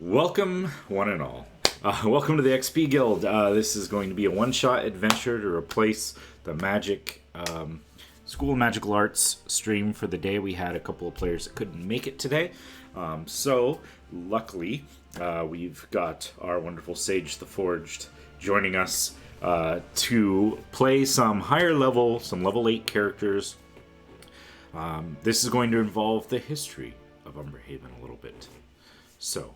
Welcome, one and all. Welcome to the XP Guild. This is going to be a one-shot adventure to replace the School of Magical Arts stream for the day. We had a couple of players that couldn't make it today. So, luckily, we've got our wonderful Sage the Forged joining us to play some higher level, some level 8 characters. This is going to involve the history of Umberhaven a little bit. So,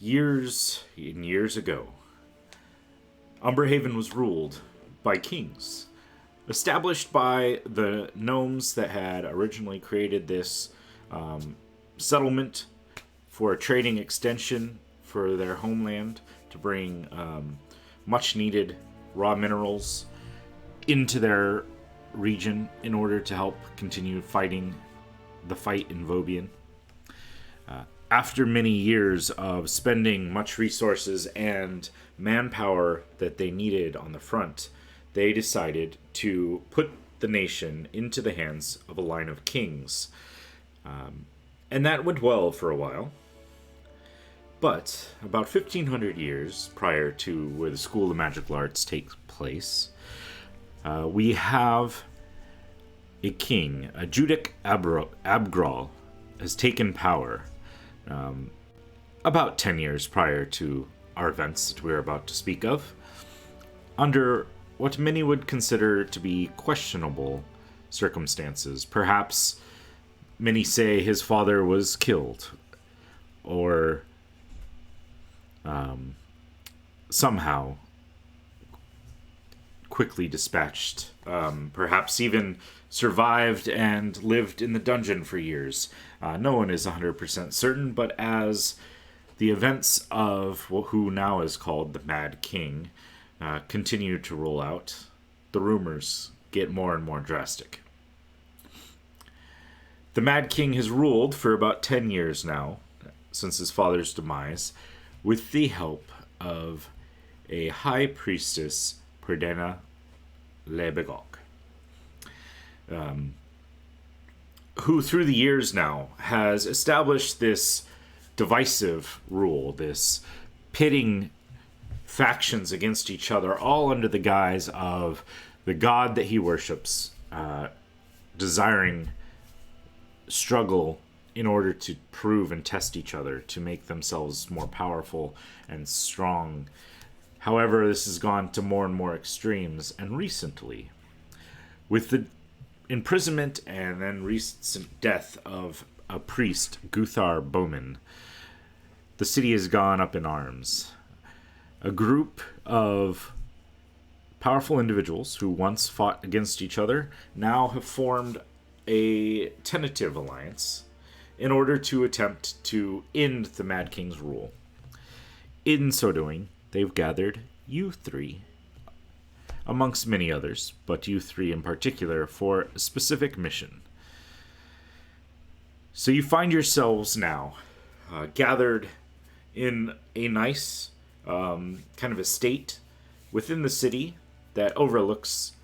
years and years ago, Umberhaven was ruled by kings, established by the gnomes that had originally created this settlement for a trading extension for their homeland to bring much needed raw minerals into their region in order to help continue fighting the fight in Vobian. After many years of spending much resources and manpower that they needed on the front, they decided to put the nation into the hands of a line of kings. And that went well for a while. But about 1,500 years prior to where the School of Magical Arts takes place, we have a king, a Judic Abgrall, has taken power. About 10 years prior to our events that we're about to speak of, under what many would consider to be questionable circumstances. Perhaps many say his father was killed, or somehow quickly dispatched, perhaps even survived and lived in the dungeon for years. No one is 100% certain, but as the events of who now is called the Mad King continue to roll out, the rumors get more and more drastic. The Mad King has ruled for about 10 years now, since his father's demise, with the help of a high priestess, Perdena Lebegok, who through the years now has established this divisive rule, this pitting factions against each other, all under the guise of the god that he worships, desiring struggle in order to prove and test each other, to make themselves more powerful and strong. However, this has gone to more and more extremes, and recently, with the imprisonment and then recent death of a priest, Guthar Bowman, the city has gone up in arms. A group of powerful individuals who once fought against each other now have formed a tentative alliance in order to attempt to end the Mad King's rule. In so doing, they've gathered you three, amongst many others, but you three in particular, for a specific mission. So you find yourselves now gathered in a nice kind of estate within the city that overlooks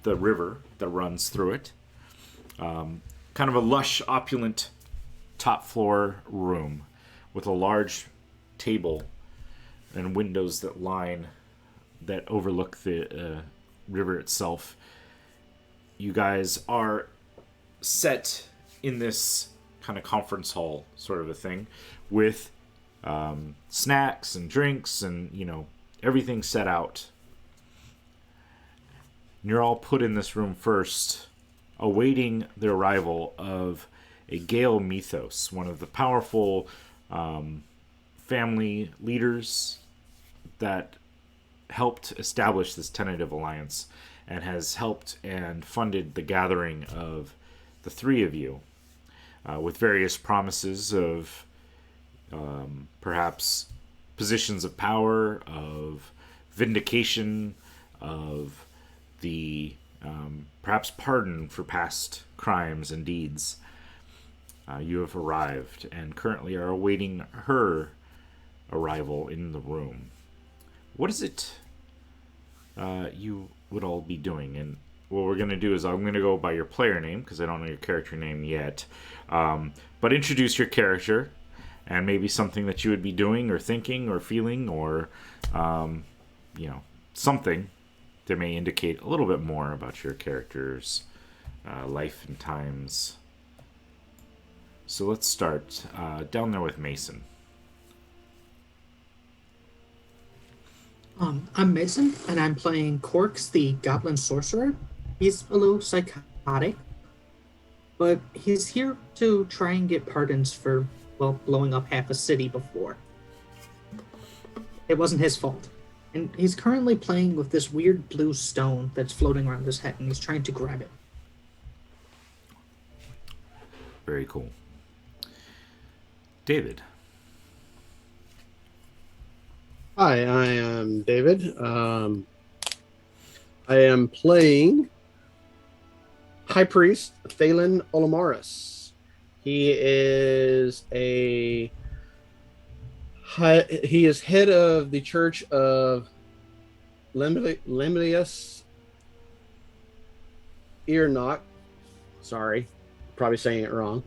the river that runs through it. Kind of a lush, opulent top floor room with a large table and windows that overlook the river itself. You guys are set in this kind of conference hall sort of a thing with snacks and drinks and, everything set out. And you're all put in this room first, awaiting the arrival of a Gale Mythos, one of the powerful family leaders that helped establish this tentative alliance and has helped and funded the gathering of the three of you with various promises of perhaps positions of power, of vindication, of the perhaps pardon for past crimes and deeds. You have arrived and currently are awaiting her arrival in the room. What is it you would all be doing? And what we're going to do is I'm going to go by your player name, because I don't know your character name yet. But introduce your character and maybe something that you would be doing or thinking or feeling, or something that may indicate a little bit more about your character's life and times. So let's start down there with Mason. I'm Mason, and I'm playing Corks, the Goblin Sorcerer. He's a little psychotic, but he's here to try and get pardons for, well, blowing up half a city before. It wasn't his fault. And he's currently playing with this weird blue stone that's floating around his head, and he's trying to grab it. Very cool. David. Hi, I am David. I am playing High Priest Thalen Olamaris. He is he is head of the Church of Lemlius Earnock. Sorry, probably saying it wrong.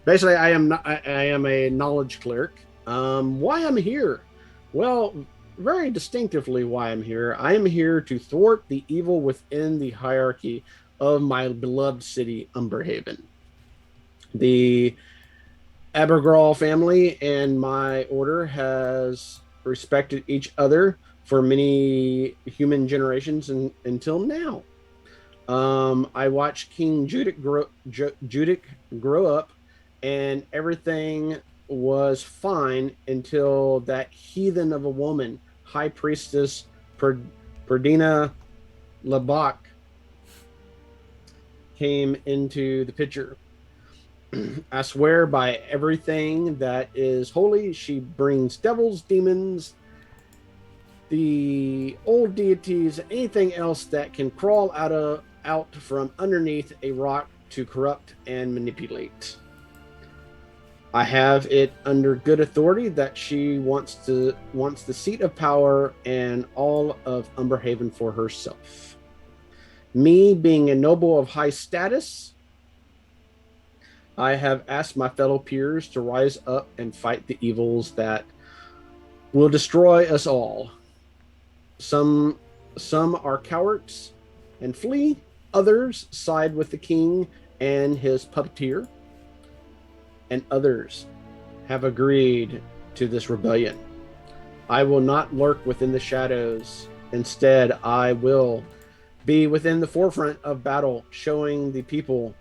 Basically, I am a knowledge cleric. Why I'm here? Well, very distinctively why I'm here. I am here to thwart the evil within the hierarchy of my beloved city, Umberhaven. The Abgralls family and my order has respected each other for many human generations until now. I watched King Judic grow up, and everything was fine until that heathen of a woman, High Priestess Perdina Labak, came into the picture. I swear by everything that is holy, she brings devils, demons, the old deities, anything else that can crawl out from underneath a rock to corrupt and manipulate. I have it under good authority that she wants the seat of power and all of Umberhaven for herself. Me being a noble of high status, I have asked my fellow peers to rise up and fight the evils that will destroy us all. Some are cowards and flee, others side with the king and his puppeteer, and others have agreed to this rebellion. I will not lurk within the shadows. Instead, I will be within the forefront of battle, showing the people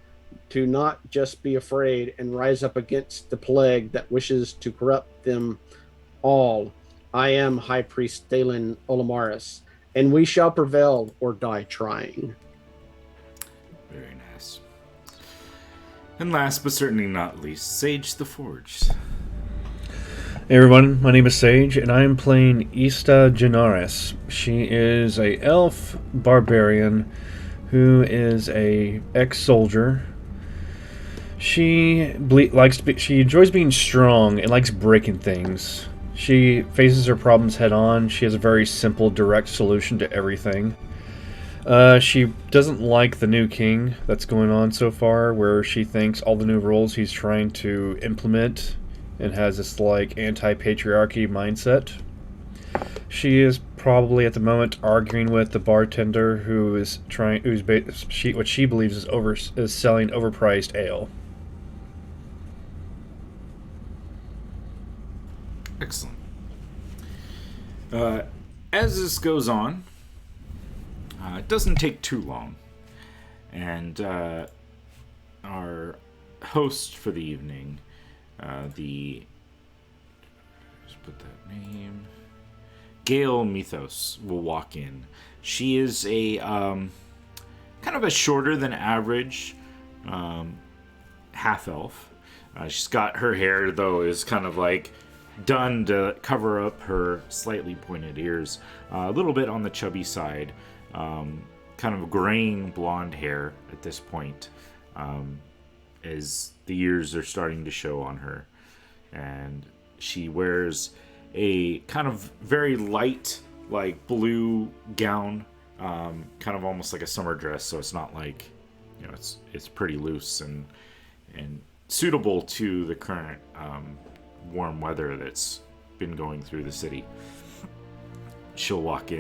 to not just be afraid and rise up against the plague that wishes to corrupt them all. I am High Priest Thalen Olamaris, and we shall prevail or die trying. Very nice. And last but certainly not least, Sage the Forged. Hey everyone, my name is Sage, and I am playing Ista Genaris. She is a elf barbarian who is a ex-soldier. She enjoys being strong and likes breaking things. She faces her problems head on. She has a very simple, direct solution to everything. She doesn't like the new king that's going on so far, where she thinks all the new rules he's trying to implement and has this anti-patriarchy mindset. She is probably at the moment arguing with the bartender what she believes is selling overpriced ale. Excellent. As this goes on, it doesn't take too long, and our host for the evening, Gale Mythos, will walk in. She is a kind of a shorter than average half elf. She's got her hair though is kind of done to cover up her slightly pointed ears, a little bit on the chubby side, kind of graying blonde hair at this point, as the years are starting to show on her. And she wears a kind of very light, blue gown, kind of almost like a summer dress, so it's not it's pretty loose and suitable to the current warm weather that's been going through the city. She'll walk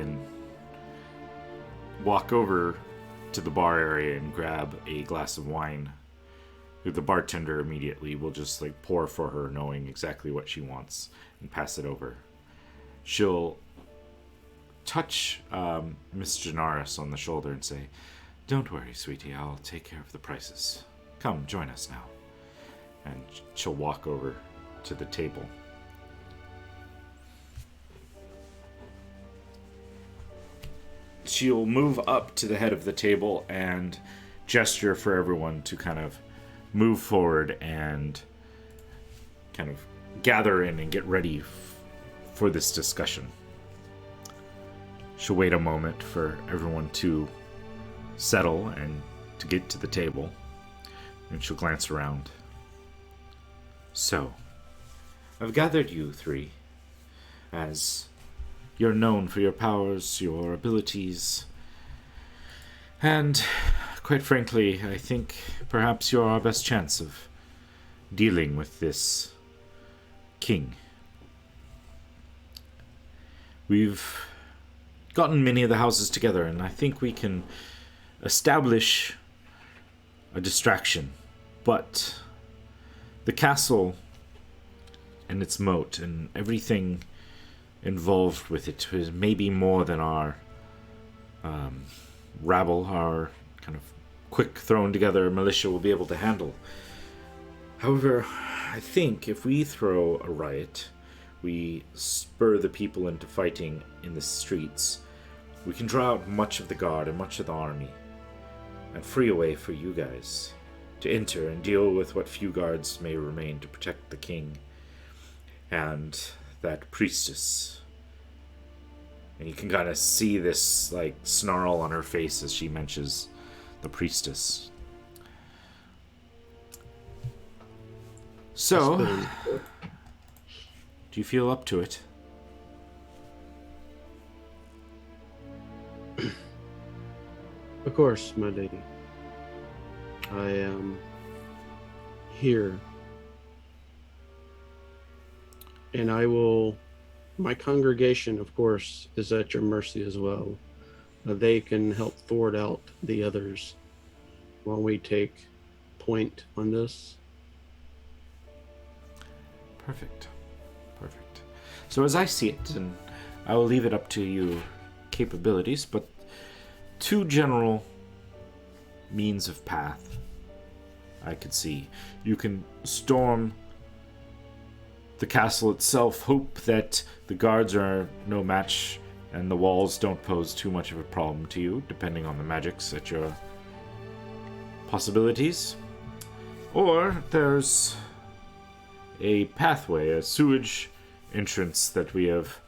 over to the bar area and grab a glass of wine. The bartender immediately will just like pour for her, knowing exactly what she wants, and pass it over. She'll touch Miss Janaris on the shoulder and say, "Don't worry, sweetie, I'll take care of the prices. Come, join us now." And she'll walk over to the table. She'll move up to the head of the table and gesture for everyone to kind of move forward and kind of gather in and get ready for this discussion. She'll wait a moment for everyone to settle and to get to the table, and she'll glance around. "So, I've gathered you three, as you're known for your powers, your abilities, and quite frankly, I think perhaps you're our best chance of dealing with this king. We've gotten many of the houses together, and I think we can establish a distraction. But the castle and its moat and everything involved with it is maybe more than our rabble, our kind of quick thrown together militia will be able to handle. However, I think if we throw a riot, we spur the people into fighting in the streets, we can draw out much of the guard and much of the army, and free a way for you guys to enter and deal with what few guards may remain to protect the king and that priestess." And you can kind of see this like snarl on her face as she mentions the priestess. "So, do you feel up to it?" Of course, my lady. I am here. And I will... My congregation, of course, is at your mercy as well. They can help thwart out the others while we take point on this. Perfect. Perfect. So as I see it, and I will leave it up to your capabilities, but 2 general means of path I could see. You can storm the castle itself, hope that the guards are no match and the walls don't pose too much of a problem to you, depending on the magics at your possibilities. Or there's a pathway, a sewage entrance that we have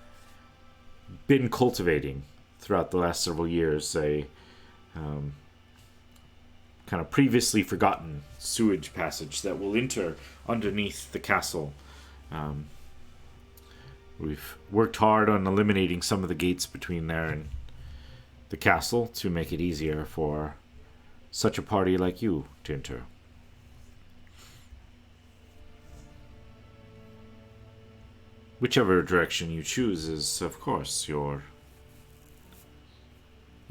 been cultivating throughout the last several years, a kind of previously forgotten sewage passage that will enter underneath the castle. We've worked hard on eliminating some of the gates between there and the castle to make it easier for such a party like you to enter. Whichever direction you choose is, of course, your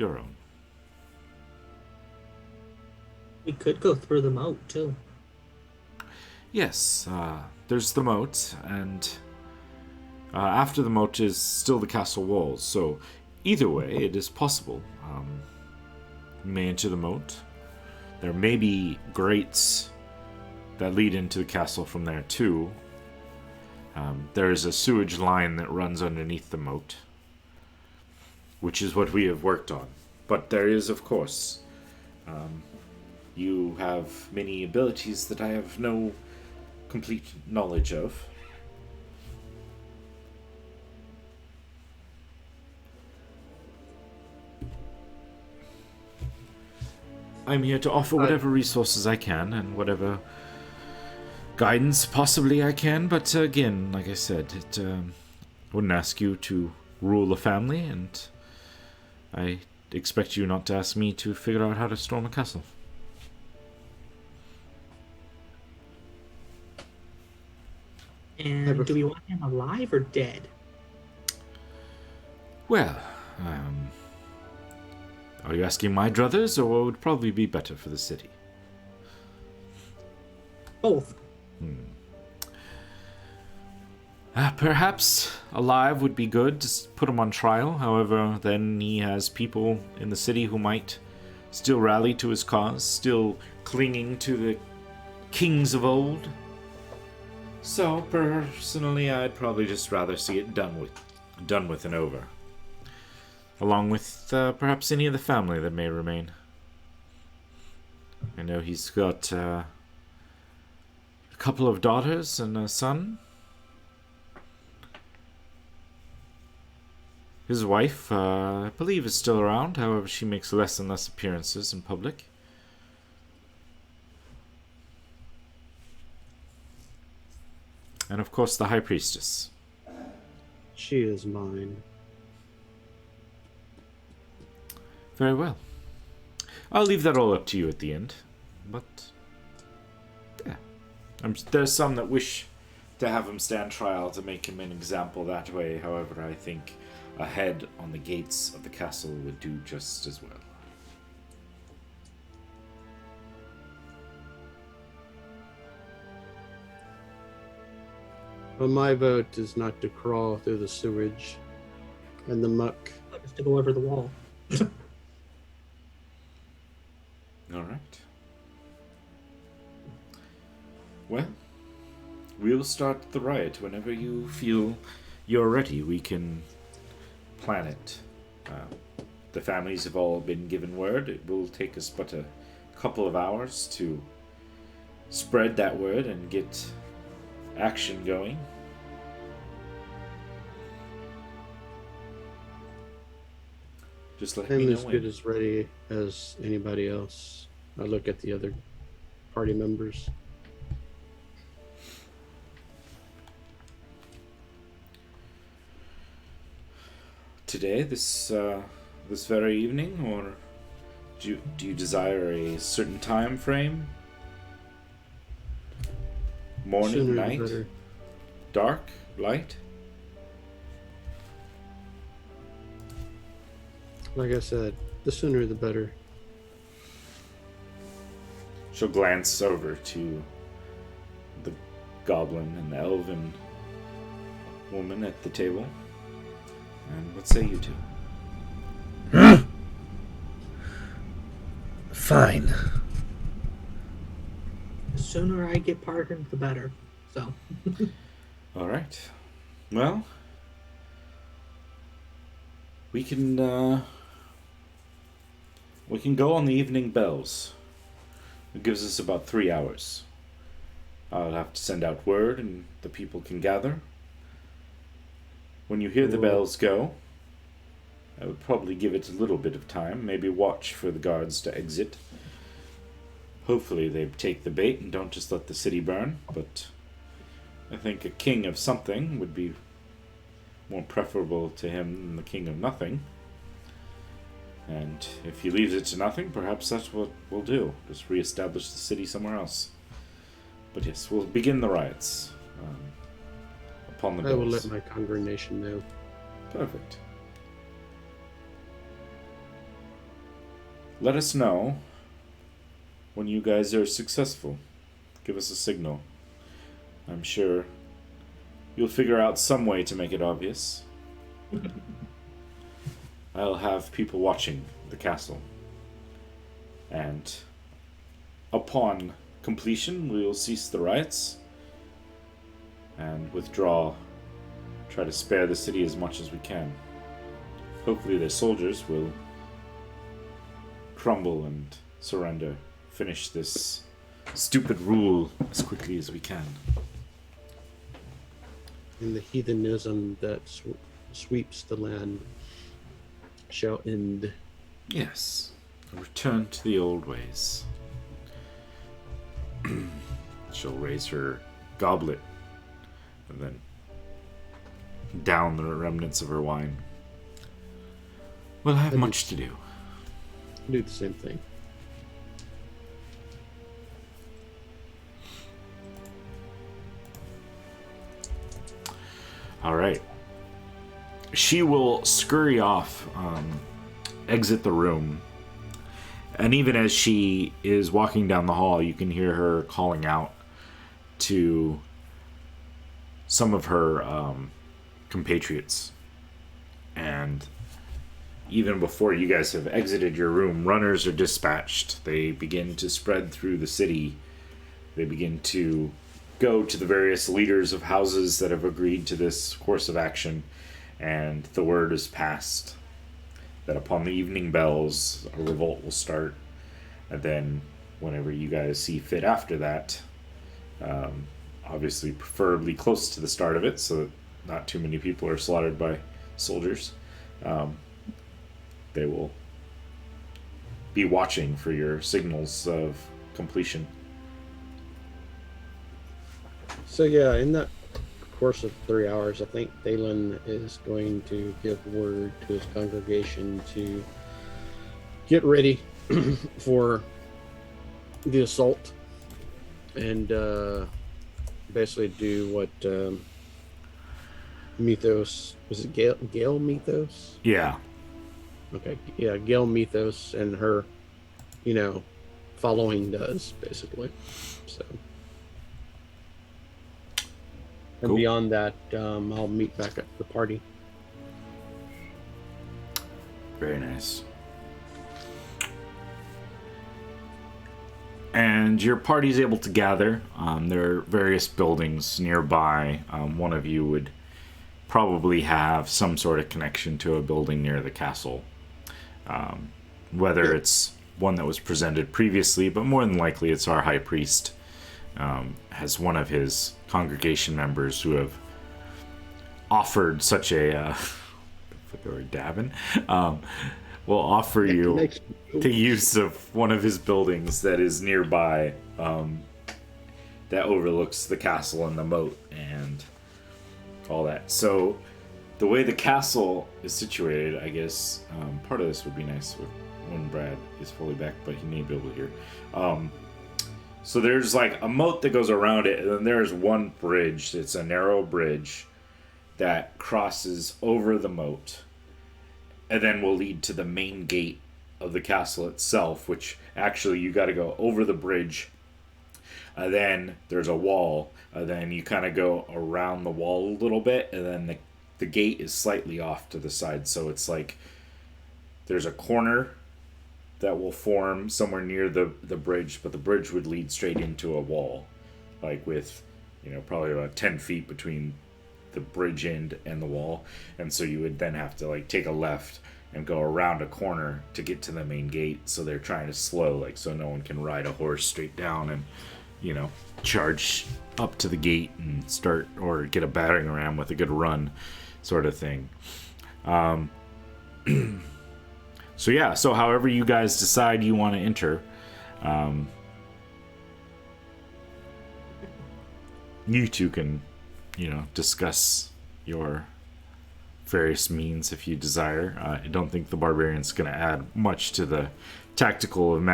own. We could go through the moat, too. Yes, there's the moat, and after the moat is still the castle walls, so either way, it is possible. You may enter the moat. There may be grates that lead into the castle from there, too. There is a sewage line that runs underneath the moat, which is what we have worked on. But there is, of course, you have many abilities that I have no complete knowledge of. I'm here to offer whatever resources I can and whatever guidance possibly I can, but again, like I said, I wouldn't ask you to rule a family, and I expect you not to ask me to figure out how to storm a castle. And do we want him alive or dead? Well, are you asking my druthers, or what would probably be better for the city? Both. Perhaps alive would be good, just put him on trial. However, then he has people in the city who might still rally to his cause, still clinging to the kings of old. So, personally, I'd probably just rather see it done with and over. Along with perhaps any of the family that may remain. I know he's got a couple of daughters and a son. His wife, I believe, is still around. However, she makes less and less appearances in public. And of course, the High Priestess. She is mine. Very well. I'll leave that all up to you at the end. But, yeah. There's some that wish to have him stand trial to make him an example that way. However, I think a head on the gates of the castle would do just as well. But my vote is not to crawl through the sewage and the muck. Just to go over the wall. All right. Well, we'll start the riot whenever you feel you're ready. We can plan it. The families have all been given word. It will take us but a couple of hours to spread that word and get action going. Just let me I'm know as when. good as ready as anybody else. I look at the other party members. Today, this very evening, or do you desire a certain time frame? Morning, Sooner the night, better. dark, light? Like I said, the sooner the better. She'll glance over to the goblin and the elven woman at the table. And what say you two? Fine. The sooner I get pardoned, the better. So. All right. Well, we can go on the evening bells. It gives us about 3 hours. I'll have to send out word, and the people can gather. When you hear the bells go, I would probably give it a little bit of time. Maybe watch for the guards to exit. Hopefully they take the bait and don't just let the city burn, but I think a king of something would be more preferable to him than the king of nothing. And if he leaves it to nothing, perhaps that's what we'll do. Just reestablish the city somewhere else. But yes, we'll begin the riots upon the I will bells. let my congregation know. Perfect. Let us know when you guys are successful. Give us a signal. I'm sure you'll figure out some way to make it obvious. I'll have people watching the castle. And upon completion, we will cease the riots and withdraw. Try to spare the city as much as we can. Hopefully their soldiers will crumble and surrender. Finish this stupid rule as quickly as we can. And the heathenism that sweeps the land shall end. Yes. A return to the old ways. She'll raise her goblet and then down the remnants of her wine. We'll have much to do. Do the same thing. All right. She will scurry off, exit the room. And even as she is walking down the hall, you can hear her calling out to some of her compatriots. And even before you guys have exited your room, runners are dispatched. They begin to spread through the city. They begin to go to the various leaders of houses that have agreed to this course of action. And the word is passed that upon the evening bells, a revolt will start. And then, whenever you guys see fit after that, obviously preferably close to the start of it, so that not too many people are slaughtered by soldiers, they will be watching for your signals of completion. So yeah, in that course of 3 hours, I think Thalen is going to give word to his congregation to get ready for the assault and basically do what Mythos, was it Gale Mythos? Yeah. Okay, yeah, Gale Mythos and her, following does, basically. So. And Cool. beyond that, I'll meet back at the party. Very nice. And your party's able to gather. There are various buildings nearby. One of you would probably have some sort of connection to a building near the castle. Whether it's one that was presented previously, but more than likely it's our high priest. Has one of his congregation members who have offered such a or Davin will offer you the use of one of his buildings that is nearby, that overlooks the castle and the moat and all that. So the way the castle is situated, I guess part of this would be nice when Brad is fully back, but he may be able to hear. So there's like a moat that goes around it, and then there's one bridge. It's a narrow bridge that crosses over the moat, and then will lead to the main gate of the castle itself, which actually you got to go over the bridge. Then there's a wall, then you kind of go around the wall a little bit, and then the gate is slightly off to the side. So it's like there's a corner that will form somewhere near the bridge, but the bridge would lead straight into a wall, like with, probably about 10 feet between the bridge end and the wall. And so you would then have to like take a left and go around a corner to get to the main gate. So they're trying to slow, so no one can ride a horse straight down and, charge up to the gate and start, or get a battering ram with a good run sort of thing. So yeah, so however you guys decide you want to enter, you two can, discuss your various means if you desire. I don't think the barbarian's going to add much to the tactical and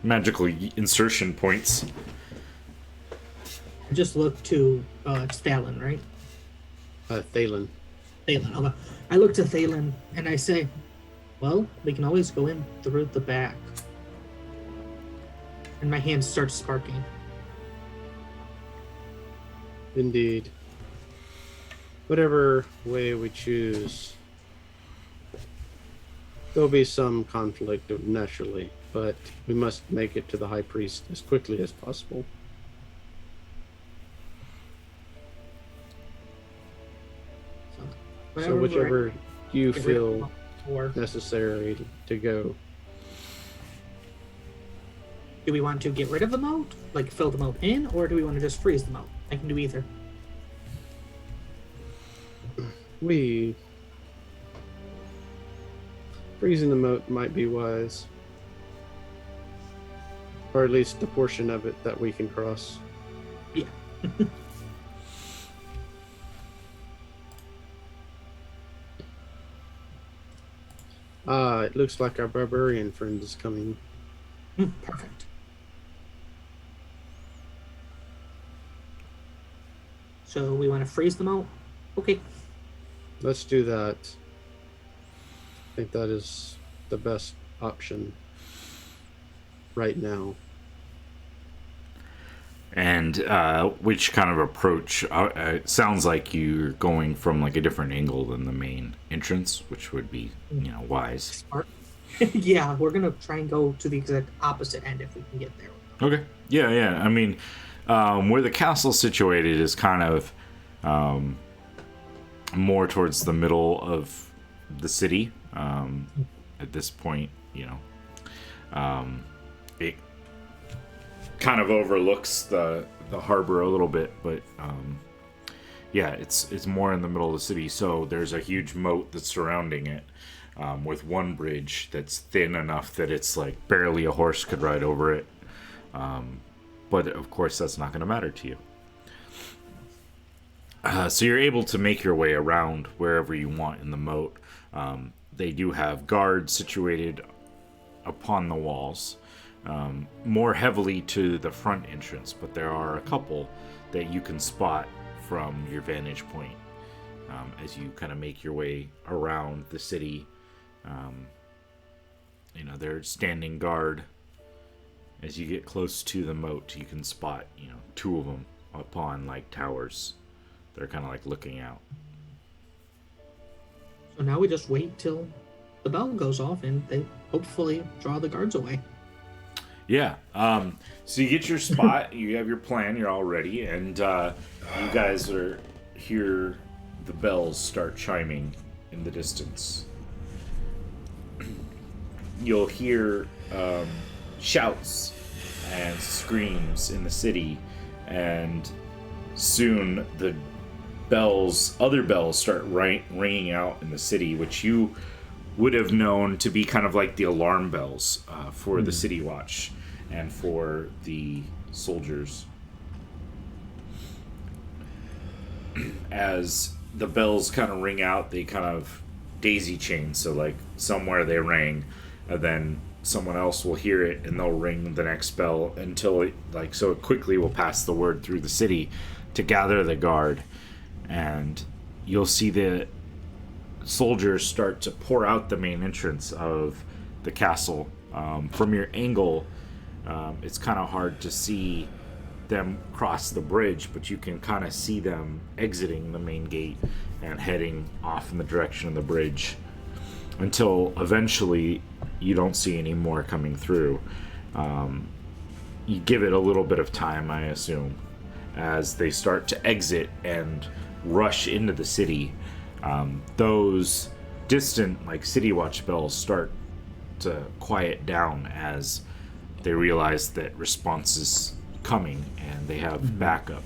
magical insertion points. Just look to it's Thalen, right? Thalen. Thalen. Okay. I look to Thalen and I say, well, we can always go in through the back. And my hand starts sparking. Indeed. Whatever way we choose, there'll be some conflict naturally, but we must make it to the high priest as quickly as possible. So whichever you feel necessary to go. Do we want to get rid of the moat, like fill the moat in, or do we want to just freeze the moat? I can do either. Freezing the moat might be wise, or at least the portion of it that we can cross. Yeah. It looks like our barbarian friend is coming. Perfect. So we want to freeze the moat? Okay. Let's do that. I think that is the best option right now. And which kind of approach? It sounds like you're going from like a different angle than the main entrance, which would be, wise. Smart. Yeah, we're gonna try and go to the exact opposite end if we can get there. Okay. Yeah. I mean, where the castle's situated is kind of more towards the middle of the city. At this point, it kind of overlooks the harbor a little bit, but it's more in the middle of the city. So there's a huge moat that's surrounding it, with one bridge that's thin enough that it's like barely a horse could ride over it. But of course, that's not going to matter to you. So you're able to make your way around wherever you want in the moat. They do have guards situated upon the walls, more heavily to the front entrance, but there are a couple that you can spot from your vantage point as you kind of make your way around the city. They're standing guard. As you get close to the moat, you can spot, two of them upon like towers. They're kind of like looking out. So now we just wait till the bell goes off and they hopefully draw the guards away. Yeah. So you get your spot, you have your plan, you're all ready, and you guys hear the bells start chiming in the distance. You'll hear shouts and screams in the city, and soon the other bells start ringing out in the city, which you would have known to be kind of like the alarm bells for the city watch and for the soldiers. As the bells kind of ring out, they kind of daisy chain, so like somewhere they ring, and then someone else will hear it and they'll ring the next bell until it quickly will pass the word through the city to gather the guard. And you'll see the soldiers start to pour out the main entrance of the castle. From your angle, it's kind of hard to see them cross the bridge, but you can kind of see them exiting the main gate and heading off in the direction of the bridge, until eventually you don't see any more coming through. You give it a little bit of time, I assume, as they start to exit and rush into the city. Those distant like city watch bells start to quiet down as they realize that response is coming and they have backup.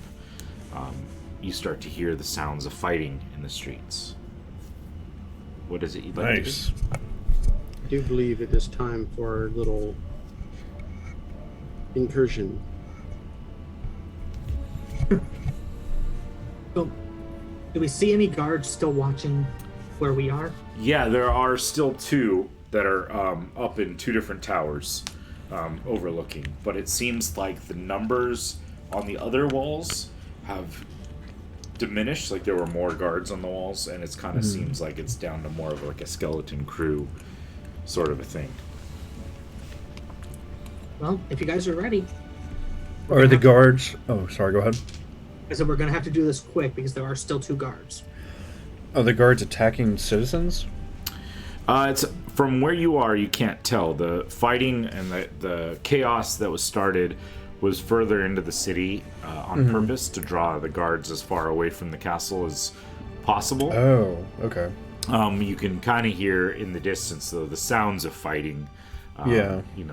You start to hear the sounds of fighting in the streets. What is it you'd like to do? I do believe it is time for a little incursion. So, do we see any guards still watching where we are? Yeah, there are still two that are up in two different towers overlooking, but it seems like the numbers on the other walls have diminished. Like there were more guards on the walls, and it's kind of seems like it's down to more of like a skeleton crew sort of a thing. Well, if you guys are ready. Are the guards... Oh, sorry, go ahead. I said we're going to have to do this quick because there are still two guards. Are the guards attacking citizens? It's from where you are, you can't tell. The fighting and the chaos that was started was further into the city on purpose to draw the guards as far away from the castle as possible. Oh, okay. You can kind of hear in the distance, though, the sounds of fighting.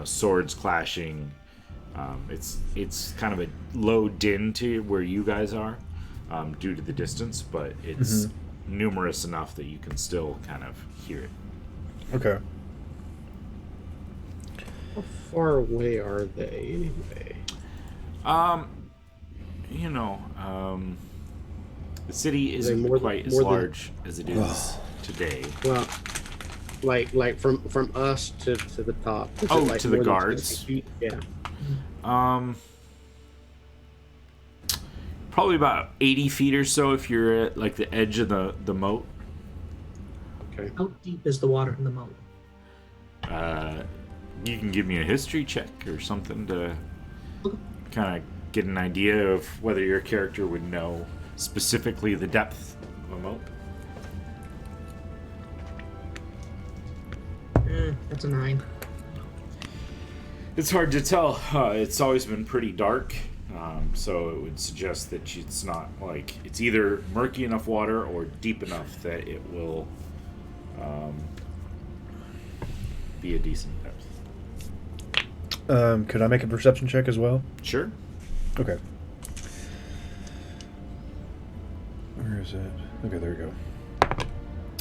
Swords clashing. It's kind of a low din to where you guys are due to the distance, but it's numerous enough that you can still kind of hear it. Okay. How far away are they anyway? The city isn't quite as large as it is today. Well, like from us to the top. Is it like to the more than guards? 60 feet? Yeah. Probably about 80 feet or so if you're at like the edge of the moat. Okay. How deep is the water in the moat? You can give me a history check or something to Okay. kind of get an idea of whether your character would know specifically the depth of a moat. That's a 9. It's hard to tell. It's always been pretty dark, so it would suggest that it's not like it's either murky enough water or deep enough that it will be a decent depth. Could I make a perception check as well? Sure. Okay. Where is it? Okay, there you go.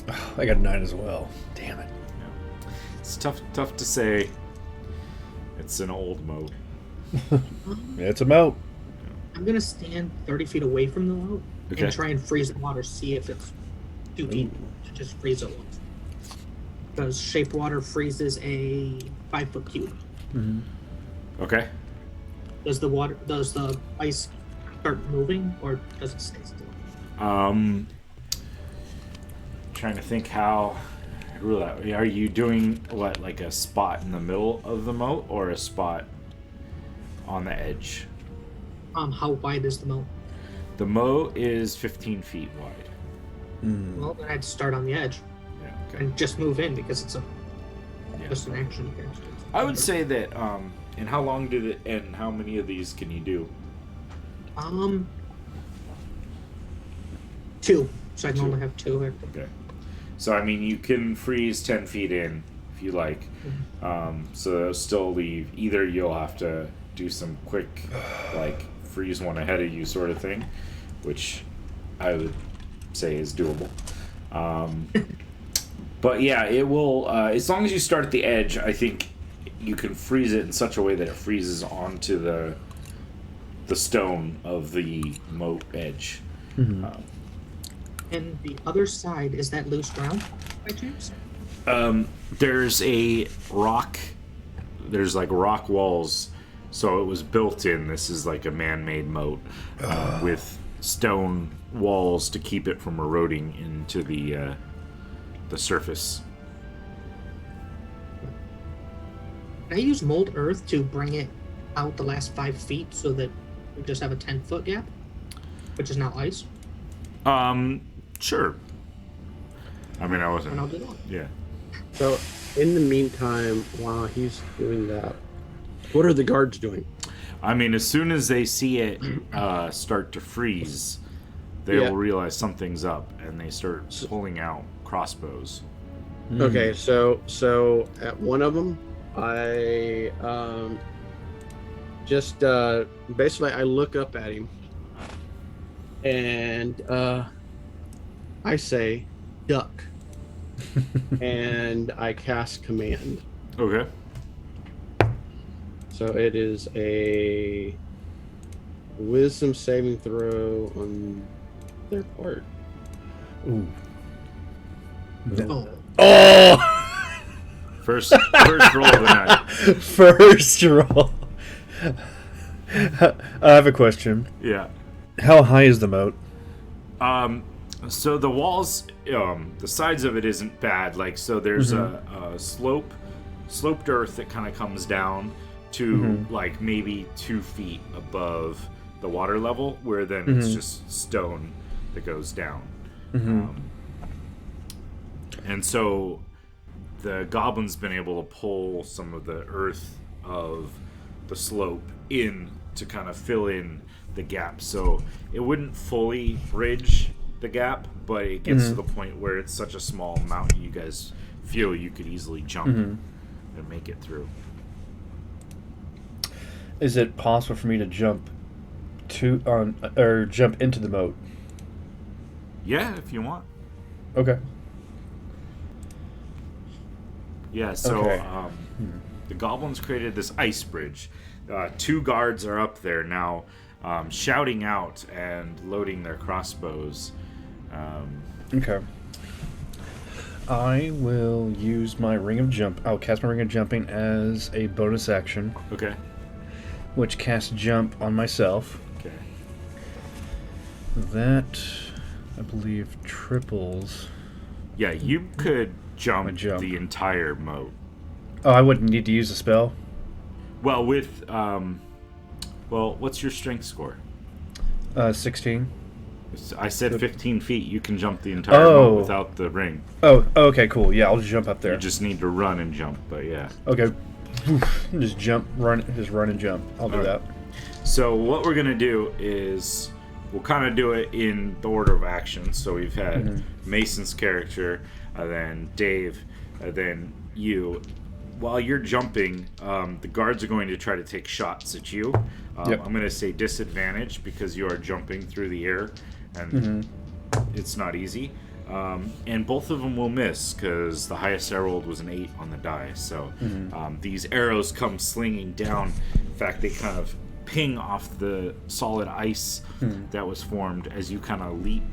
Oh, I got a 9 as well. Damn it. It's tough to say. It's an old moat. It's a moat. I'm gonna stand 30 feet away from the moat Okay. and try and freeze the water, see if it's too deep to just freeze it once. Because shaped water freezes a 5-foot cube. Mm-hmm. Okay. Does the ice start moving or does it stay still? Trying to think how. Are you doing what, like a spot in the middle of the moat or a spot on the edge? How wide is the moat? The moat is 15 feet wide. Well, then I'd start on the edge Yeah. Okay. and just move in because it's Yeah. just an action here. I would say that. And how long did it? And how many of these can you do? 2. So I can 2. only have 2 here. Okay. So I mean, you can freeze 10 feet in if you like. So that'll still leave. Either you'll have to do some quick, like freeze one ahead of you sort of thing, which I would say is doable. But yeah, it will. As long as you start at the edge, I think you can freeze it in such a way that it freezes onto the stone of the moat edge. Mm-hmm. And the other side, is that loose ground by chance? There's a rock. There's like rock walls, so it was built in. This is like a man-made moat with stone walls to keep it from eroding into the surface. Can I use mold earth to bring it out the last 5 feet so that we just have a 10-foot gap, which is now ice? Sure. I mean, I And I'll wasn't. do that. Yeah. So, in the meantime, while he's doing that, what are the guards doing? I mean, as soon as they see it start to freeze, they Yeah. will realize something's up, and they start pulling out crossbows. Okay, so at one of them, I just basically I look up at him, and I say, "Duck," and I cast command. Okay. So it is a wisdom saving throw on their part. Ooh. Oh, Oh! First roll of the night. First roll. I have a question. Yeah. How high is the moat? So the walls, the sides of it isn't bad. Like, so there's a sloped earth that kind of comes down to like maybe 2 feet above the water level, where then it's just stone that goes down. And so the goblin's been able to pull some of the earth of the slope in to kind of fill in the gap. So it wouldn't fully bridge the gap, but it gets to the point where it's such a small mountain you guys feel you could easily jump and make it through. Is it possible for me to jump jump into the moat? Yeah, if you want. Okay. Yeah, so Okay. The goblins created this ice bridge. 2 guards are up there now, shouting out and loading their crossbows. Okay. I will use my ring of jump. I'll cast my ring of jumping as a bonus action, Okay. which casts jump on myself. Okay. That, I believe, triples Yeah, you could jump, jump. the entire moat. Oh, I wouldn't need to use a spell. Well, with what's your strength score? 16. I said 15 feet. You can jump the entire moat without the ring. Oh, okay, cool. Yeah, I'll just jump up there. You just need to run and jump, but yeah. Okay. Just jump, run, just run and jump. I'll do that. So what we're gonna do is we'll kind of do it in the order of action. So we've had Mason's character, then Dave, then you. While you're jumping, the guards are going to try to take shots at you. Yep. I'm going to say disadvantage because you are jumping through the air, and it's not easy. And both of them will miss because the highest I rolled was an 8 on the die. So these arrows come slinging down. In fact, they kind of ping off the solid ice that was formed as you kind of leap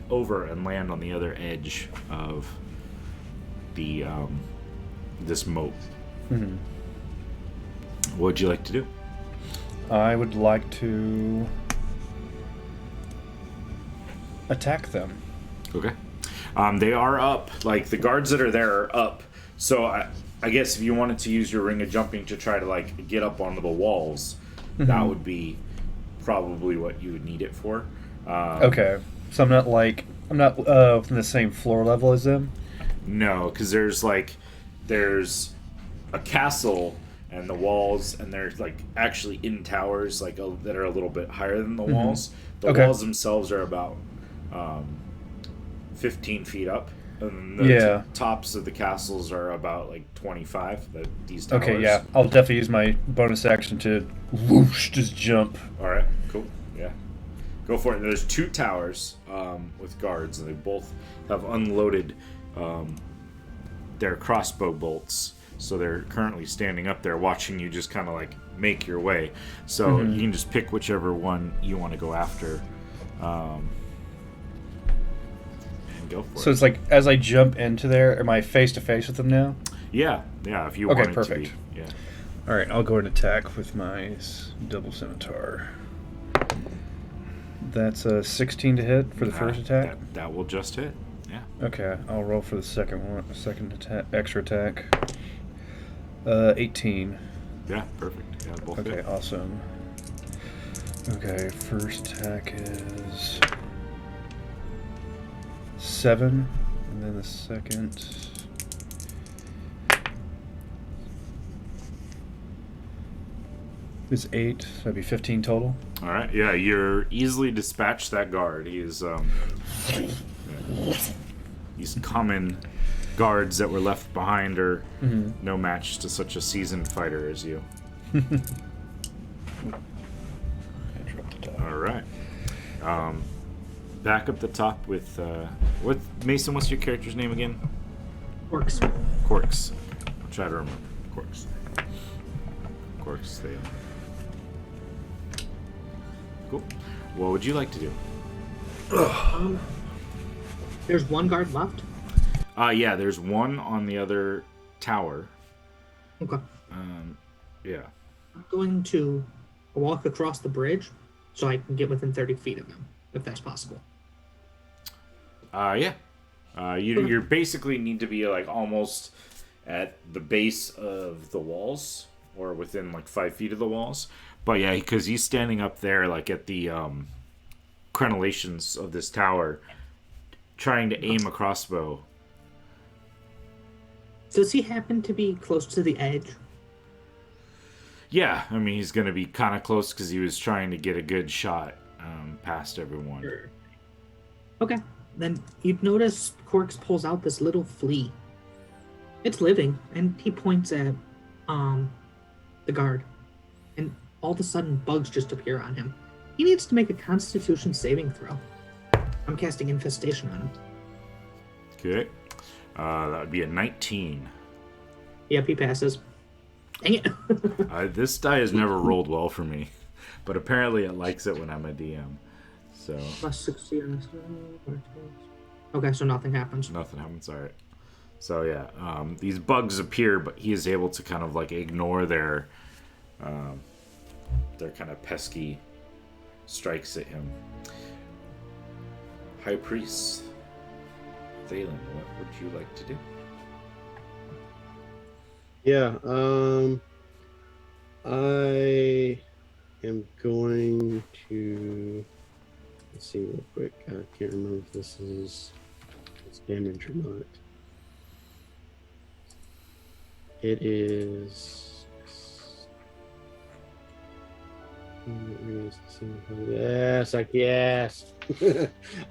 over and land on the other edge of the this moat. What would you like to do? I would like to attack them. Okay. They are up. Like, the guards that are there are up. So I guess if you wanted to use your ring of jumping to try to, like, get up onto the walls, that would be probably what you would need it for. Okay. So I'm not from the same floor level as them? No, because there's a castle and the walls, and they're like actually in towers that are a little bit higher than the walls. The walls themselves are about 15 feet up, and the tops of the castles are about like 25. These towers. Okay, yeah, I'll definitely use my bonus action to whoosh, just jump. All right, cool. Yeah, go for it. There's 2 towers with guards, and they both have unloaded their crossbow bolts. So they're currently standing up there watching you just kind of like make your way. So you can just pick whichever one you want to go after and go for it. So it's like as I jump into there, am I face to face with them now? Yeah, if you wanted perfect. to be. Yeah. All right, I'll go and attack with my double scimitar. That's a 16 to hit for the first attack. That will just hit. Yeah. Okay, I'll roll for the second attack, extra attack. 18. Yeah, perfect. Yeah, both Okay, hit. awesome. Okay, first attack is 7, and then the second is 8. So that'd be 15 total. All right. Yeah, you're easily dispatched that guard. He's these common guards that were left behind are no match to such a seasoned fighter as you. All right. Back up the top with Mason. What's your character's name again? Works. Corks. I'll try to remember. Corks. They. Cool. What would you like to do? There's one guard left. Yeah. There's one on the other tower. Okay. Yeah. I'm going to walk across the bridge so I can get within 30 feet of him, if that's possible. Yeah. You basically need to be like almost at the base of the walls or within like 5 feet of the walls. But yeah, because he's standing up there like at the crenellations of this tower trying to aim a crossbow. Does he happen to be close to the edge? Yeah, I mean, he's going to be kind of close because he was trying to get a good shot past everyone. Sure. Okay. Then you'd notice Corks pulls out this little flea. It's living, and he points at the guard. And all of a sudden, bugs just appear on him. He needs to make a Constitution saving throw. I'm casting Infestation on him. Okay. That would be a 19. Yep, he passes. Dang it. This die has never rolled well for me, but apparently it likes it when I'm a DM. So Plus 60 on this. Okay, so nothing happens. nothing happens. All right. So yeah, these bugs appear, but he is able to kind of like ignore their kind of pesky strikes at him. High Priest, Thalen, what would you like to do? Yeah. I am going to. Let's see real quick. I can't remember if this is damage or not. It is. Yes, I guess.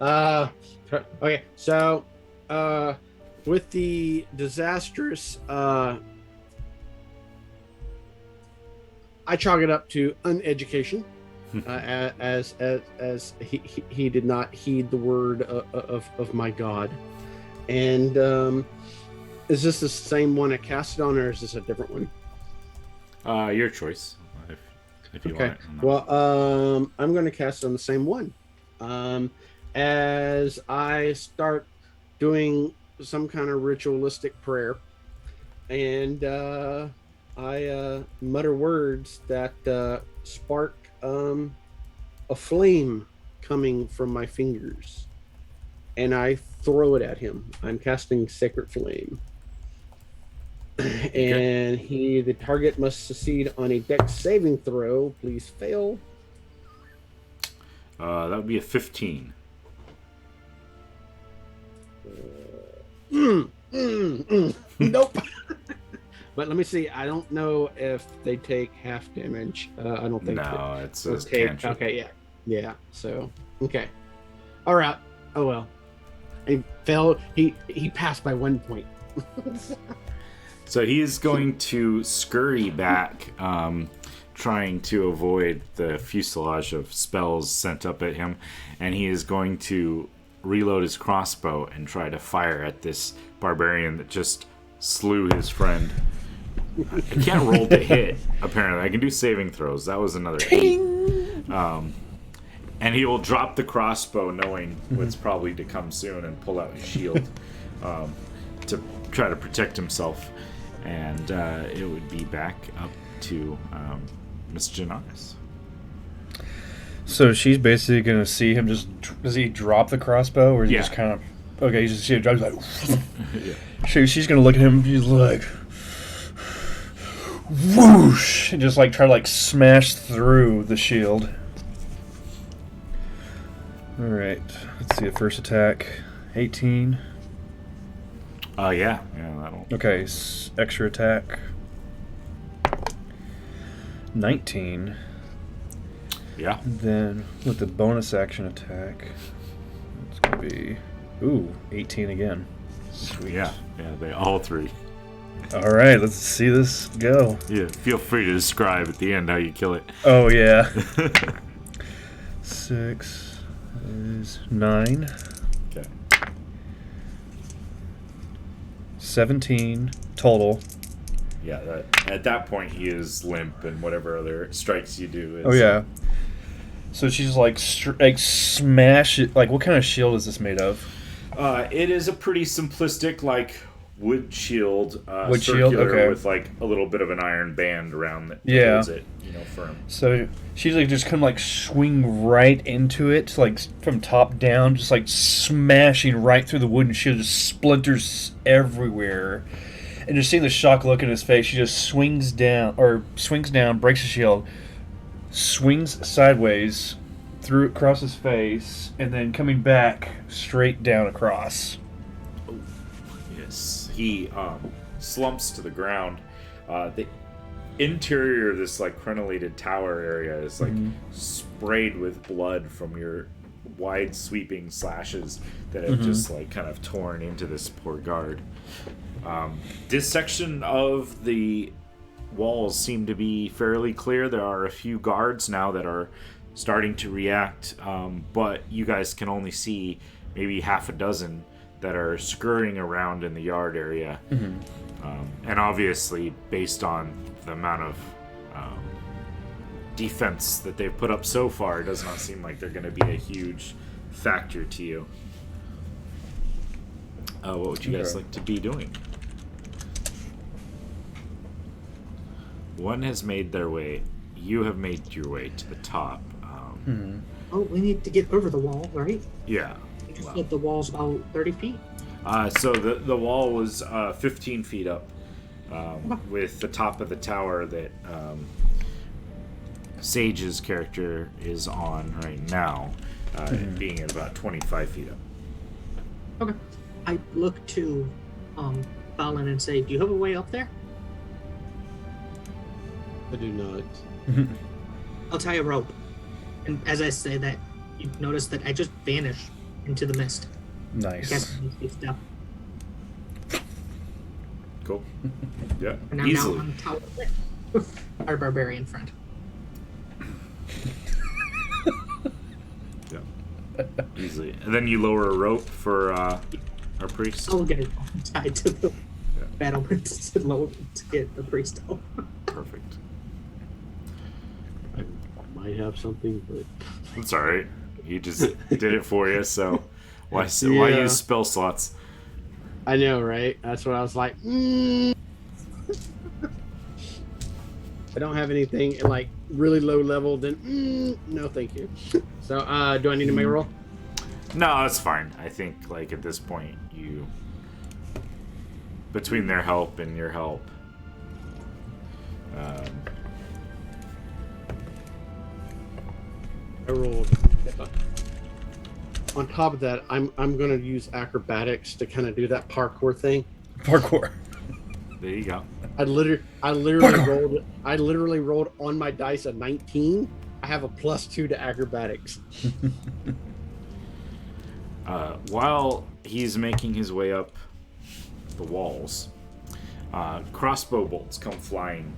Okay, so with the disastrous, I chalk it up to uneducation. As he did not heed the word of my god. And is this the same one I cast it on, or is this a different one? Your choice, if you Okay. want it. Well, I'm going to cast it on the same one. As I start doing some kind of ritualistic prayer, and I mutter words that spark a flame coming from my fingers, and I throw it at him. I'm casting Sacred Flame. And the target must succeed on a dex saving throw. Please fail. That would be a 15. Nope. But let me see. I don't know if they take half damage. I don't think. No, it's a take. cantrip. Okay, yeah. So okay. All right. Oh well. He failed. He passed by 1 point. So he is going to scurry back, trying to avoid the fuselage of spells sent up at him, and he is going to reload his crossbow and try to fire at this barbarian that just slew his friend. I can't roll to hit, apparently. I can do saving throws. That was another 8. And he will drop the crossbow knowing what's probably to come soon and pull out his shield to try to protect himself. And it would be back up to Miss Janice. So she's basically going to see him just... Does he drop the crossbow? Or is he just kind of... Okay, you just see it drop. He's like... Yeah. She's going to look at him. She's like... Whoosh! And just like try to like smash through the shield. Alright. Let's see the first attack. 18. Yeah, that'll... Okay, extra attack. 19. Yeah. Then with the bonus action attack, it's gonna be 18 again. Sweet. Yeah, they all 3. All right, let's see this go. Yeah, feel free to describe at the end how you kill it. Oh yeah. 6 is 9. Okay. 17 total. Yeah, at that point he is limp, and whatever other strikes you do is... Oh yeah. So she's like smash it. Like, what kind of shield is this made of? It is a pretty simplistic, like, wood shield. Wood shield, okay. With like a little bit of an iron band around that holds it, firm. So she's like just kind of like swing right into it, like from top down, just like smashing right through the wooden shield, just splinters everywhere. And just seeing the shock look in his face, she just swings down, breaks the shield, swings sideways across his face, and then coming back straight down across. Oh, yes. He slumps to the ground. The interior of this like crenellated tower area is like sprayed with blood from your wide sweeping slashes that have just like kind of torn into this poor guard. This section of the walls seem to be fairly clear. There are a few guards now that are starting to react, but you guys can only see maybe half a dozen that are scurrying around in the yard area. And obviously, based on the amount of defense that they've put up so far, it does not seem like they're going to be a huge factor to you. What would you guys like to be doing? One has made their way. You have made your way to the top. Oh, we need to get over the wall, right? Yeah. We just said the wall's about 30 feet. So the wall was 15 feet up, with the top of the tower that Sage's character is on right now, being at about 25 feet up. Okay. I look to Fallon and say, "Do you have a way up there?" I do not. I'll tie a rope. And as I say that, you notice that I just vanish into the mist. Nice. Guess step. Cool. Yeah, And I'm easily. now on top of it with our barbarian friend. Yeah, easily. And then you lower a rope for our priest. I'll get it tied to the battlement to get the priest out. Perfect. I might have something, but It's all right. He just did it for you. So why use spell slots? I know, right? That's what I was like. I don't have anything like really low level. Then no, thank you. So, do I need to make a roll? No, that's fine. I think like at this point, you between their help and your help. I rolled. On top of that, I'm gonna use acrobatics to kind of do that parkour thing. Parkour. There you go. I literally rolled on my dice a 19. I have a +2 to acrobatics. While he's making his way up the walls, crossbow bolts come flying.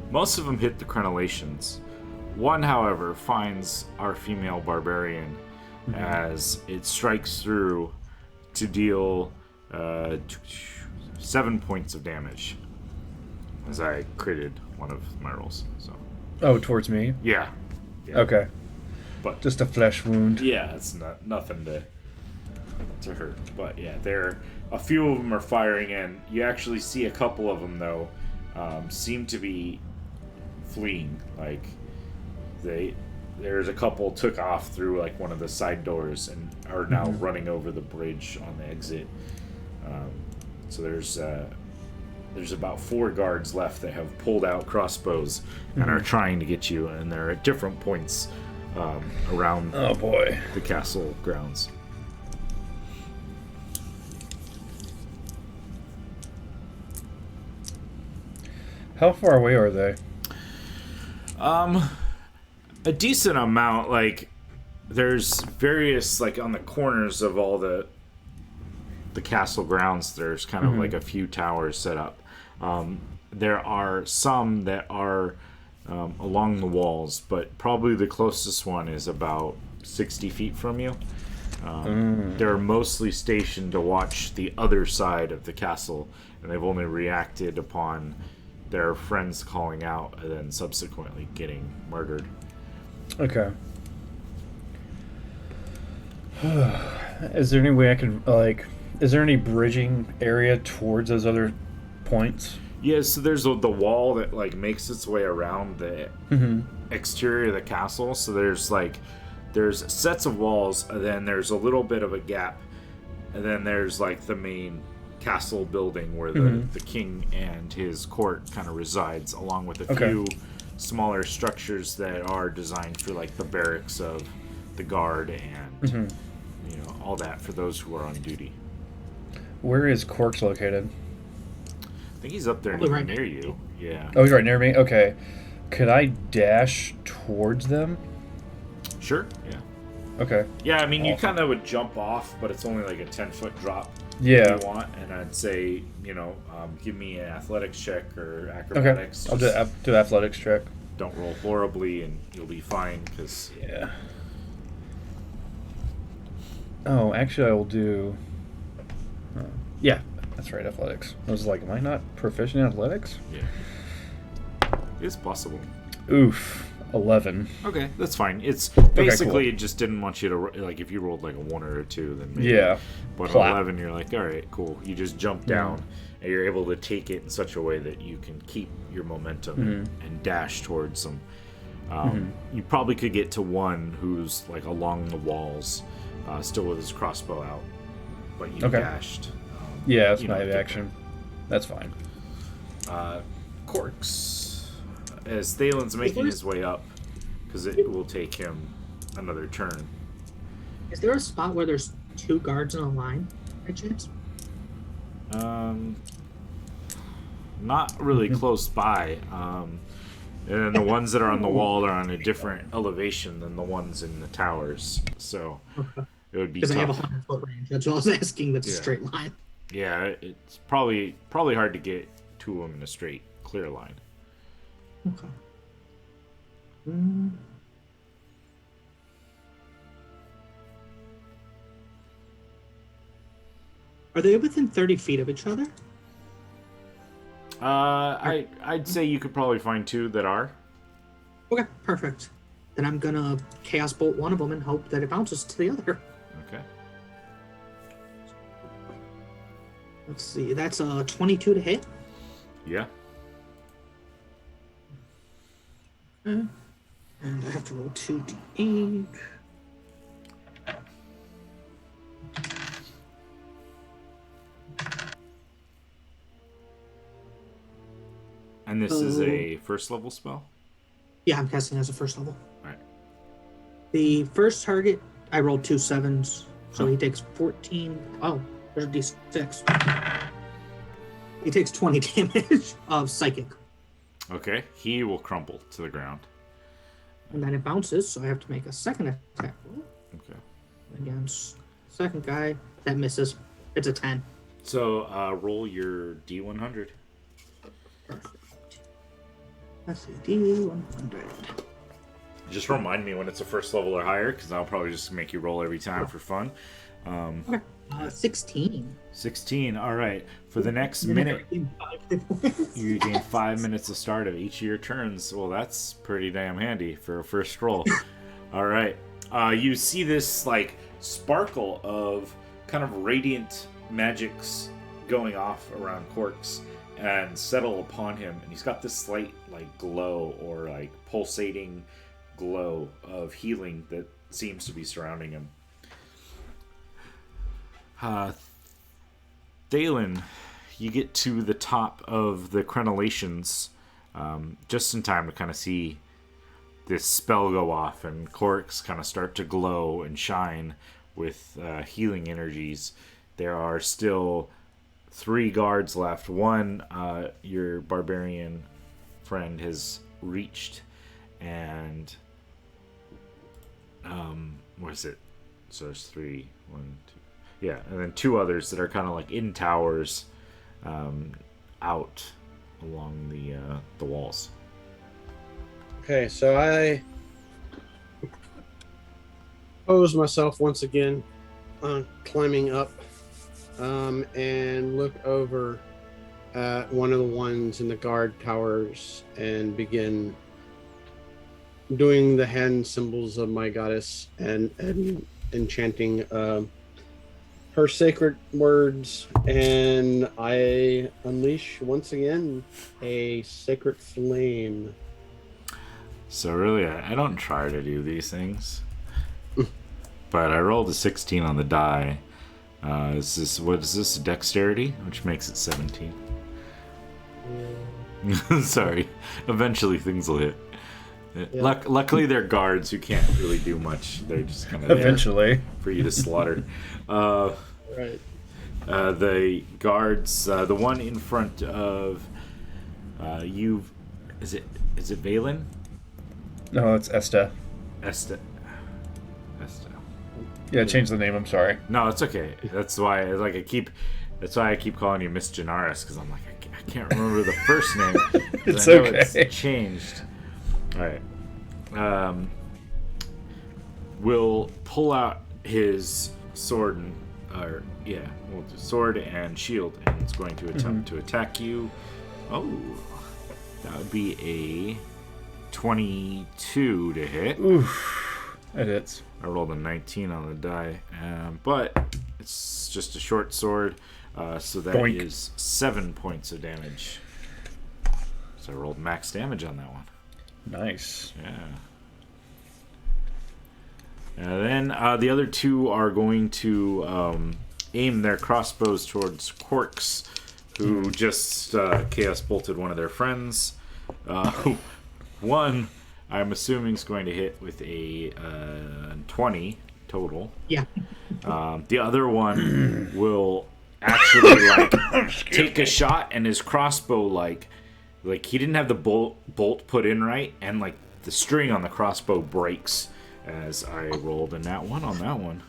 Most of them hit the crenellations. One, however, finds our female barbarian as it strikes through to deal 7 points of damage. As I critted one of my rolls. So Oh, towards me? yeah. Okay. But Just a flesh wound. yeah, it's nothing to hurt. But yeah, a few of them are firing in. You actually see a couple of them though seem to be fleeing. Like there's a couple took off through like one of the side doors and are now running over the bridge on the exit. So there's about 4 guards left that have pulled out crossbows and are trying to get you, and they're at different points around Oh boy. the castle grounds. How far away are they? A decent amount. Like there's various like on the corners of all the castle grounds. There's kind of like a few towers set up. There are some that are along the walls, but probably the closest one is about 60 feet from you. They're mostly stationed to watch the other side of the castle, and they've only reacted upon their friends calling out and then subsequently getting murdered. Okay. Is there any way I can, like, is there any bridging area towards those other points? Yeah, so there's the wall that like makes its way around the exterior of the castle. So there's sets of walls, and then there's a little bit of a gap, and then there's like the main castle building where the king and his court kind of resides, along with a few smaller structures that are designed for like the barracks of the guard and you know all that for those who are on duty. Where is Corks located? I think he's up there Probably near you. Yeah. Oh, he's right near me? Okay. Could I dash towards them? Sure. Yeah. Okay. Yeah, I mean, you Awesome. kind of would jump off, but it's only like a 10-foot drop. Yeah. If you want, and I'd say, you know, give me an athletics check or acrobatics. Okay. I'll Just do athletics check. don't roll horribly, and you'll be fine. Because Yeah. Oh, actually, I will do. Yeah, that's right, athletics. I was like, am I not proficient in athletics? yeah, it's possible. Oof, 11. Okay, that's fine. It's basically cool. it just didn't want you to like if you rolled like a 1 or a 2, then maybe. Yeah. But Clap. 11, you're like, all right, cool. You just jump down, and you're able to take it in such a way that you can keep your momentum and dash towards them. You probably could get to one who's like along the walls, still with his crossbow out. but you Okay. dashed. Yeah, it's You my know, get action. That's fine. Corks. As Thalen's making his way up, because it will take him another turn. Is there a spot where there's 2 guards in a line, by chance? Not really close by. And the ones that are on the wall are on a different elevation than the ones in the towers. So Okay. it would be Because I have a tough. 100-foot range. That's what I was asking. That's a Yeah. straight line. Yeah, it's probably hard to get 2 of them in a straight, clear line. Okay. Mm. Are they within 30 feet of each other? I'd say you could probably find 2 that are. Okay, perfect. Then I'm gonna Chaos Bolt one of them and hope that it bounces to the other. Okay. Let's see, that's a 22 to hit. Yeah. And I have to roll 2d8. And this is a first level spell? Yeah, I'm casting as a first level. Alright. The first target, I rolled 2 7s, so he takes 14. Oh, there's a d6. He takes 20 damage of psychic. Okay. He will crumple to the ground. And then it bounces, so I have to make a second attack roll Okay. against second guy. That misses. It's a 10. So roll your D100. Perfect. Let's see, D100. Just remind me when it's a first level or higher, because I'll probably just make you roll every time for fun. Okay. 16. 16. All right. For the next minute, you gain 5 minutes to start of each of your turns. Well, that's pretty damn handy for a first roll. All right. You see this like sparkle of kind of radiant magics going off around Corks and settle upon him, and he's got this slight like glow or like pulsating glow of healing that seems to be surrounding him. Thalen, you get to the top of the crenellations just in time to kind of see this spell go off and Corks kind of start to glow and shine with healing energies. There are still 3 guards left. One, your barbarian friend has reached, and what is it? So there's 3, 1, 2, yeah, and then 2 others that are kind of like in towers, out along the walls. Okay, so I pose myself once again, climbing up, and look over at one of the ones in the guard towers and begin doing the hand symbols of my goddess and enchanting her sacred words, and I unleash once again a sacred flame. So really, I don't try to do these things, but I rolled a 16 on the die. What is this? Dexterity, which makes it 17. Sorry. Eventually things will hit. Yeah. Luckily they're guards who can't really do much. They're just kind of Eventually. for you to slaughter. Right. The guards, the one in front of you, is it Valen? No, it's Esta. Esta. Yeah, change the name. I'm sorry. No, it's okay. That's why I keep calling you Miss Janaris, because I'm like I can't remember the first name. It's I know okay. It's changed. All right. We'll pull out his sword sword and shield, and it's going to attempt to attack you. Oh, that would be a 22 to hit. Oof. It hits. I rolled a 19 on the die, but it's just a short sword, so that Boink. is 7 points of damage. So I rolled max damage on that one. Nice. Yeah. And then the other 2 are going to aim their crossbows towards Quarks, who just chaos bolted one of their friends. One, I'm assuming, is going to hit with a 20 total. Yeah. The other one will actually take a shot, and his crossbow like he didn't have the bolt put in right, and like the string on the crossbow breaks as I rolled a nat 1 on that one.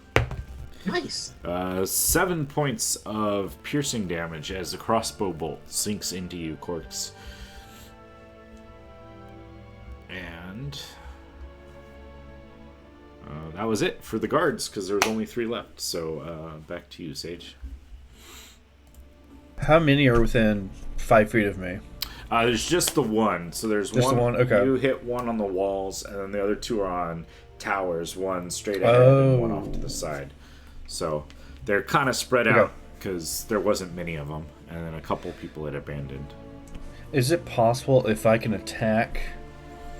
Nice. 7 points of piercing damage as the crossbow bolt sinks into you, Quarks. And that was it for the guards, because there was only 3 left. So back to you, Sage. How many are within 5 feet of me? There's just the one. So there's just one. The one? Okay. You hit one on the walls, and then the other 2 are on towers. One straight ahead and one off to the side. So they're kind of spread out because there wasn't many of them, and then a couple people had abandoned. Is it possible if I can attack,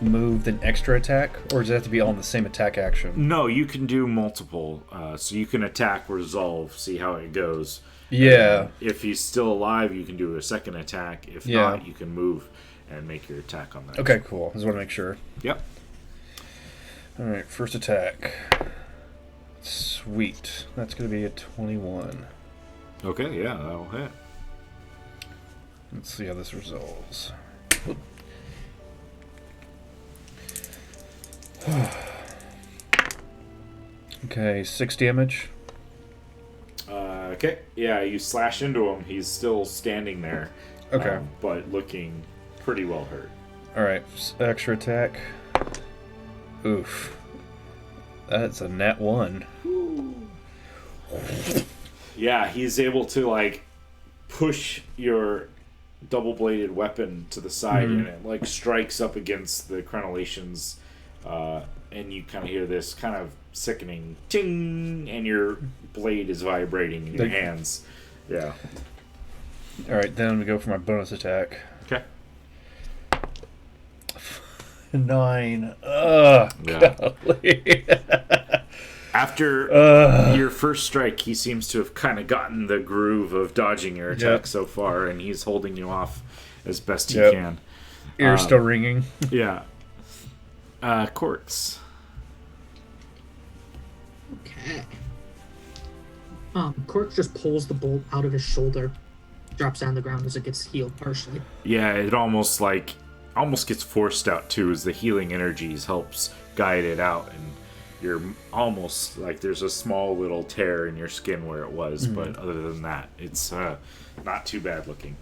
move, then extra attack, or does it have to be all in the same attack action? No, you can do multiple. So you can attack, resolve, see how it goes. Yeah. If he's still alive, you can do a second attack. If not, you can move and make your attack on that. Okay, cool. I just want to make sure. Yep. All right, first attack. Sweet. That's going to be a 21. Okay, yeah, that'll hit. Let's see how this resolves. Okay, 6 damage. Okay, yeah, you slash into him. He's still standing there. Okay. But looking pretty well hurt. All right, extra attack. Oof. That's a nat 1. Yeah, he's able to, like, push your double-bladed weapon to the side, and it, like, strikes up against the crenellations, and you kind of hear this kind of sickening ting, and your blade is vibrating in your hands. Yeah. All right, then we go for my bonus attack. Okay. 9. Ugh. Golly. After your first strike, he seems to have kind of gotten the groove of dodging your attack so far, and he's holding you off as best he can. Ears still ringing. Yeah. Quartz. Okay. Cork just pulls the bolt out of his shoulder, drops down the ground as it gets healed partially. Yeah, it almost gets forced out too, as the healing energies helps guide it out, and you're almost like there's a small little tear in your skin where it was, but other than that, it's not too bad looking.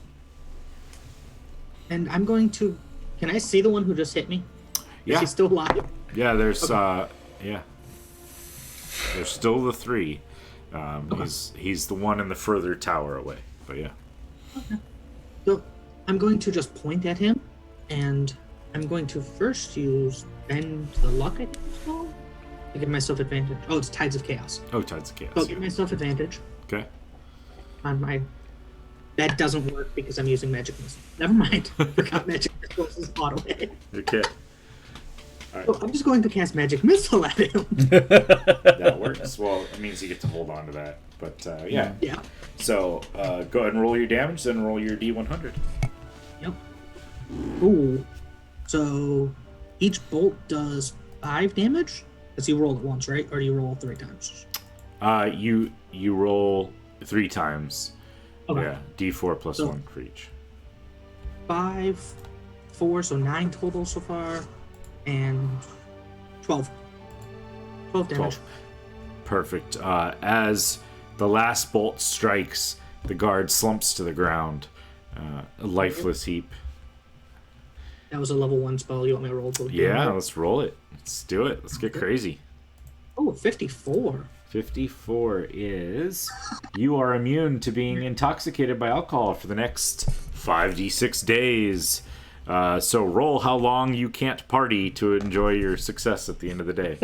And I'm going to... Can I see the one who just hit me? Yeah. Is he still alive? Yeah, there's there's still the 3. He's the one in the further tower away, but yeah. Okay. So I'm going to just point at him, and I'm going to first use Bend the Luck, I think it's called, to give myself advantage. Oh, it's Tides of Chaos. Oh, Tides of Chaos. So I'll give myself advantage. Okay. On my... That doesn't work because I'm using Magic Missile. Never mind. Forgot Magic Missile is auto hit. Okay. All right. So I'm just going to cast Magic Missile at him. That works. Well, it means you get to hold on to that. But, yeah. Yeah. So, go ahead and roll your damage, then roll your D100. Yep. Ooh. So, each bolt does 5 damage? Because you roll it once, right? Or do you roll 3 times? You roll 3 times. Okay. Yeah, D4 plus 1 for each. 5, 4, so 9 total so far. And 12. 12 damage. 12. Perfect. As the last bolt strikes, the guard slumps to the ground, a lifeless heap. That was a level 1 spell. You want me to roll? Yeah, let's roll it. Let's do it. Let's get crazy. Oh, 54. 54 is you are immune to being intoxicated by alcohol for the next 5d6 days. So roll how long you can't party to enjoy your success at the end of the day.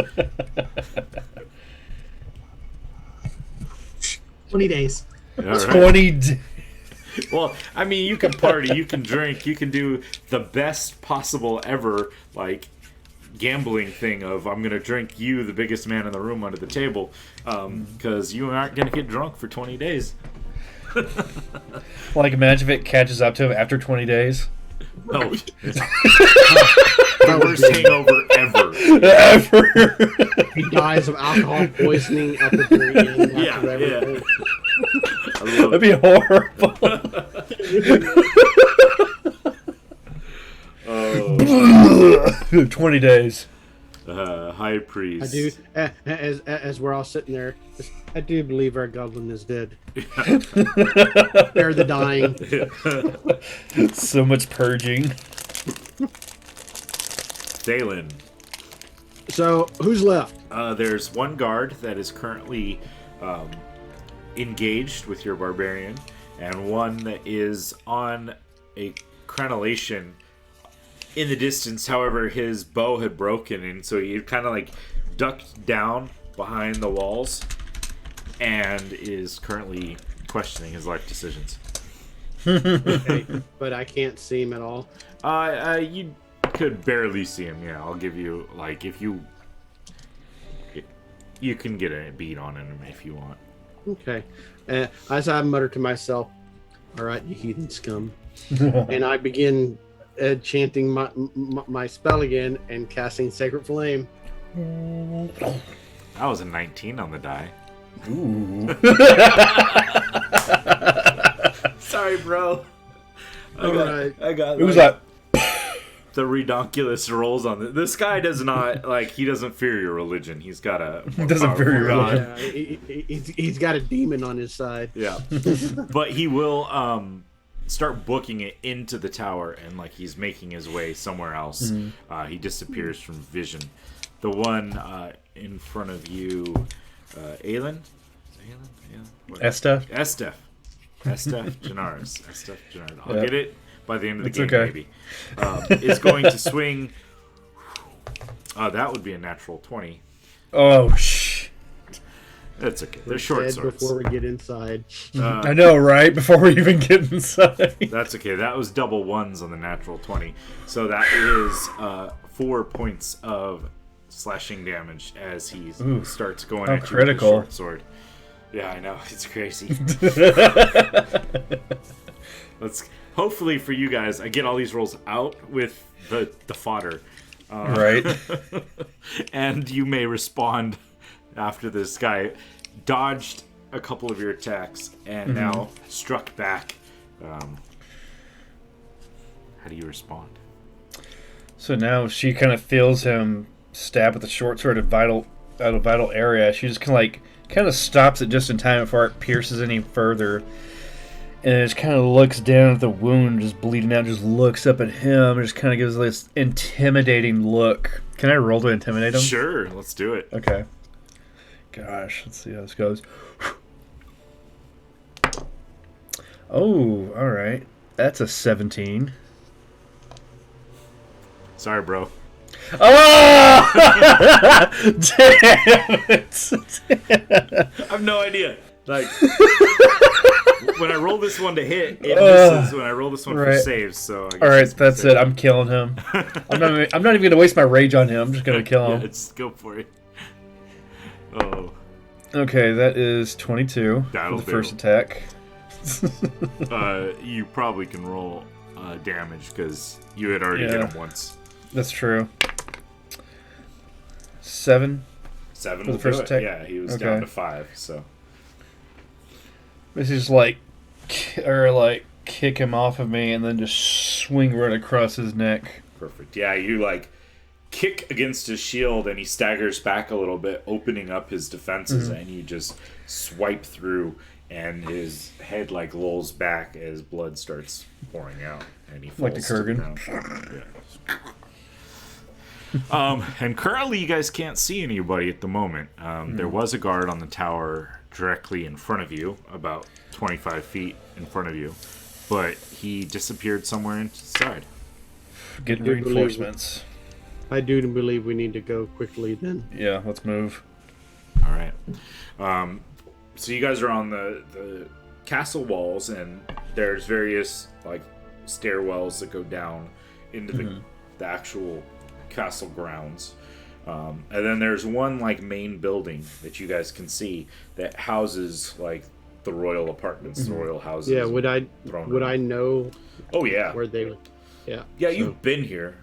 20 days. All right. 20 Well, I mean, you can party, you can drink, you can do the best possible ever, like, gambling thing of I'm gonna drink you, the biggest man in the room, under the table, because you aren't gonna get drunk for 20 days. Like, imagine if it catches up to him after 20 days. No, the worst hangover ever. He dies of alcohol poisoning at the very end. After everything. I love That'd be horrible. Oh. 20 days. High priest. I do, as we're all sitting there, I do believe our goblin is dead. Spare the dying. So much purging. Dalen. So, who's left? There's one guard that is currently engaged with your barbarian, and one that is on a crenellation in the distance. However, his bow had broken, and so he kind of like ducked down behind the walls and is currently questioning his life decisions. Okay, but I can't see him at all. You could barely see him. Yeah, I'll give you, like, if you can get a beat on him if you want. Okay. As I mutter to myself, all right, you heathen scum. And I begin chanting my spell again and casting Sacred Flame. That was a 19 on the die. Ooh. Sorry, bro. Alright. I got It was like, the redonkulous rolls on this. This guy does not, like, he doesn't fear your religion. He's got a more Doesn't fear your powerful religion. god. He's got a demon on his side. Yeah. But he will start booking it into the tower, and like he's making his way somewhere else. He disappears from vision. The one in front of you, Aelin? Estef? Estef Janaris. Estef Janaris. I'll Yep. get it by the end of the It's game, okay. maybe. Is going to swing. That would be a natural 20. Oh, shh. That's okay. They're short Dead swords. before we get inside. I know, right? Before we even get inside. That's okay. That was double ones on the natural 20. So that is 4 points of slashing damage as he starts going How at you critical. with his short sword. Yeah, I know. It's crazy. Let's hopefully for you guys, I get all these rolls out with the fodder. Right. And you may respond after this guy dodged a couple of your attacks and now struck back. How do you respond? So now she kind of feels him stab with the short sword at a vital area. She just kind of stops it just in time before it pierces any further. And just kind of looks down at the wound, just bleeding out, just looks up at him, and just kind of gives this intimidating look. Can I roll to intimidate him? Sure, let's do it. Okay. Gosh, let's see how this goes. Oh, alright. That's a 17. Sorry, bro. Oh! Damn it! I have no idea. Like, when I roll this one to hit, it misses when I roll this one for Right. saves. So I guess Alright, it's that's safe. it. I'm killing him. I'm not even going to waste my rage on him. I'm just going to kill him. Yeah, just go for it. Oh, Okay, that is 22 That'll for the do. first attack. you probably can roll damage because you had already hit Yeah. him once. That's true. 7. 7 For the will first do it. attack? Yeah, he was Okay. down to 5. So This is kick him off of me and then just swing right across his neck. perfect. Yeah, you like kick against his shield and he staggers back a little bit, opening up his defenses, and you just swipe through, and his head like lolls back as blood starts pouring out, and he falls Like the to the Kurgan. ground. Yeah. And currently you guys can't see anybody at the moment. There was a guard on the tower directly in front of you, about 25 feet in front of you, but he disappeared somewhere inside. Getting Do believe- reinforcements. I do believe we need to go quickly then. Yeah, let's move. All right. So you guys are on the castle walls, and there's various like stairwells that go down into the actual castle grounds. And then there's one like main building that you guys can see that houses like the royal apartments, the royal houses. Yeah, would I know? Oh yeah, where they would? Yeah. yeah. so- You've been here.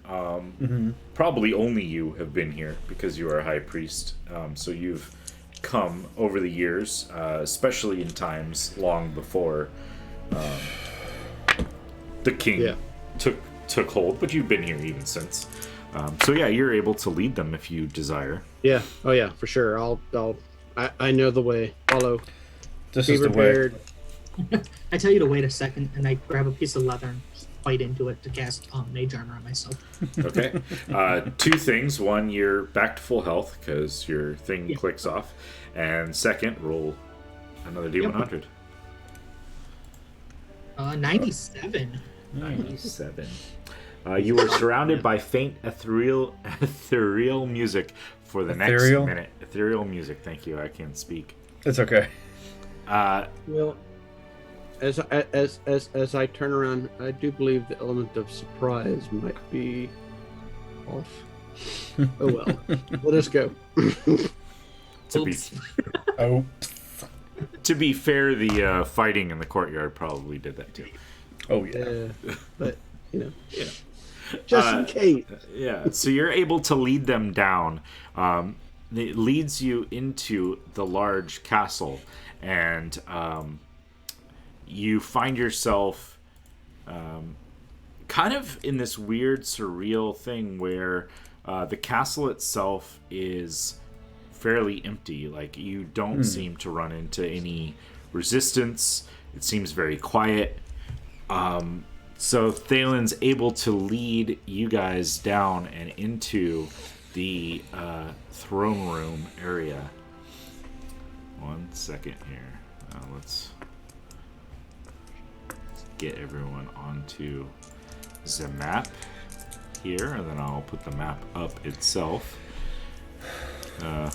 Probably only you have been here because you are a high priest. So you've come over the years, especially in times long before the king Yeah. took hold. But you've been here even since. So yeah, you're able to lead them if you desire. Yeah. Oh yeah, for sure. I know the way. Follow. This Be is the way. prepared. I tell you to wait a second, and I grab a piece of leather and just bite into it to cast mage armor on myself. Okay. Two things. One, you're back to full health because your thing clicks off. And second, roll another D100. 97. 97. You were surrounded by faint ethereal music for the next Ethereal? minute. Ethereal music. Thank you. I can't speak. It's okay. Well, as I turn around, I do believe the element of surprise might be off. Oh well. Let us go. To be, Oops. Oh. to be fair, the fighting in the courtyard probably did that too. Oh yeah. But just in case. Yeah, so you're able to lead them down. It leads you into the large castle, and you find yourself kind of in this weird, surreal thing where the castle itself is fairly empty. Like, you don't seem to run into any resistance. It seems very quiet. So Thalen's able to lead you guys down and into the throne room area. 1 second here. Let's get everyone onto the map here, and then I'll put the map up itself.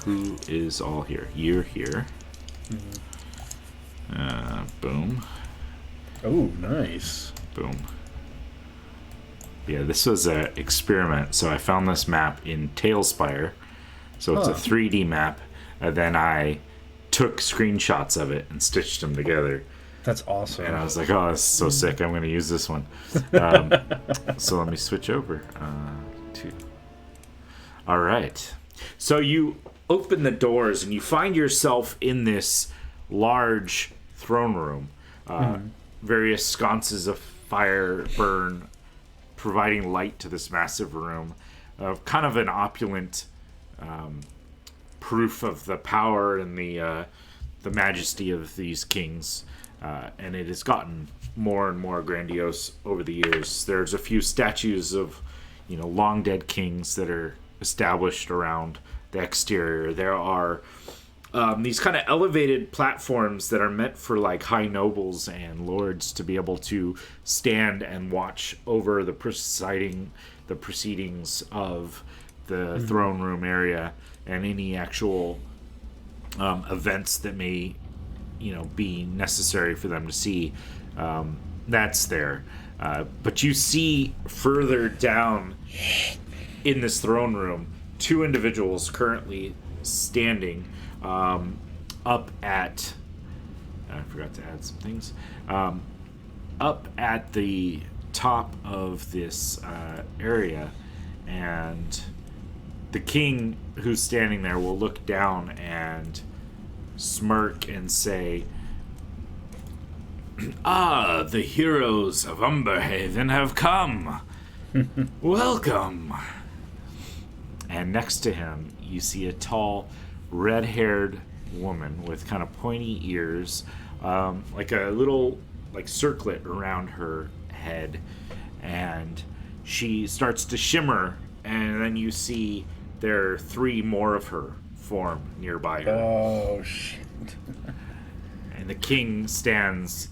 Who is all here? You're here. Boom. Oh, nice. Boom. Yeah, this was an experiment. So I found this map in Tailspire. So it's a 3D map. And then I took screenshots of it and stitched them together. That's awesome. And I was like, oh, this is so sick. I'm going to use this one. So let me switch over. All right. So you open the doors and you find yourself in this large throne room. Various sconces of fire burn, providing light to this massive room. Kind of an opulent proof of the power and the majesty of these kings. And it has gotten more and more grandiose over the years. There's a few statues of, long dead kings that are established around the exterior. There are these kind of elevated platforms that are meant for like high nobles and lords to be able to stand and watch over the proceedings of the throne room area and any actual events that may be necessary for them to see. That's there. But you see further down in this throne room 2 individuals currently standing up at, I forgot to add some things, up at the top of this area, and the king who's standing there will look down and smirk and say, "Ah, the heroes of Umberhaven have come. Welcome." And next to him, you see a tall, red-haired woman with kind of pointy ears, like a little circlet around her head, and she starts to shimmer, and then you see there are 3 more of her form nearby her. Oh, shit. And the king stands.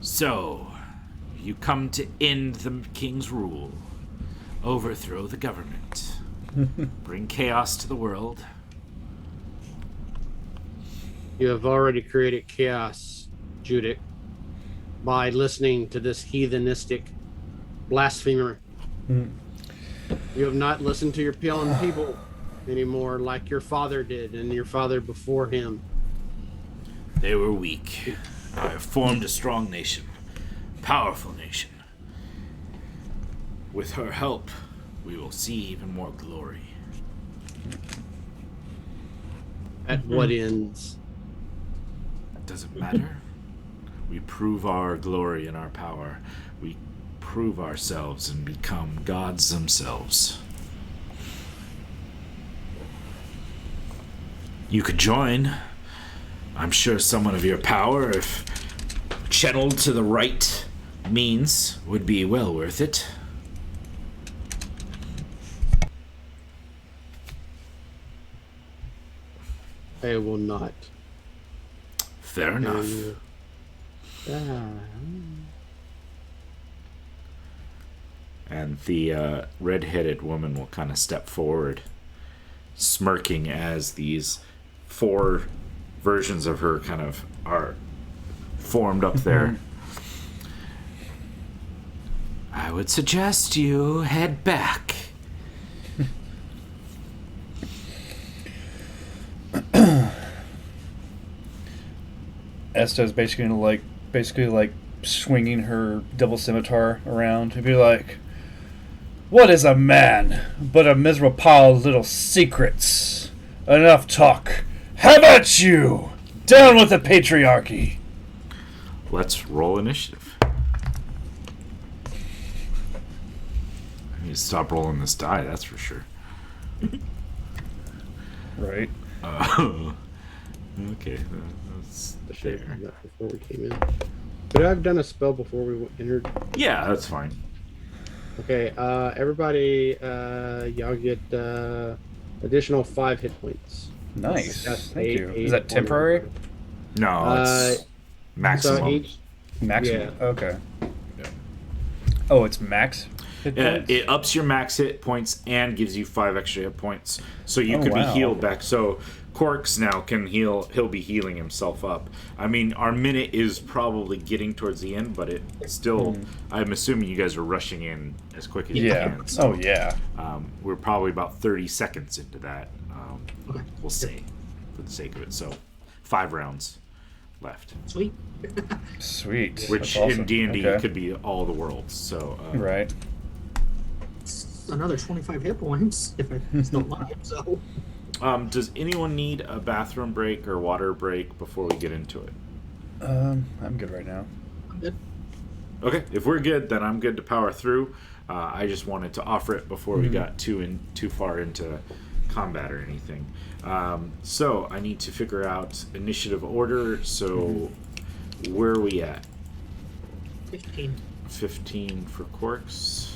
"So, you come to end the king's rule, overthrow the government, bring chaos to the world." You have already created chaos, Judic, by listening to this heathenistic blasphemer. You have not listened to your Peeling people anymore like your father did and your father before him. They were weak. I have formed a strong nation. Powerful nation. With her help, we will see even more glory. At what ends? Does it matter? We prove our glory and our power. We prove ourselves and become gods themselves. You could join. I'm sure someone of your power, if channeled to the right means, would be well worth it. I will not. Fair enough. And the red-headed woman will kind of step forward, smirking as these 4 versions of her kind of are formed up there. I would suggest you head back. Esta's basically like swinging her double scimitar around to be like, "What is a man but a miserable pile of little secrets? Enough talk. How about you? Down with the patriarchy." Let's roll initiative. I need to stop rolling this die, that's for sure. Right. Okay, that's I should have fair. done that before we came in. Could I have done a spell before we entered? Yeah, that's fine. Okay, everybody, y'all get additional 5 hit points. Nice. That's Thank you. 8, Is that temporary? No, it's maximum. So each, Maximum. Yeah. Okay. Yeah. Oh, it's max hit Yeah, points? it ups your max hit points and gives you 5 extra hit points, so you could be wow. healed back. So Corks now can heal. He'll be healing himself up. I mean, our minute is probably getting towards the end, but it still. I'm assuming you guys are rushing in as quick as you Yeah. can. So, Oh, yeah. we're probably about 30 seconds into that. Okay. We'll say, for the sake of it. So, 5 rounds left, Sweet. Sweet. which That's awesome. in D&D Okay. could be all the worlds. So, Right. It's another 25 hit points if I still alive. So Does anyone need a bathroom break or water break before we get into it? I'm good right now. I'm good. Okay, if we're good, then I'm good to power through. I just wanted to offer it before we got too far into combat or anything. So I need to figure out initiative order. So where are we at? 15. 15 for Quarks.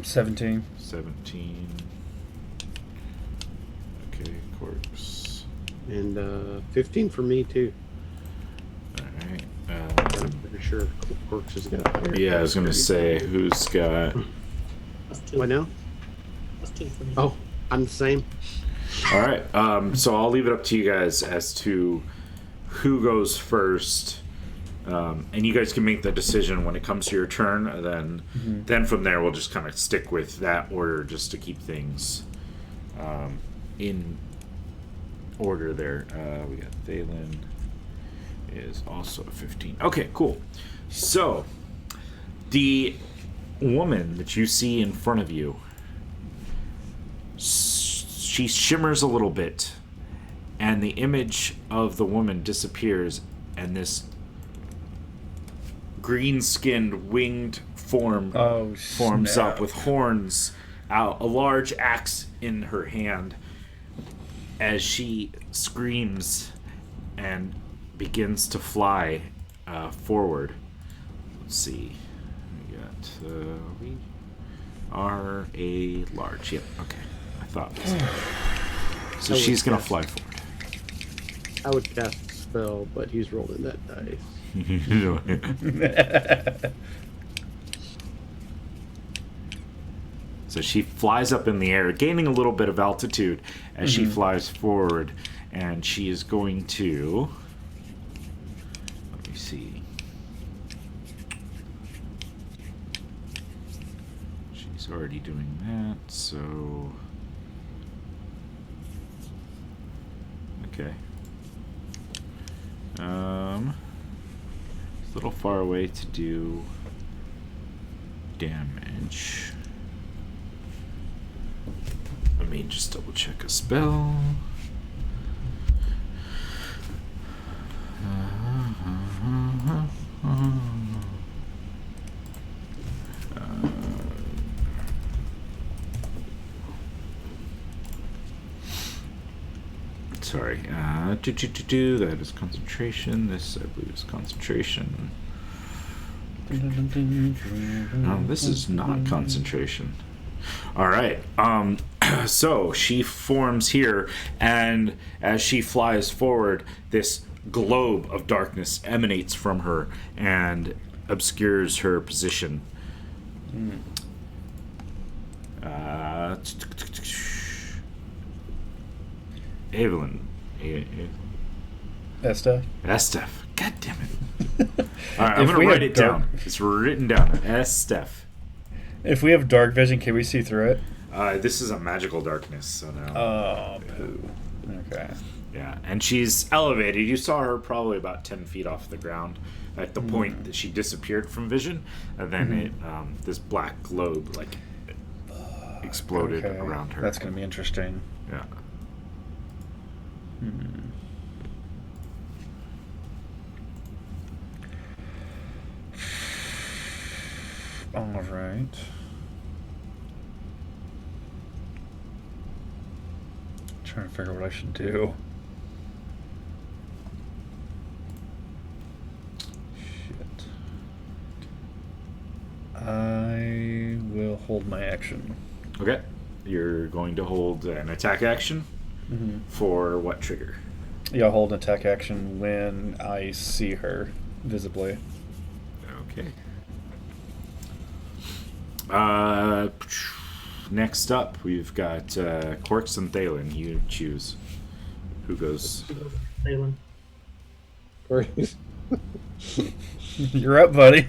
17. 17. Okay, Quarks. and 15 for me too. All right. I'm pretty sure Corks has got higher. Yeah, I was gonna say who's got. That's 2. What now? That's 2 for me. Oh, I'm the same. All right. So I'll leave it up to you guys as to who goes first, and you guys can make the decision when it comes to your turn. And then from there, we'll just kind of stick with that order just to keep things in order. There, we got Thalen is also a 15. Okay, cool. So the woman that you see in front of you, she shimmers a little bit, and the image of the woman disappears, and this green-skinned winged form forms snap. up with horns out, a large axe in her hand, as she screams and begins to fly forward. Let's see. We are a large. Yep. Okay. I thought. So she's gonna fly forward. I would cast a spell, but he's rolling that dice. So she flies up in the air, gaining a little bit of altitude as she flies forward, and she is going to. Let me see. She's already doing that, so... Okay. It's a little far away to do damage. Let me just double check a spell. Sorry. That is concentration. This, I believe, is concentration. No, this is not concentration. All right. So she forms here, and as she flies forward, this globe of darkness emanates from her and obscures her position. Evelyn. Estef. Estef. God damn it. All right, I'm going to write it down. It's written down. Estef. If we have dark vision, can we see through it? This is a magical darkness, so no. Oh, poo. Okay. Yeah, and she's elevated. You saw her probably about 10 feet off the ground at the point that she disappeared from vision, and then it this black globe like exploded around her. That's going to be interesting. Yeah. All right. Trying to figure out what I should do. Shit. I will hold my action. Okay. You're going to hold an attack action for what trigger? Yeah, I'll hold an attack action when I see her visibly. Okay. Next up, we've got Corks and Thalen. You choose. Who goes? Thalen. You're up, buddy.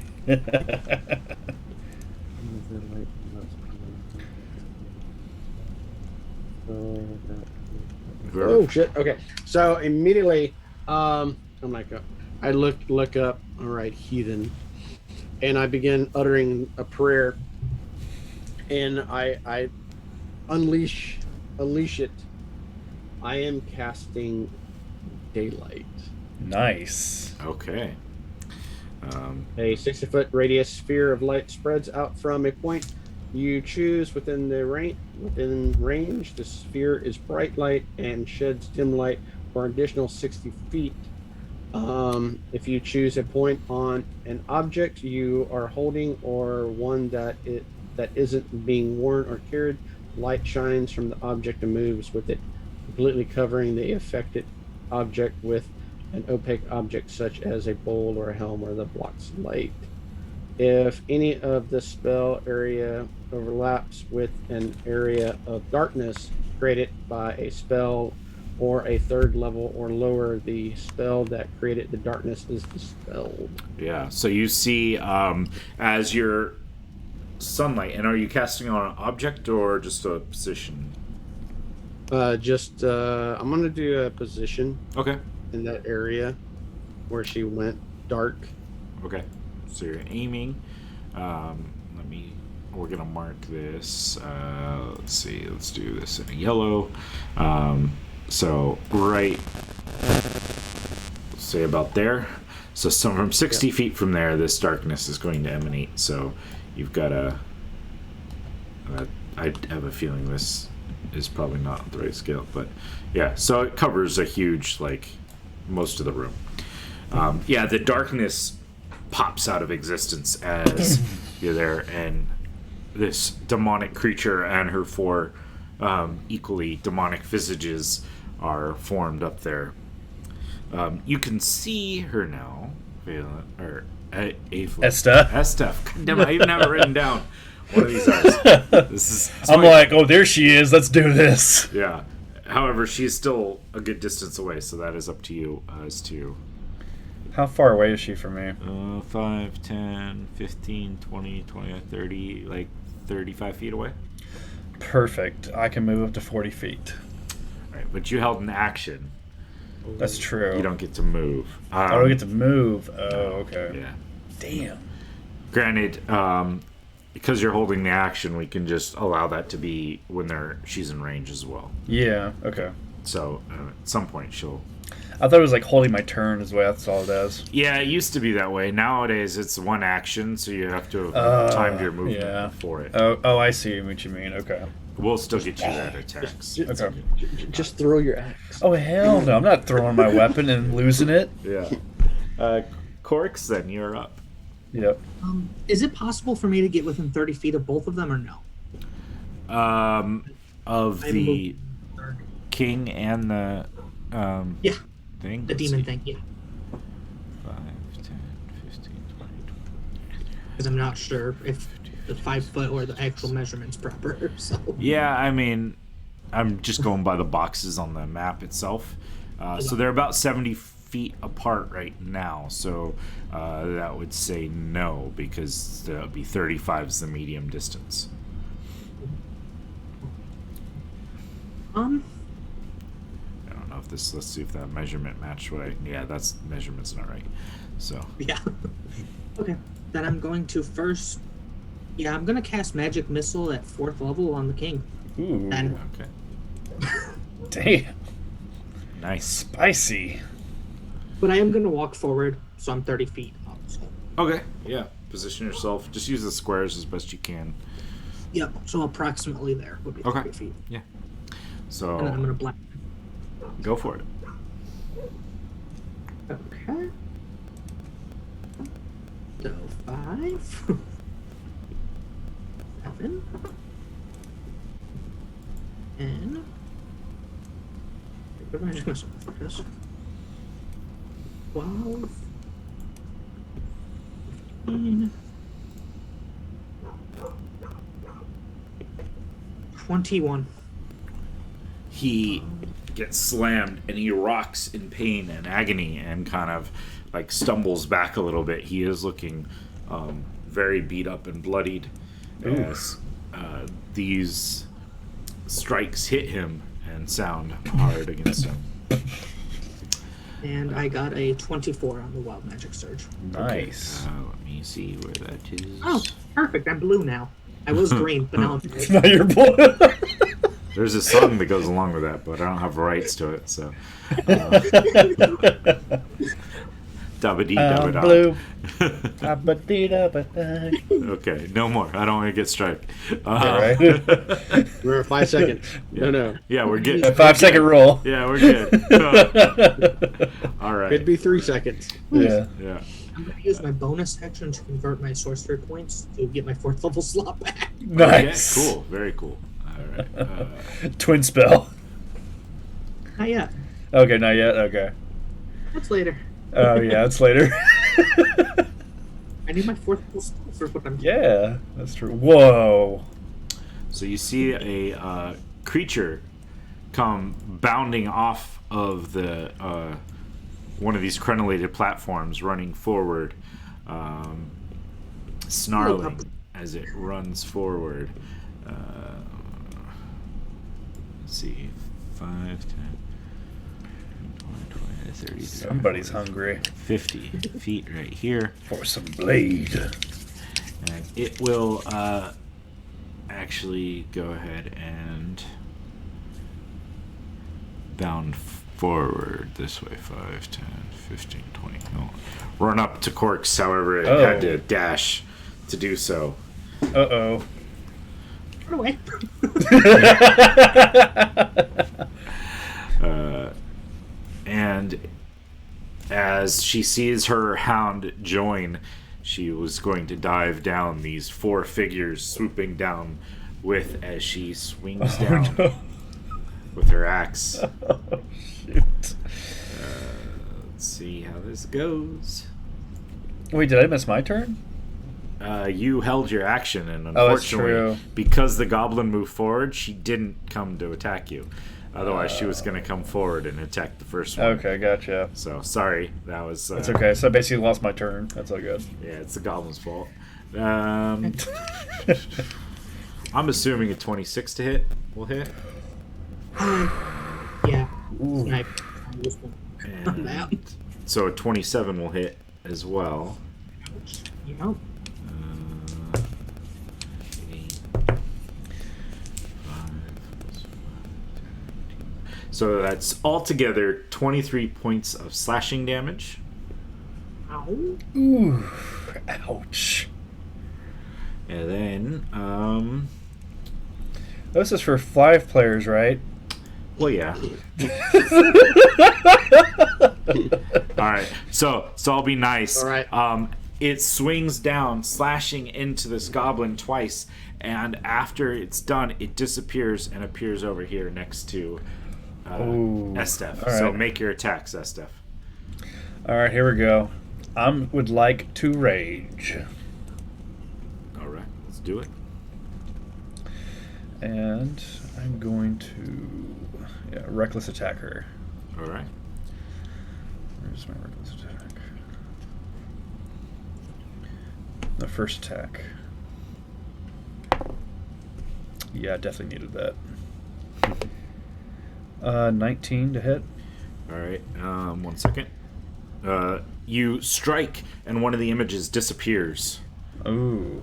Oh shit! Okay, so immediately, I'm like, I look up. All right, heathen, and I begin uttering a prayer, and I unleash it. I am casting daylight. Nice. Okay. A 60-foot radius sphere of light spreads out from a point you choose within range. The sphere is bright light and sheds dim light for an additional 60 feet. If you choose a point on an object you are holding or one that isn't being worn or carried, light shines from the object and moves with it, completely covering the affected object with an opaque object such as a bowl or a helm or the blocks light. If any of the spell area overlaps with an area of darkness created by a spell or a third level or lower, the spell that created the darkness is dispelled. Yeah, so you see as your sunlight, and are you casting on an object or just a position? I'm going to do a position Okay. in that area where she went dark. Okay. So you're aiming. We're going to mark this. Let's see. Let's do this in a yellow. So right, say about there. So from 60 feet from there, this darkness is going to emanate. So you've got I have a feeling this is probably not the right scale, but yeah. So it covers a huge, most of the room. The darkness pops out of existence as you're there, and this demonic creature and her four equally demonic visages are formed up there. You can see her now, Estef. Damn it, I even have it written down. One of these eyes. I'm like, oh, there she is. Let's do this. Yeah. However, she's still a good distance away, so that is up to you as to... How far away is she from me? 5, 10, 15, 20, 30, 35 feet away. Perfect. I can move up to 40 feet. All right, but you held an action. That's true. You don't get to move. I don't get to move. Oh, okay. Yeah. Damn. Granted, because you're holding the action, we can just allow that to be when she's in range as well. Yeah, okay. So at some point she'll... I thought it was like holding my turn as well. That's all it does. Yeah, it used to be that way. Nowadays it's one action, so you have to have timed your movement for it. Oh, I see what you mean. Okay. We'll still get you that attacks. Okay. Just throw your axe. Oh, hell no. I'm not throwing my weapon and losing it. Yeah. Corks, then you're up. Yep. Is it possible for me to get within 30 feet of both of them or no? Of the king and the Yeah. thing? The demon thing, yeah. 5, 10, 15, 20. Because I'm not sure if the 5 foot or the actual measurement's proper. So Yeah, I mean, I'm just going by the boxes on the map itself. So they're about 70 feet apart right now. So that would say no, because that would be 35 is the medium distance. I don't know if this. Let's see if that measurement matched what I. Yeah, that's measurement's not right. So yeah. Okay. Then I'm going to first. Yeah, I'm gonna cast magic missile at 4th level on the king. Ooh. And okay, Damn. nice. Spicy. but I am gonna walk forward, so I'm 30 feet up. So. Okay, yeah. Position yourself. Just use the squares as best you can. Yep. So approximately there would be 30 Okay. feet. Yeah. And then I'm So gonna black. go for it. Okay. So 5, 7, and what am I just messing with this? 12, 15, 21. He gets slammed and he rocks in pain and agony and kind of like stumbles back a little bit. He is looking very beat up and bloodied as these strikes hit him and sound hard against him. And I got a 24 on the Wild Magic Surge. Nice. Let me see where that is. Oh, perfect. I'm blue now. I was green, but now I'm blue. Now you're blood. There's a song that goes along with that, but I don't have rights to it, so. Dabba-dee, dabba-da. Blue. Okay, no more. I don't want to get strike. Alright. We're at 5 seconds. No. Yeah, we're good. 5-second rule. Yeah, we're good. All right. It'd be 3 seconds. Yeah. Yeah. I'm going to use my bonus action to convert my sorcery points to get my 4th level slot back. Nice. Okay, cool. Very cool. All right. Twin spell. Not yet. Okay, not yet. Okay. That's later. Oh yeah, it's later. I need my 4th level spell for what I'm doing. Yeah, that's true. Whoa. So you see a creature come bounding off of the one of these crenellated platforms, running forward, snarling as it runs forward. Let's see, 5, 10, 20, 30, Somebody's hungry 50 feet right here. for some blade. And it will actually go ahead and bound forward this way. 5, 10, 15, 20. No. Run up to Corks, however, it had to dash to do so. Uh-oh. Run away. And as she sees her hound join, she was going to dive down, these 4 figures swooping down with as she swings down No. with her axe. Oh, shoot. Let's see how this goes. Wait, did I miss my turn? You held your action, and that's unfortunately, true. because the goblin moved forward, she didn't come to attack you. Otherwise, she was going to come forward and attack the first one. Okay, gotcha. So, sorry. That was... That's okay. So I basically lost my turn. That's all good. Yeah, it's the goblin's fault. I'm assuming a 26 to hit will hit. Yeah. Snipe. I'm just on that. And so a 27 will hit as well. Yep. So that's altogether 23 points of slashing damage. Ow. Ooh, ouch. And then, This is for 5 players, right? well, yeah. Alright, so I'll be nice. All right. It swings down, slashing into this goblin twice, and after it's done, it disappears and appears over here next to Estef. All So right. make your attacks, Estef. Alright, here we go. I would like to rage. Alright, let's do it. And I'm going to reckless attack her. Alright. Where's my reckless attack? The first attack. Yeah, definitely needed that. 19 to hit. Alright, 1 second. You strike, and one of the images disappears. Ooh.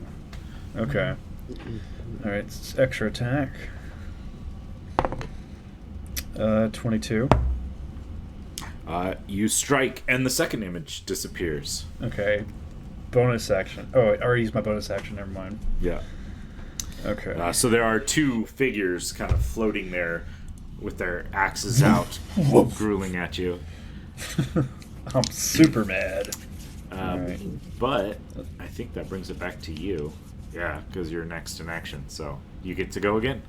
Okay. Alright, it's extra attack. 22. You strike, and the second image disappears. Okay. Bonus action. Oh, I already used my bonus action. Never mind. Yeah. Okay. So there are two figures kind of floating there with their axes out, grueling at you. I'm super mad. Alright. But I think that brings it back to you. Yeah, because you're next in action, so you get to go again.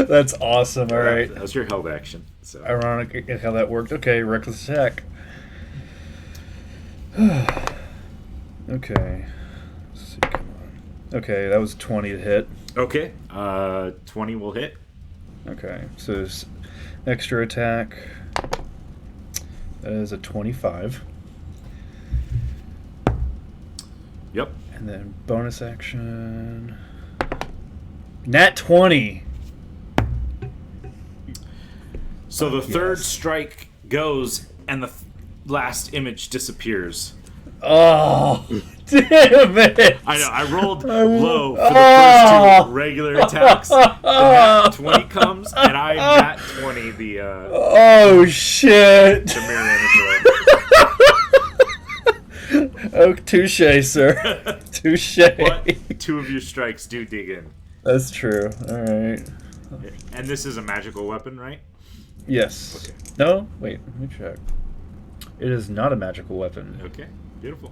That's awesome. Alright. That was your held action. So Ironic how that worked. Okay, reckless attack. Okay. Let's see, come on. Okay, that was 20 to hit. okay, 20 will hit. Okay, so this extra attack is a 25. Yep. And then bonus action. Nat 20! So the third Yes. strike goes, and the last image disappears. Oh, damn it! I know. I rolled low for the first two regular attacks. The nat 20 comes, and I nat 20 the Oh, shit! mirror image. Oh, touche, sir. Touche. But two of your strikes do dig in. That's true. Alright. And this is a magical weapon, right? Yes. Okay. No? Wait, let me check. It is not a magical weapon. Okay. Beautiful.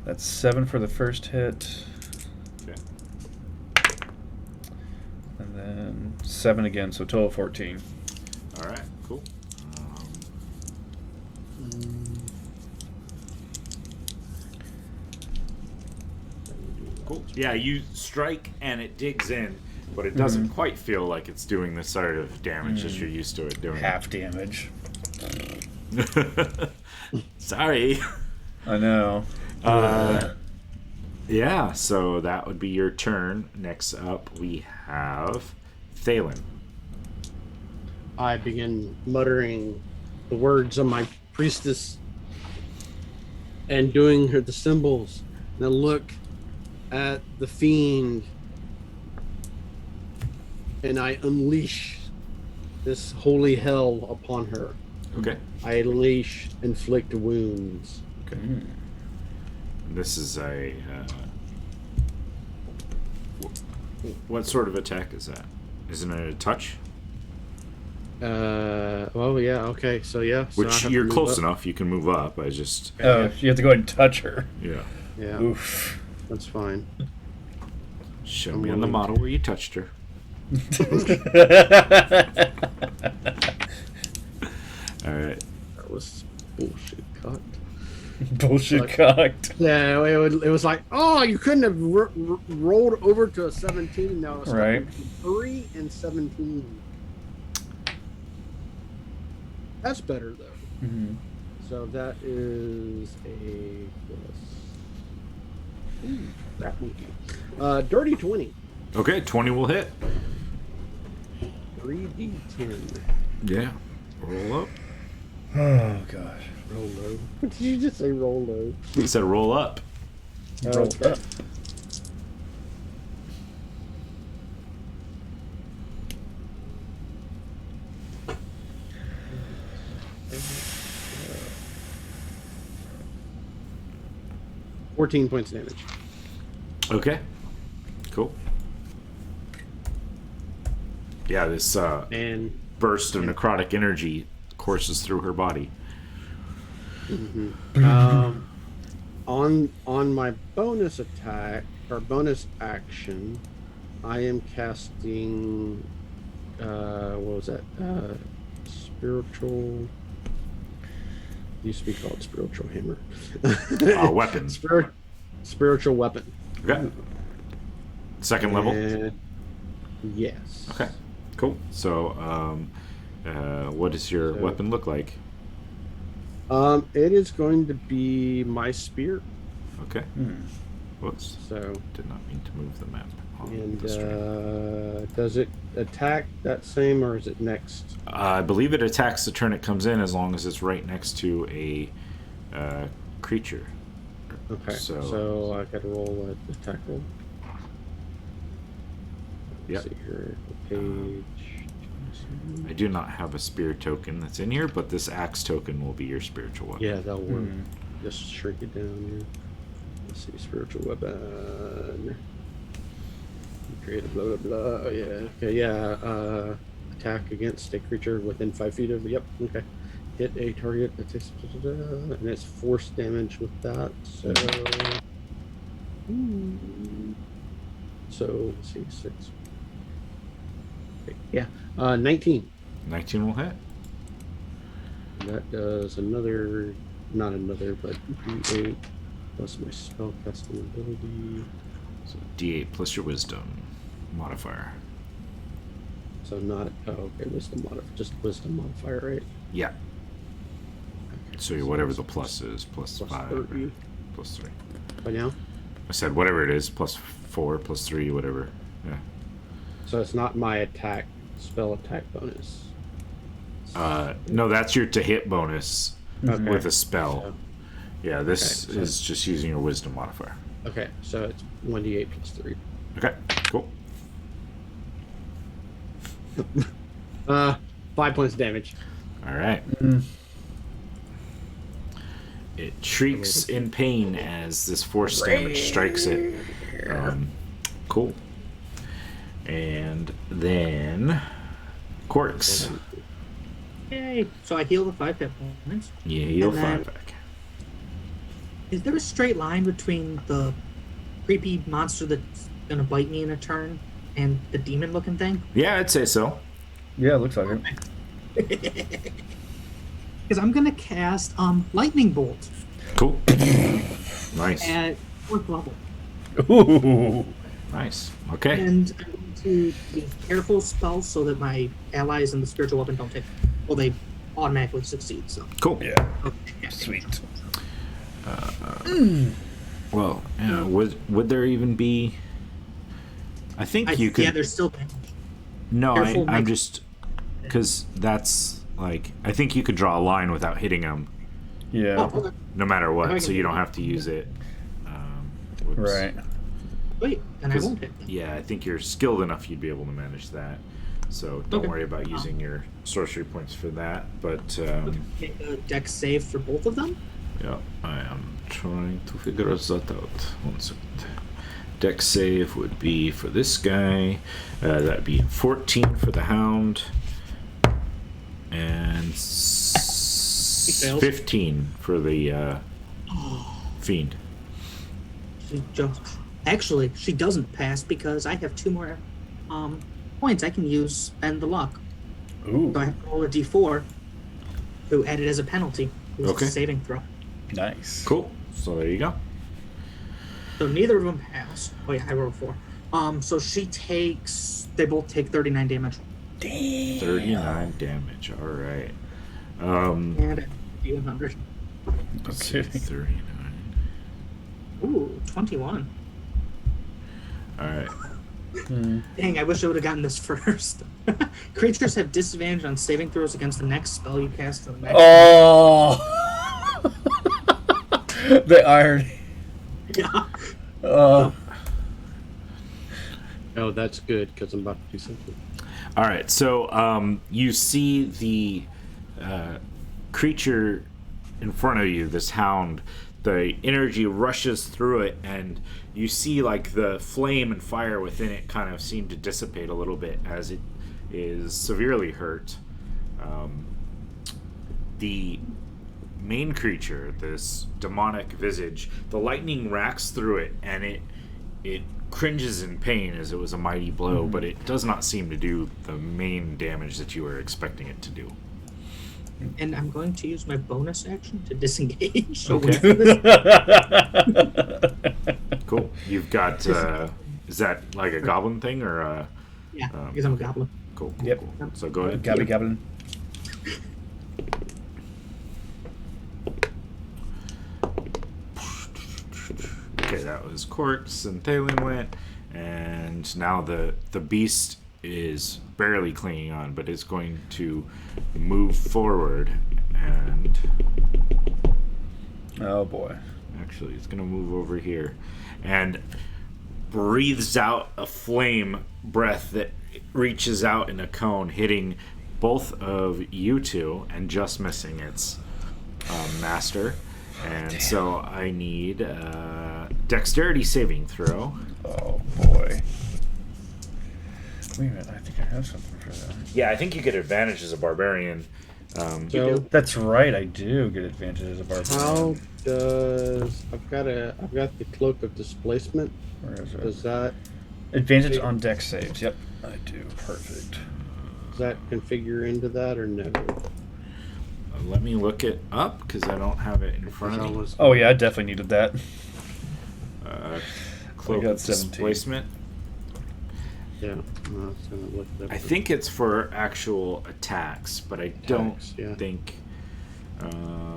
That's 7 for the first hit. Okay. And then 7 again, so total 14. All right. Cool. Cool. Yeah, you strike and it digs in, but it doesn't quite feel like it's doing the sort of damage that you're used to it doing. Half damage. Sorry. I know. Yeah, so that would be your turn. Next up, we have Thalen. I begin muttering the words of my priestess and doing the symbols. And I look at the fiend and I unleash this holy hell upon her. Okay. I unleash inflict wounds. Okay. This is a. What sort of attack is that? Isn't it a touch? Well, yeah, okay, so yeah. So I Which have to you're move close up. enough. You can move up. I just. Oh, you have to go ahead and touch her. Yeah. Yeah, Oof. that's fine. Show I'm me on the willing model where you touched her. All right. That was bullshit cocked. Bullshit Like- cocked. Yeah, it was like, oh, you couldn't have rolled over to a 17. No, it's Right. 3 and 17. That's better though. Mhm. So that is a plus. Ooh, that monkey. Dirty 20. Okay, 20 will hit. 3d10. Yeah. Roll up. Oh gosh. Roll low. What did you just say? Roll low. He said roll up. Roll up. Uh, 14 points of damage. Okay. Cool. Yeah, this And burst of necrotic energy courses through her body. on my bonus attack or bonus action, I am casting what was that? Spiritual. Used to be called spiritual hammer. Weapon. Spiritual weapon. Okay. Second level. And yes. Okay. Cool. So, what does your weapon look like? It is going to be my spear. Okay. Whoops. So, Did not mean to move the map. On and the stream. does it attack that same, or is it next? I believe it attacks the turn it comes in as long as it's right next to a creature. Okay. So- So I got to roll an attack roll. Yep. Let's see here. Page. I do not have a spear token that's in here, but this axe token will be your spiritual weapon. Yeah, that'll work. Just shrink it down here. Let's see, spiritual weapon. Create a blah blah blah. Yeah. Okay. Yeah. Attack against a creature within 5 feet of. Yep. Okay. Hit a target that takes, and it's force damage with that. So. So let's see, 6. Okay, yeah. 19. 19 will hit. That does another, not another, but D8 plus my spell casting ability. So D8 plus your wisdom modifier. So not, oh, okay, wisdom modifier, just wisdom modifier, right? Yeah. Okay, So whatever the plus is, plus plus 5, 30. plus 3. By now? I said whatever it is, plus 4, plus 3, whatever. Yeah. So it's not my attack, spell attack bonus. No, that's your to hit bonus Okay. with a spell. So- Yeah, this Okay, so- is just using your wisdom modifier. Okay, so it's 1d8 plus 3. Okay, cool. 5 points of damage. All right. It shrieks in pain as this force damage strikes it. Cool. And then Corks. Yay! So I heal the 5 hit points. You heal And 5 then- back. Is there a straight line between the creepy monster that's gonna bite me in a turn and the demon-looking thing? Yeah, I'd say so. Yeah, it looks like it. Because I'm gonna cast lightning bolt Cool. Nice. at 4th level, Ooh. Nice. Okay. and I'm going to be careful spells so that my allies and the spiritual weapon don't take. Well, they automatically succeed. So Cool. Yeah. okay. Sweet. Well, yeah, would there even be? I think you could. Yeah, there's still damage. No, Careful, I'm make- just because that's like I think you could draw a line without hitting them, Yeah. Oh, okay. no matter I what, can- so you don't have to use it. Whoops. Right. Wait, then I won't hit them. Yeah, I think you're skilled enough you'd be able to manage that. So don't Okay. worry about using your sorcery points for that. But Make a dex save for both of them. yeah, I am trying to figure that out. 1 second. Dex save would be for this guy. That'd be 14 for the hound, and fails. 15 for the fiend. She just actually she doesn't pass because I have 2 more points I can use and the luck. Ooh. So I have to roll a d4 to add it as a penalty. It's Okay. a saving throw. Nice. Cool. So there you go. So neither of them pass. Oh yeah, I rolled 4. So they both take 39 damage. Damn. 39 damage. All right. And a d100. Okay, 39. Ooh, 21. All right. Dang, I wish I would have gotten this first. Creatures have disadvantage on saving throws against the next spell you cast on the next. Oh, the irony. Yeah. Oh, Oh, that's good because I'm about to do something. All right. So you see the creature in front of you, this hound. The energy rushes through it, and you see like the flame and fire within it kind of seem to dissipate a little bit as it is severely hurt. The main creature, this demonic visage, the lightning racks through it, and it cringes in pain as it was a mighty blow, but it does not seem to do the main damage that you were expecting it to do. And I'm going to use my bonus action to disengage. So Okay. wait for this. Cool. You've got is that like a goblin thing or a Yeah, because I'm a goblin. cool. Yep. Cool. So go ahead. Gabby Goblin. Okay, that was Corks and Thalen went, and now the beast is barely clinging on, but is going to move forward, and Oh boy. actually it's going to move over here and breathes out a flame breath that reaches out in a cone, hitting both of you two and just missing its master. And so I need a dexterity saving throw. Oh boy. Wait a minute, I think I have something for that. Yeah, I think you get advantage as a barbarian. So That's right, I do get advantage as a barbarian. how does I've got the cloak of displacement? Where is Does it? that Advantage on dex saves. Yep, I do. Perfect. configure into that or no? Let me look it up because I don't have it in front of me. Oh yeah, I definitely needed that. Cloak got of 17. displacement. Yeah, I was gonna look it up. I think it's for actual attacks, but I don't Attacks, yeah. think.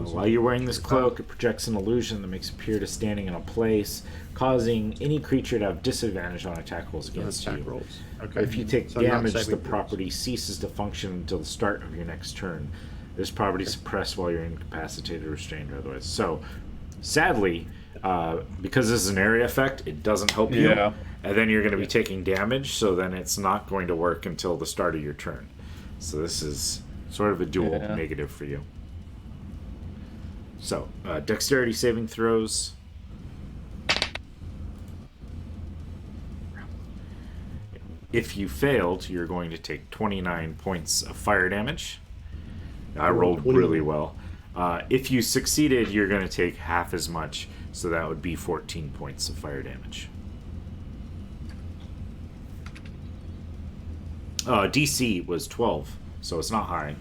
While you're wearing this cloak, it projects an illusion that makes you appear to standing in a place, causing any creature to have disadvantage on attack rolls against attack you. rolls. Okay. If you take So not damage, saving the throws. property ceases to function until the start of your next turn. This property is suppressed while you're incapacitated, restrained, or otherwise. So, sadly, because this is an area effect, it doesn't help you. Yeah. And then you're going to be taking damage, so then it's not going to work until the start of your turn. So this is sort of a dual Yeah. negative for you. So, dexterity saving throws. If you failed, you're going to take 29 points of fire damage. I rolled really well. If you succeeded, you're going to take half as much, so that would be 14 points of fire damage. DC was 12, so it's not high.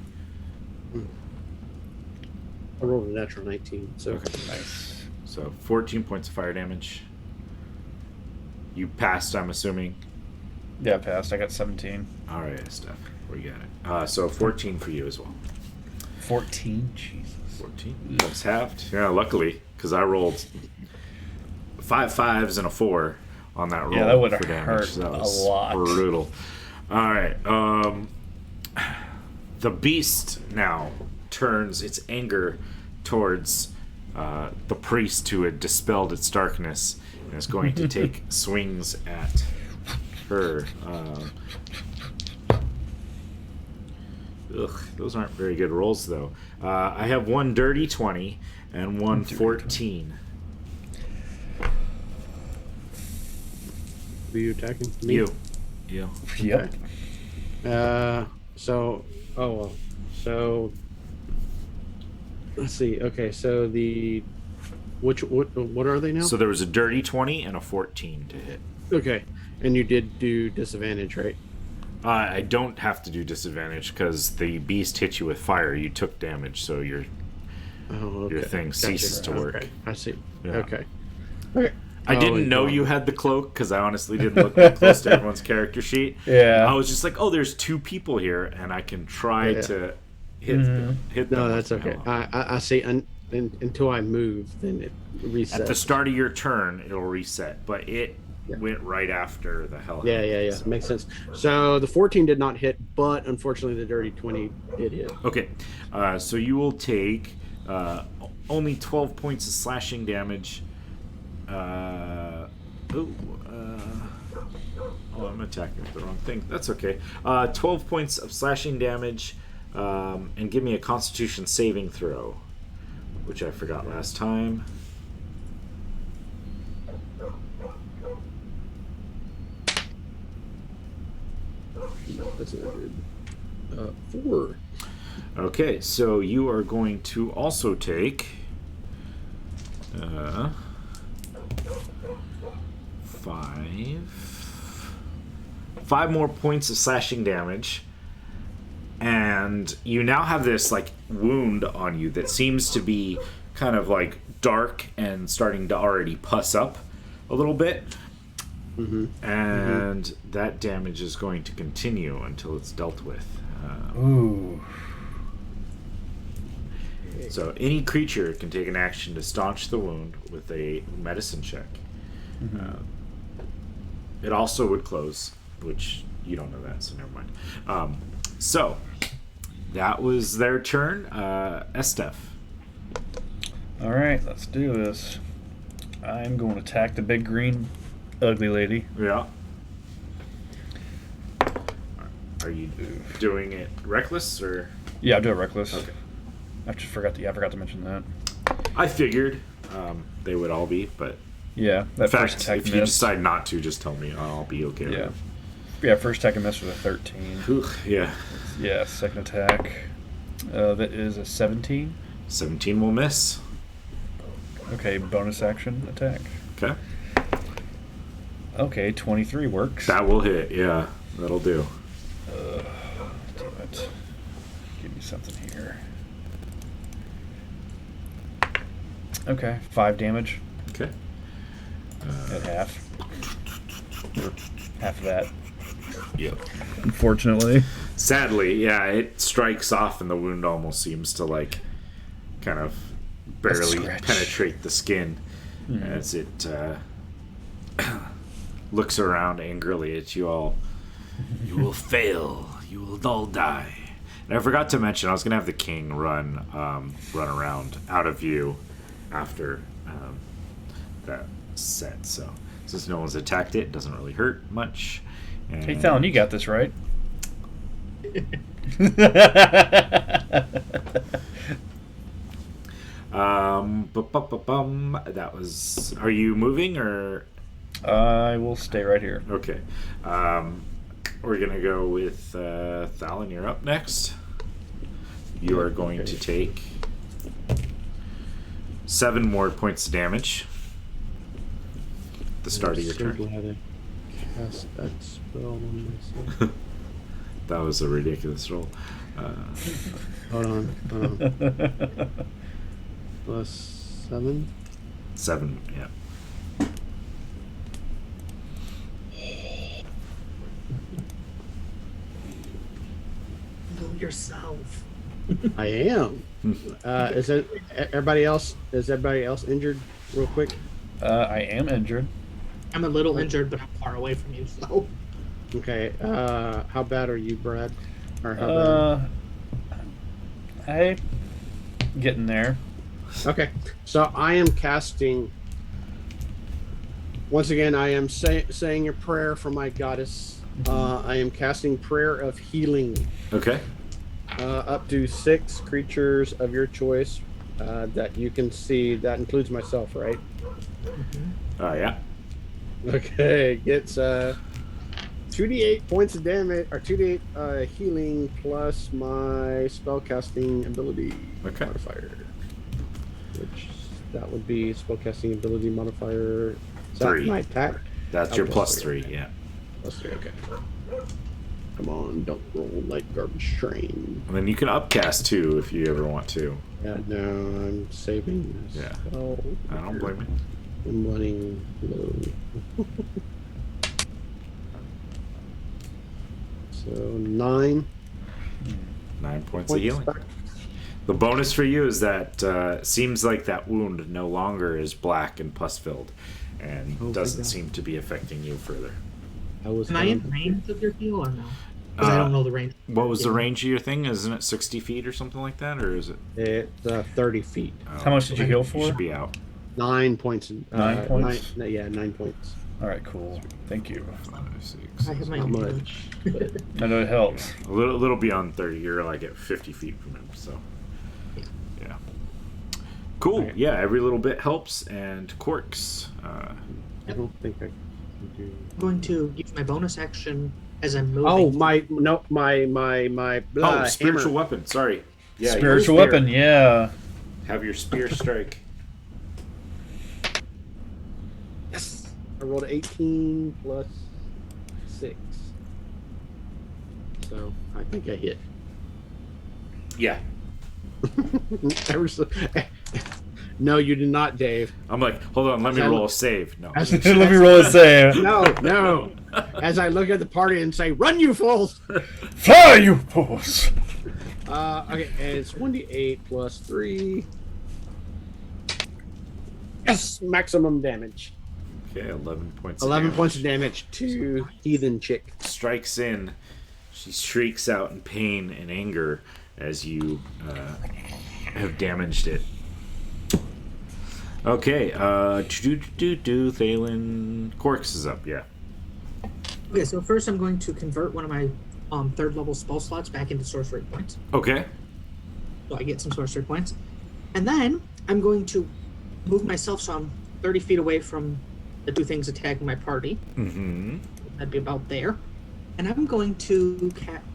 I rolled a natural 19. So Okay. Nice. So 14 points of fire damage. You passed, I'm assuming. Yeah, I passed. I got 17. All right, Steph, we got it. So 14 for you as well. 14? Jesus. 14. That's halved. Yeah, luckily, because I rolled 5 5s and a 4 on that roll. Yeah, that would've for damage. hurt That a was lot. brutal. All right. The beast now turns its anger towards the priest who had dispelled its darkness and is going to take swings at her. Those aren't very good rolls, though. I have one dirty 20 and one 14. were you attacking me? You. Yep. So let's see. Okay, so what are they now? So there was a dirty 20 and a 14 to hit. Okay, and you did do disadvantage, right? I don't have to do disadvantage because the beast hit you with fire. You took damage, so your Okay. thing Gotcha. ceases to work. Okay, I see. Yeah. Okay. Okay. I Oh, didn't know God. you had the cloak because I honestly didn't look that close to everyone's character sheet. Yeah. I was just like, oh, there's 2 people here, and I can try Yeah. to hit Mhm. hit them. No, with that's my okay. helmet. I see. until I move, then it resets. At the start of your turn, it'll reset, but it Yeah. went right after the hell. Yeah. So. Makes sense. So the 14 did not hit, but unfortunately the dirty 20 did hit. Okay, so you will take only 12 points of slashing damage. I'm attacking with the wrong thing. That's okay. 12 points of slashing damage, and give me a Constitution saving throw, which I forgot last time. That's not good. 4. Okay, so you are going to also take 5 more points of slashing damage, and you now have this like wound on you that seems to be kind of like dark and starting to already pus up a little bit. And that damage is going to continue until it's dealt with. Ooh. So any creature can take an action to staunch the wound with a medicine check. It also would close, which you don't know that, so never mind. So that was their turn. Estef. All right, let's do this. I'm going to attack the big green ugly lady. Yeah. Are you doing it reckless or? Yeah, I'll do it reckless. Okay. I forgot to mention that. I figured they would all be, but Yeah, that in first fact, attack if you missed. decide not to, just tell me. I'll be okay with Yeah. it. Yeah, first attack I missed with a 13. Yeah. Yeah, second attack. That is a 17. 17 will miss. Okay, bonus action attack. Okay. Okay, 23 works. That will hit. Yeah, that'll do. Damn it. Give me something here. Okay, 5 damage Okay. at half. Half of that, Yep. unfortunately. Sadly, yeah, it strikes off and the wound almost seems to like kind of barely scratch. penetrate the skin as it looks around angrily at you all. You will fail. You will all die. And I forgot to mention, I was going to have the king run around out of view after that set. So since no one's attacked it, it doesn't really hurt much. And Hey, Talon, you got this, right? That was. Are you moving or? I will stay right here. Okay. We're gonna go with Thalon. You're up next. You are going to take 7 more points of damage. At the start of your turn. Glad I cast that spell on myself. That was a ridiculous roll. Hold on. Plus 7. 7. Yeah. Know yourself. I am. Is it everybody else? Is everybody else injured? Real quick. I am injured. I'm a little injured, but I'm far away from you, so. Okay. How bad are you, Brad? Or how I getting there. bad? Okay. So I am casting. Once again, I am saying a prayer for my goddess. I am casting prayer of healing. Okay. Up to 6 creatures of your choice that you can see. That includes myself, right? Yeah. Okay, gets 2d8 points of damage, or 2d8 healing plus my spellcasting ability Okay. modifier. Which that would be spellcasting ability modifier. Is that 3. my attack? That's Oh, your plus plus three. 3. Yeah. Plus 3, okay. Come on, don't roll like garbage train. And then you can upcast too if you ever want to. Yeah, no, I'm saving this. Yeah. Oh, I don't blame you. I'm running low. So 9 9 points of points healing. back. The bonus for you is that seems like that wound no longer is black and pus filled, and doesn't seem to be affecting you further. Am I in range of your heal or no? Because I don't know the range. What was the range of your thing? Isn't it 60 feet or something like that, or is it? It's 30 feet. How much did you heal You for? should be out. 9 points. 9 points? 9 points. All right, cool. Thank you. 5, 6, I have my Not own much. But I know it helps. a little beyond 30. You're like at 50 feet from him, so yeah. Cool. Okay. Yeah, every little bit helps. And Corks. I don't think I can do. I'm going to use my bonus action as I'm moving. Oh, my blah, spiritual hammer. weapon. Sorry. Yeah, Spiritual your spear. weapon, yeah. Have your spear strike. Yes. I rolled 18 plus 6. So I think I hit. Yeah. No, you did not, Dave. I'm like, hold on, let me roll a save. No. Let me roll a save. No. As I look at the party and say, "Run, you fools!" Fly, you fools! Okay, and it's 1d8 plus 3. Yes, maximum damage. Okay, 11 points. 11 of points of damage. damage to Heathen Chick. Strikes in. She shrieks out in pain and anger as you have damaged it. Okay, Thalen Corks is up, yeah. Okay, so first I'm going to convert one of my third level spell slots back into sorcery points. Okay. So I get some sorcery points. And then I'm going to move myself so I'm 30 feet away from the two things attacking my party. Mm-hmm. That'd be about there. And I'm going to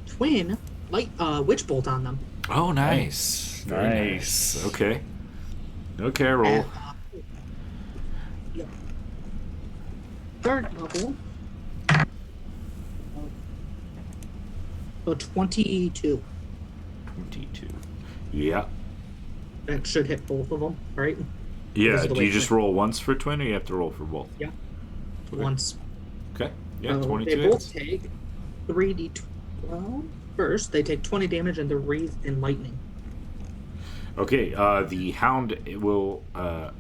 twin witch bolt on them. Oh, nice. Very Nice. Okay. Okay, roll. At, yep. Third level. So 22. 22. Yeah. That should hit both of them, right? Yeah, Because of the do way you just twin- roll once for twin, or you have to roll for both? Yeah. Once. Okay. Yeah, 22 They hits. both take 3d12. First, they take 20 damage and they're wreathed in lightning. Okay, the hound will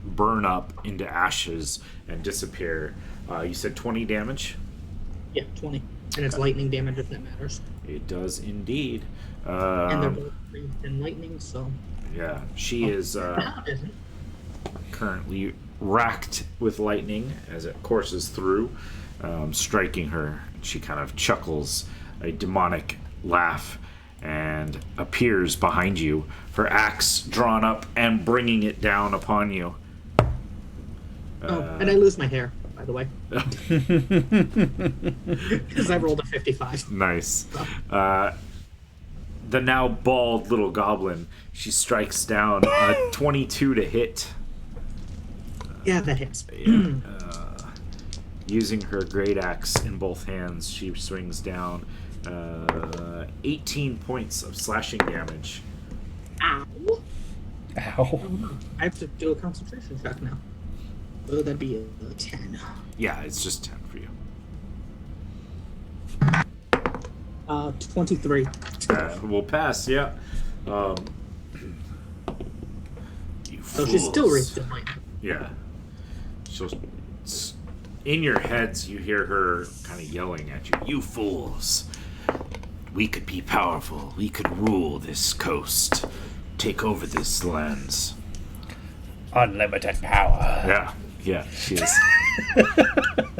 burn up into ashes and disappear. You said 20 damage? Yeah, 20. And it's lightning damage if that matters. It does indeed. And they're both wreathed in lightning, so. Yeah, she is Now it isn't. currently racked with lightning as it courses through, striking her. She kind of chuckles a demonic laugh and appears behind you, her axe drawn up and bringing it down upon you. And I lose my hair, by the way. Because I rolled a 55. Nice. The now bald little goblin, she strikes down a 22 to hit. Yeah, that hits. Using her great axe in both hands, she swings down 18 points of slashing damage. Ow. Ow. I have to do a concentration check now. Oh, that'd be a 10. Yeah, it's just 10 for you. 23. We'll pass, yeah. You So she's still fools. wreathed in lightning. Yeah. In your heads, you hear her kind of yelling at you. You fools. We could be powerful. We could rule this coast. Take over this lands. Unlimited power. Yeah, she is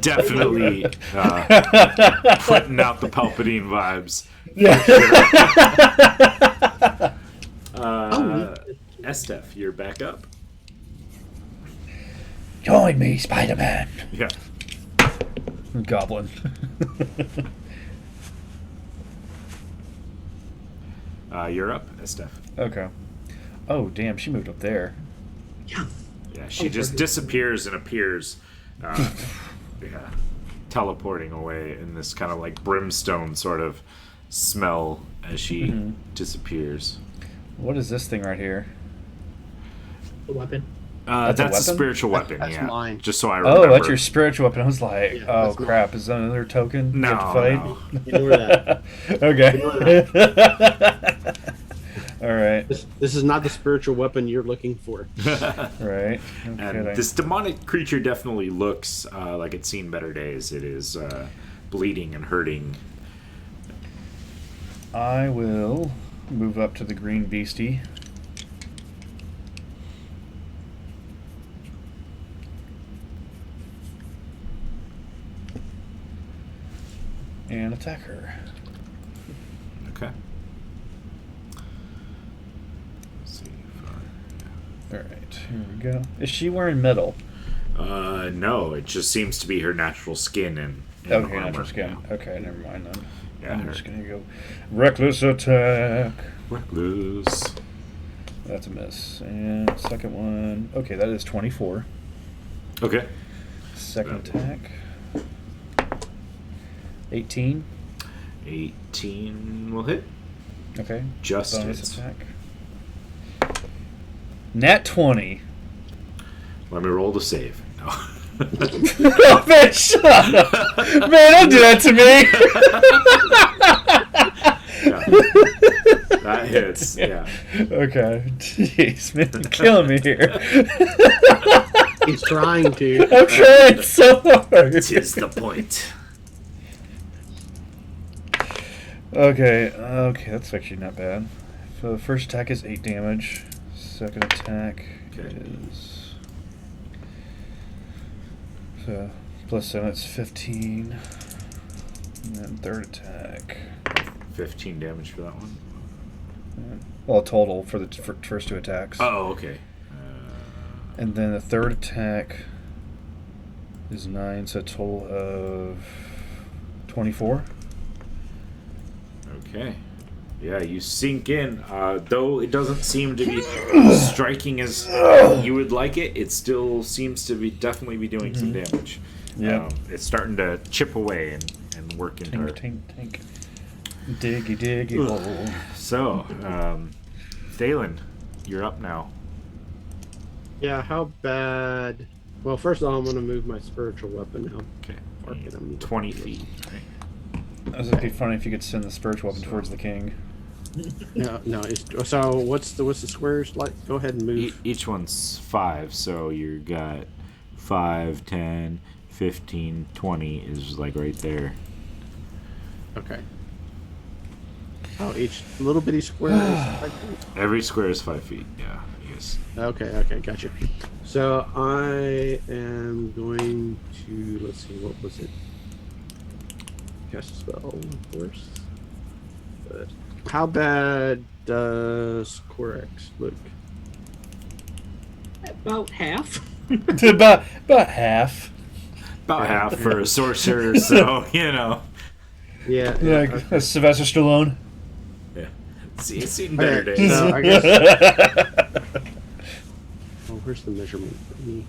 definitely putting out the Palpatine vibes. Estef, you're back up. Join me, Spider-Man. Yeah. Goblin. You're up, Estef. Okay. Oh, damn, she moved up there. Yeah. Yeah, she just disappears and appears. Yeah, teleporting away in this kind of like brimstone sort of smell as she disappears. What is this thing right here? The weapon. That's a a weapon? spiritual weapon, That's yeah. mine. Just so I remember. Oh, that's your spiritual weapon. I was like, Yeah, oh that's crap, is that another token? No, you have to fight? no. Ignore that. Okay. Alright. Right. This is not the spiritual weapon you're looking for. Right. And Okay. this demonic creature definitely looks like it's seen better days. It is bleeding and hurting. I will move up to the green beastie. And attack her. Okay. Let's see. Alright, here we go. Is she wearing metal? No, it just seems to be her natural skin and Okay, armor. natural skin. Okay, never mind then. Yeah, I'm her- just gonna go reckless attack. Recluse. That's a miss. And second one. Okay, that is 24. Okay. Second attack. 18. 18 will hit. Okay. Just Bonus hits. attack. Nat 20. Let me roll the save. No. Oh, man, shut up. Man, don't do that to me. Yeah. That hits. Yeah. Okay. Jeez, man, you're killing me here. He's trying to. I'm trying so hard. Tis the point. Okay, that's actually not bad. So the first attack is 8 damage. Second attack Okay. is... So, plus 7, it's 15. And then third attack... 15 damage for that one. Well, total for the first 2 attacks. Oh, okay. And then the third attack is 9, so a total of 24. Okay. Yeah, you sink in. Though it doesn't seem to be striking as you would like it, it still seems to be definitely be doing some damage. Yeah. It's starting to chip away and work into her. Tink, tink, tink. Diggy, diggy, hole. So, Thalen, you're up now. Yeah, how bad? Well, first of all, I'm going to move my spiritual weapon now. Okay. Fuck it, I'm 20 feet. Right? It'd be funny if you could send the spiritual weapon towards the king. No. So what's the squares like? Go ahead and move. Each one's 5, so you got 5, 10, 15, 20 is like right there. Okay. Oh, each little bitty square is 5 feet? Every square is 5 feet. Yeah, yes. Okay, gotcha. So I am going to, let's see, what was it? Cast a spell, of course. But how bad does Corex look? About half. about half. About half for a sorcerer, so, you know. Yeah. Like Okay. Sylvester Stallone. Yeah. See, it's seen better Okay, days. so I guess. Oh, where's the measurement for me?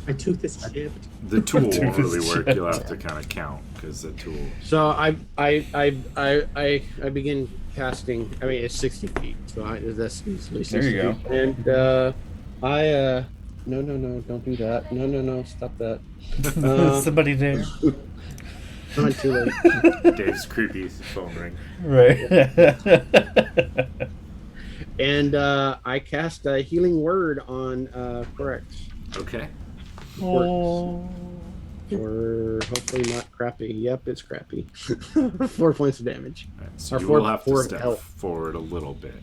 My tooth is chipped. The tool won't Tooth really is work. shit. You'll have to kind of count because the tool. So I begin casting. I mean, it's 60 feet, so that's easily 60 There you go. feet. And no, don't do that. No, stop that. Somebody there. Not too late. Dave's creepy phone ring. Right. And I cast a healing word on Corex. Okay. Oh. Or hopefully not crappy. Yep, it's crappy. 4 points of damage. All right, so Or you four- will have to four step health. forward a little bit.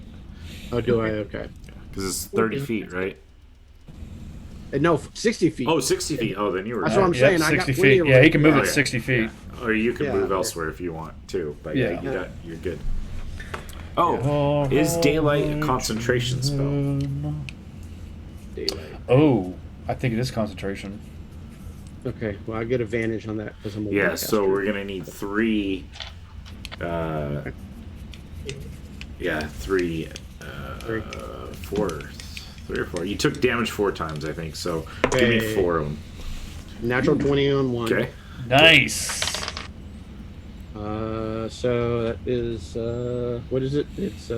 Oh, do I? Okay. Because it's 30 feet, right? No, 60 feet. Oh, 60 feet. Oh, then you were. That's what I'm Yep, saying. I 60 got plenty feet. of Yeah, he room. can move Oh, at yeah. 60 feet. Or you can Yeah, move yeah. elsewhere if you want too. But yeah, Yeah. you're good. Oh, is daylight a concentration spell? Daylight. Oh, I think it is concentration. Okay, well, I get advantage on that because I'm a Yeah, windcaster. so we're gonna need 3. Yeah, 3. 4. 3 or 4. You took damage 4 times, I think. So give me Okay. 4 of them. Natural 20 on one. Okay. Nice. So that is what is it? It's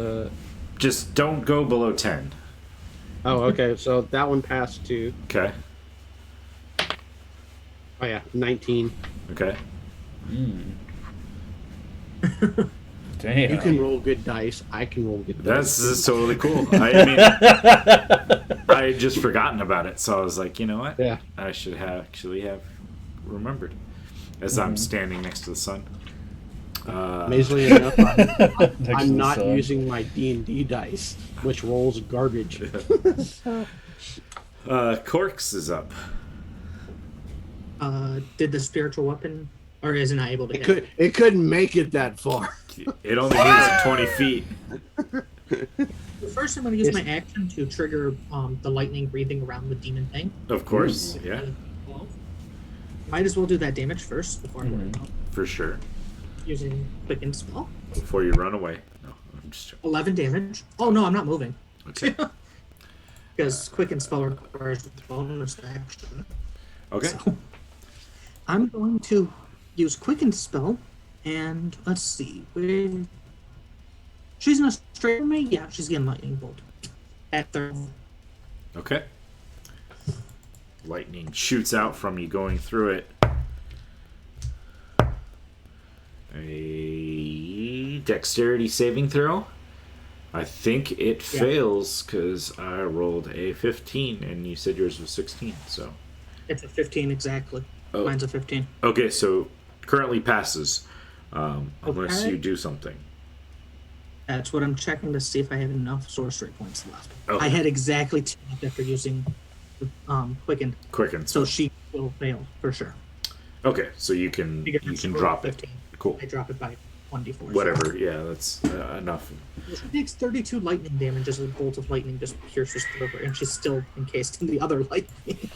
Just don't go below 10. oh, okay. So that one passed too. Okay. Oh yeah, 19. Okay. Damn. You can roll good dice. I can roll good dice. This is totally cool. I mean, I had just forgotten about it, so I was like, you know what? Yeah. I should actually have remembered as I'm standing next to the sun. Amazingly enough, I'm not sun. using my D&D dice, which rolls garbage. Corks is up. Did the spiritual weapon, or is it not able to get It couldn't make it that far. It only moves 20 feet. First, I'm going to use my action to trigger the lightning breathing around the demon thing. Of course, yeah, Might as well do that damage first before I worry about for sure. using quicken spell. Before you run away. No, I'm just joking. 11 damage. Oh no, I'm not moving. Okay. Because quicken spell requires bonus action. Okay. So, I'm going to use quicken spell, and let's see. She's in a straight from me? Yeah, she's getting lightning bolt. At 30. Okay. Lightning shoots out from you going through it. A dexterity saving throw. I think it fails because I rolled a 15 and you said yours was 16, so. It's a 15 exactly. Oh. Mine's a 15. Okay, so currently passes unless Okay. you do something. That's what I'm checking to see if I have enough sorcery points left. Okay. I had exactly 2 left after using quicken, Quicken. so she will fail for sure. Okay, so you can drop it. 15. Cool. I drop it by 1d4. so- Whatever. Yeah, that's enough. She takes 32 lightning damage as a bolt of lightning just pierces through her, and she's still encased in the other lightning.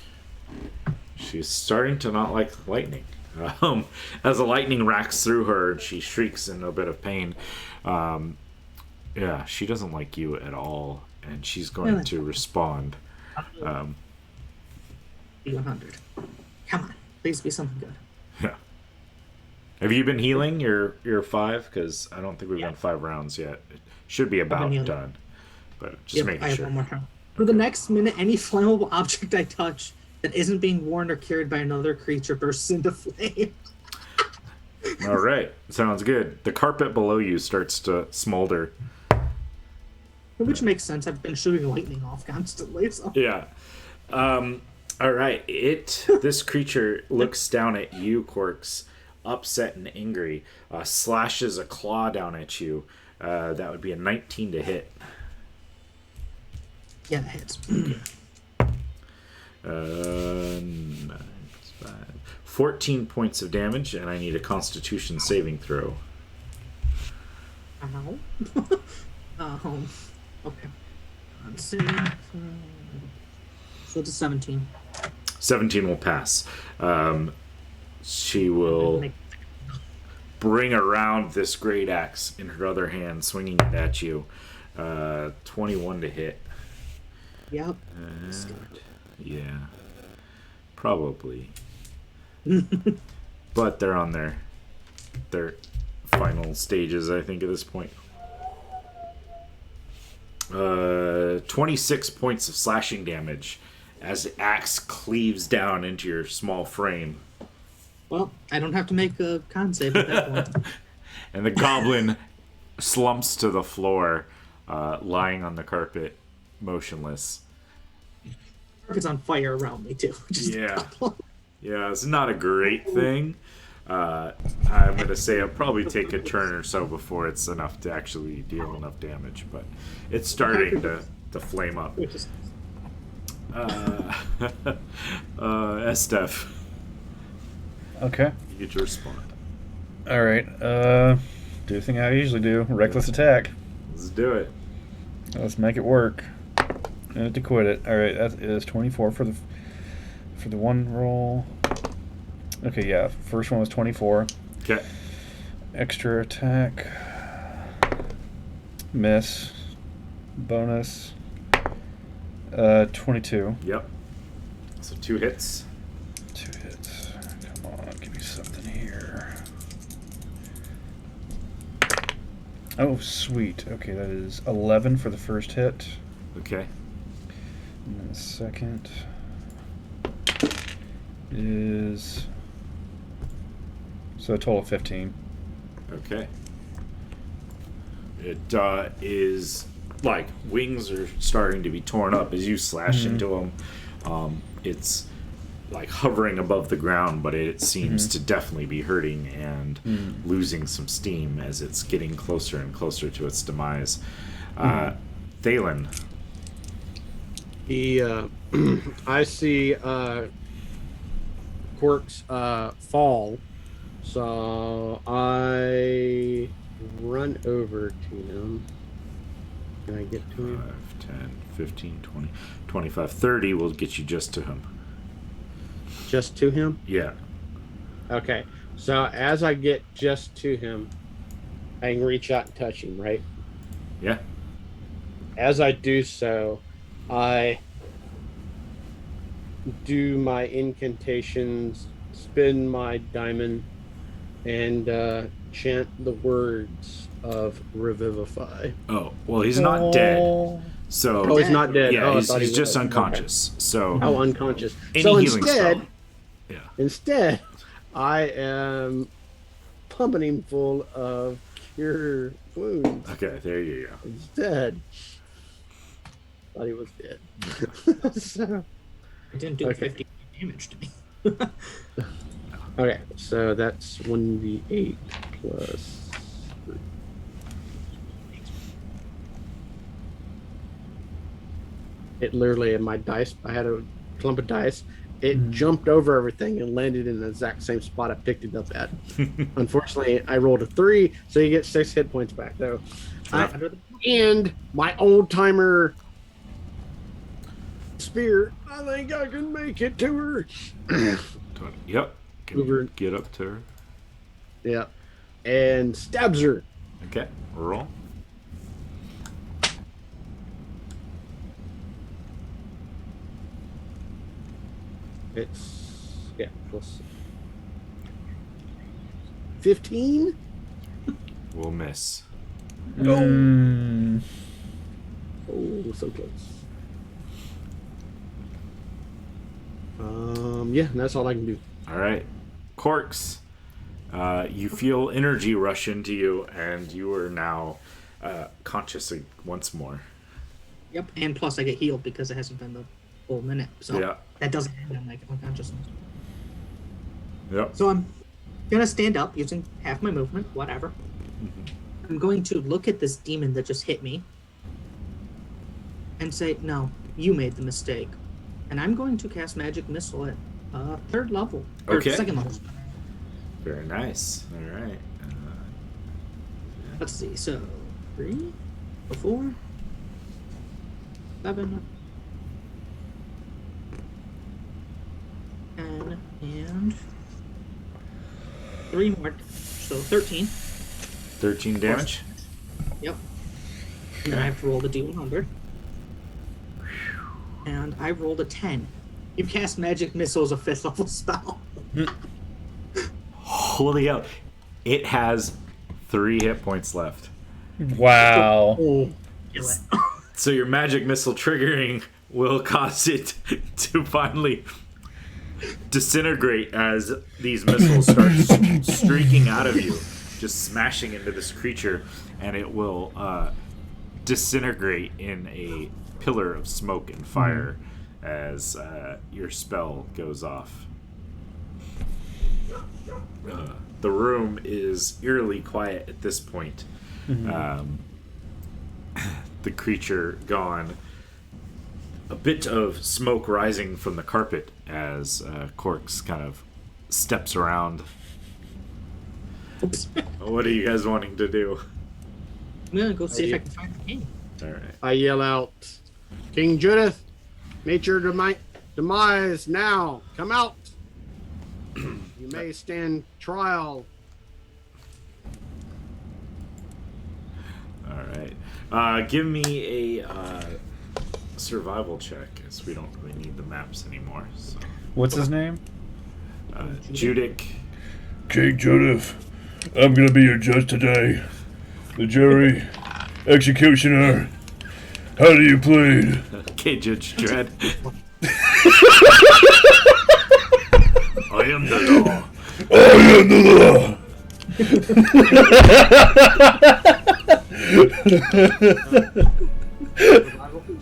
She's starting to not like lightning. As the lightning racks through her, and she shrieks in a bit of pain. Yeah, she doesn't like you at all, and she's going to respond. D100. Come on, please be something good. Yeah. Have you been healing your 5? Because I don't think we've done 5 rounds yet. It should be about healing. done, but just making I have sure. one more time. For the next minute, any flammable object I touch that isn't being worn or carried by another creature bursts into flame. All right, sounds good. The carpet below you starts to smolder. Which makes sense. I've been shooting lightning off constantly. So. Yeah. All right. This creature looks down at you, Corks, upset and angry. Slashes a claw down at you. That would be a 19 to hit. Yeah, that hits. 14 points of damage, and I need a Constitution saving throw. Ow. Okay. Let's see. So it's a 17. 17 will pass. She will bring around this great axe in her other hand, swinging it at you. 21 to hit. Yep. Yeah. Probably. But they're on their final stages, I think, at this point. 26 points of slashing damage as the axe cleaves down into your small frame. Well, I don't have to make a con save at that point. And the goblin slumps to the floor, lying on the carpet, motionless. It's on fire around me, too. Yeah. Yeah, it's not a great thing. I'm going to say it'll probably take a turn or so before it's enough to actually deal enough damage, but it's starting to flame up. Estef, Okay. you get to respond. All right. Do the thing I usually do. Reckless attack. Let's do it. Let's make it work. And to quit it. All right. That is 24 for the one roll. Okay. Yeah. First one was 24. Okay. Extra attack. Miss. Bonus. 22. Yep. So 2 hits. 2 hits. Come on, give me something here. Oh, sweet. Okay, that is 11 for the first hit. Okay. And then the second is... So a total of 15. Okay. It is like wings are starting to be torn up as you slash into him. It's like hovering above the ground, but it seems to definitely be hurting and losing some steam as it's getting closer and closer to its demise. Thalen. I see Quirks fall, so I run over to him. Can I get to him? 5, 10, 15, 20, 25, 30 will get you just to him. Just to him? Yeah. Okay. So as I get just to him, I can reach out and touch him, right? Yeah. As I do so, I do my incantations, spin my diamond, and chant the words of Revivify. Oh, well, he's not dead. So Oh, he's not dead. yeah, Oh, I he's thought he just was. unconscious. So Oh, unconscious. any So healing instead, spell. Yeah. instead, I am pumping him full of cure wounds. Okay, there you go. He's dead. Thought he was dead. So, It didn't do Okay. 50 damage to me. okay, so that's 1d8 plus 3. It literally, in my dice, I had a clump of dice. It jumped over everything and landed in the exact same spot I picked it up at. Unfortunately, I rolled a 3, so you get 6 hit points back, though. And my old timer spear, I think I can make it to her. Yep. Can Over. you get up to her? Yeah. And stabs her. Okay, roll. It's, yeah, plus 15? We'll miss. Mm. Oh, so close. Yeah, that's all I can do. All right. Corks, you feel energy rush into you, and you are now conscious once more. Yep, and plus I get healed because it hasn't been the full minute. So Yeah. that doesn't end on like unconsciousness. Yep. So I'm gonna stand up using half my movement, whatever. I'm going to look at this demon that just hit me and say, no, you made the mistake. And I'm going to cast Magic Missile at 3rd level. Or Okay. 2nd level. Very nice. All right. Let's see, so 3, 4, 7, 10, and 3 more. So 13. 13 damage. Yep. And then I have to roll the D100. And I rolled a 10. You cast Magic Missile as a 5th level spell. Holy hell. It has 3 hit points left. Wow. Oh, kill it. So your magic missile triggering will cause it to finally disintegrate as these missiles start streaking out of you, just smashing into this creature, and it will disintegrate in a pillar of smoke and fire as your spell goes off. The room is eerily quiet at this point. The creature gone. A bit of smoke rising from the carpet as Corks kind of steps around. Oops. What are you guys wanting to do? I'm gonna go see if I can find the king. All right. I yell out, King Judith, meet your demise now. Come out. You may stand trial. All right. Give me a survival check, as we don't really need the maps anymore. So, What's his name? Judic. King Judith, I'm gonna be your judge today. The jury, executioner. How do you plead? Okay, Judge Dredd. I am the law. I am the law.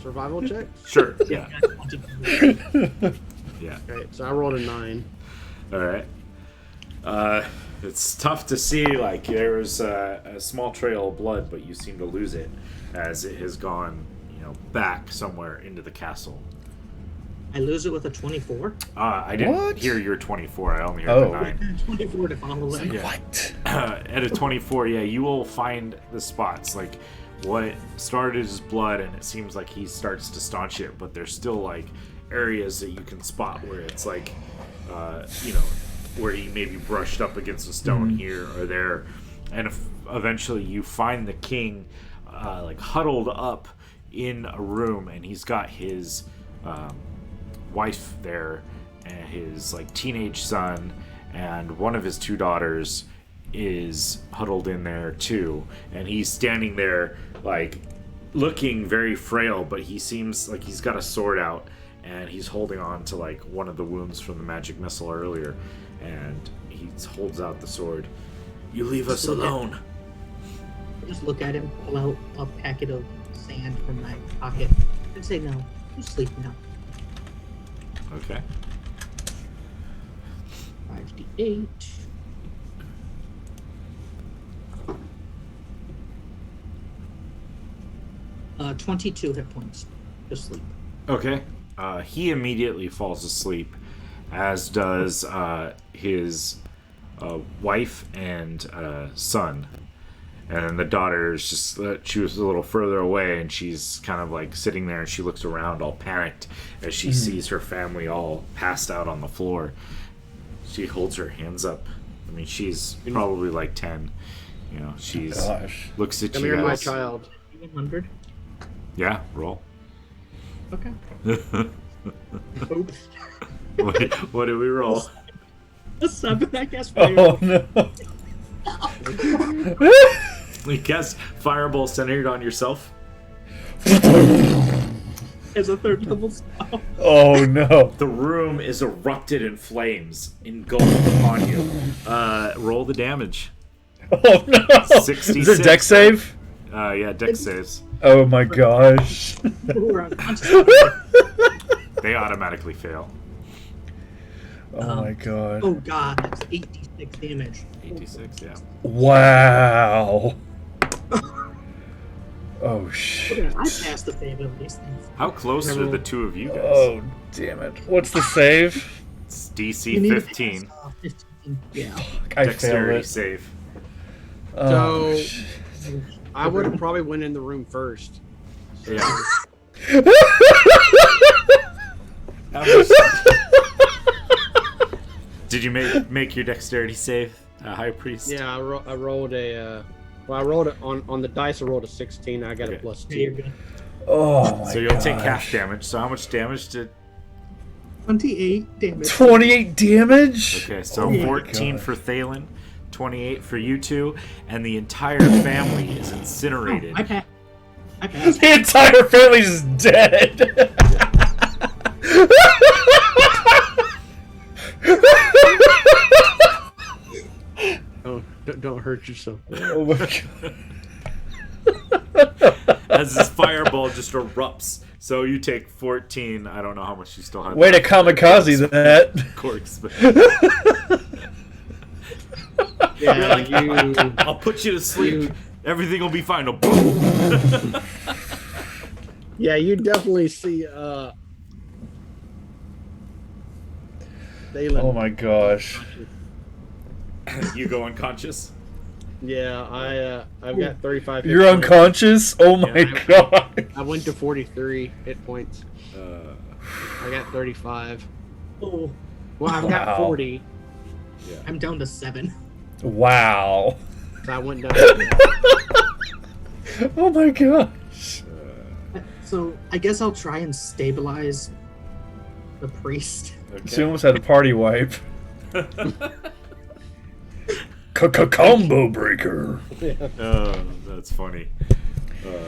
Survival check? Sure. Yeah. Yeah. Okay, so I rolled a 9. All right. It's tough to see. Like there was a small trail of blood, but you seem to lose it as it has gone, back somewhere into the castle. I lose it with a 24. I didn't What? hear your 24. I only heard the 9. 24 to follow it. Yeah. What? At a 24, yeah, you will find the spots. Like what started as blood, and it seems like he starts to staunch it, but there's still like areas that you can spot where it's like, where he maybe brushed up against a stone here or there, and eventually you find the king, like huddled up in a room, and he's got his wife there, and his like teenage son, and one of his 2 daughters is huddled in there too, and he's standing there like looking very frail, but he seems like he's got a sword out, and he's holding on to like one of the wounds from the magic missile earlier, and he holds out the sword. You leave us alone. Just look at him, pull out a packet of sand from my pocket, and say, "No, you sleep now." Okay. 5d8. Uh, 22 hit points. Just sleep. Okay. He immediately falls asleep, as does his wife and son. And the daughter is just, she was a little further away, and she's kind of like sitting there, and she looks around all panicked as she sees her family all passed out on the floor. She holds her hands up. I mean, she's probably like 10. She's Gosh. looks at Come you here, my guys. child. 100. Yeah, roll. Okay. Oops. What do we roll? A 7, I guess. Oh no. We cast Fireball centered on yourself. As a 3rd level spell. Oh no. The room is erupted in flames, engulfed upon you. Roll the damage. Oh no. 66. Is it deck save? Yeah, dex saves. Oh my gosh. Who are unconscious. They automatically fail. Oh my god. Oh god, that's 86 damage. 86, yeah. Wow. Oh shit. I passed the save of these things. How close are the 2 of you guys? Oh damn it. What's the save? It's You DC need to 15. pass, 15. Yeah. I failed Dexterity it. save. Oh, So- shit. I would have probably went in the room first. Yeah. How much- Did you make your dexterity save, High Priest? Yeah, I rolled a. I rolled it on the dice. I rolled a 16. I got Okay. a plus Yeah, you're 2. good. Oh my So you'll take half damage. So how much damage did... 28 damage. 28 damage? Okay, so Oh my 14 God. for Thalen, 28 for you two, and the entire family is incinerated. I passed. I passed. The entire family's dead. Oh, don't hurt yourself. Oh my god. As this fireball just erupts. So you take 14. I don't know how much you still have. Way to kamikaze that. Corks, but Yeah, like, you. I'll put you to sleep. Everything will be fine. Oh, boom. Yeah, you definitely see. Thalen. Oh my gosh. You go unconscious. Yeah, I've got 35. hit You're points. unconscious? Oh my Yeah, god. I went to 43 hit points. I got 35. Oh, Well, I've got Wow. 40. I'm down to 7. Wow. So I went down. Oh my gosh. So I guess I'll try and stabilize the priest. She almost had a party wipe. Combo breaker. Oh, that's funny. You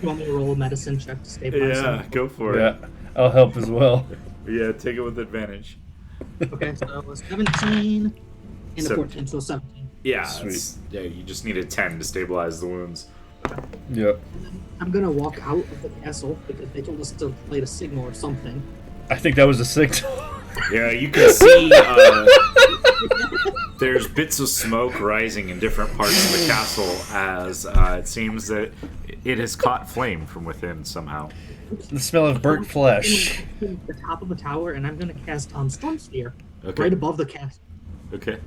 want me to roll a medicine check to stabilize Yeah, him? go for Yeah, I'll help as well. it. Yeah, take it with advantage. Okay, so a 17 and a 17. 14, so 17. Yeah, Sweet. yeah. You just need a 10 to stabilize the wounds. Yep. I'm gonna walk out of the castle because they told us to light a signal or something. I think that was a signal. Yeah, you can see there's bits of smoke rising in different parts of the castle as it seems that it has caught flame from within somehow. The smell of burnt flesh. The top of the tower, and I'm gonna cast Storm Sphere Okay. right above the castle, Okay.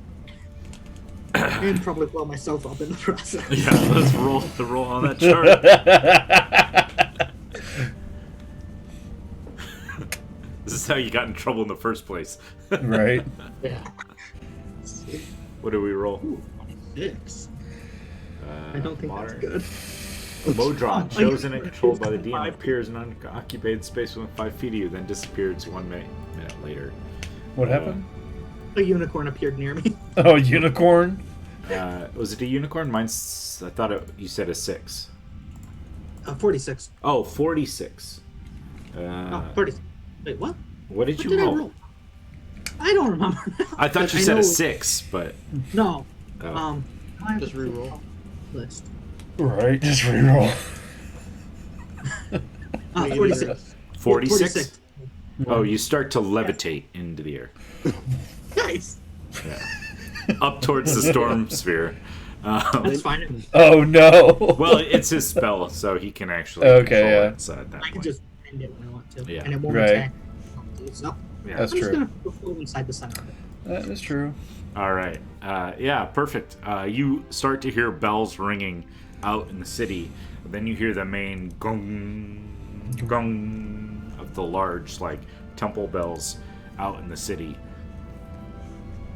and probably blow myself up in the process. Yeah, let's roll the roll on that chart. This is how you got in trouble in the first place. Right. Yeah. What do we roll? 6. I don't think that's good. Modron, Oh, chosen and yeah. controlled by the DM, 5. appears in an unoccupied space within 5 feet of you, then disappears 1 minute later. What happened? A unicorn appeared near me. Oh, unicorn? Was it a unicorn? Mine's. I thought you said a 6. 46. Oh, 46. Oh, 46. Wait, what? What did What you did roll? I roll? I don't remember now. I thought But you said know a 6, but. No. Oh. I have Just to reroll. List. Right, just reroll. 46. 46? Oh, you start to levitate into the air. Nice. Up towards the storm sphere. That's fine. Oh no. Well, it's his spell, so he can actually Okay, control yeah. it, so at that I can point. just end it when I want to. Yeah. And it won't Right. attack. So Yeah. That's I'm just true. gonna go inside the center of it. That is true. All right. Yeah, perfect. You start to hear bells ringing out in the city. Then you hear the main gong, gong of the large, like, temple bells out in the city.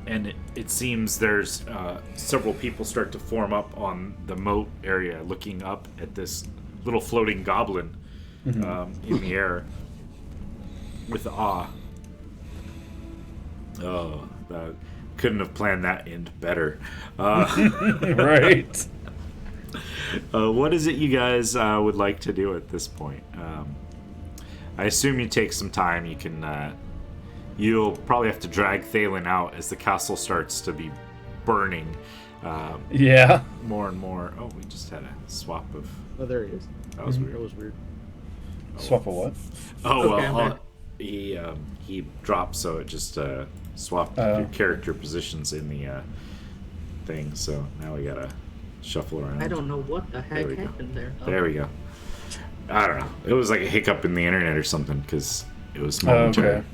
And it seems there's several people start to form up on the moat area looking up at this little floating goblin in the air with awe. Oh, couldn't have planned that end better. Right. What is it you guys would like to do at this point? I assume you take some time. You can. You'll probably have to drag Thalen out as the castle starts to be burning Yeah. more and more. Oh, we just had a swap of. Oh, there he is. That was That weird. was weird. Swap a what? Oh Okay, I'm well, back. he dropped, so it just swapped Oh. your character positions in the thing. So now we gotta shuffle around. I don't know what the heck we go. happened there. There we go. I don't know. It was like a hiccup in the internet or something because it was Oh, momentary. okay.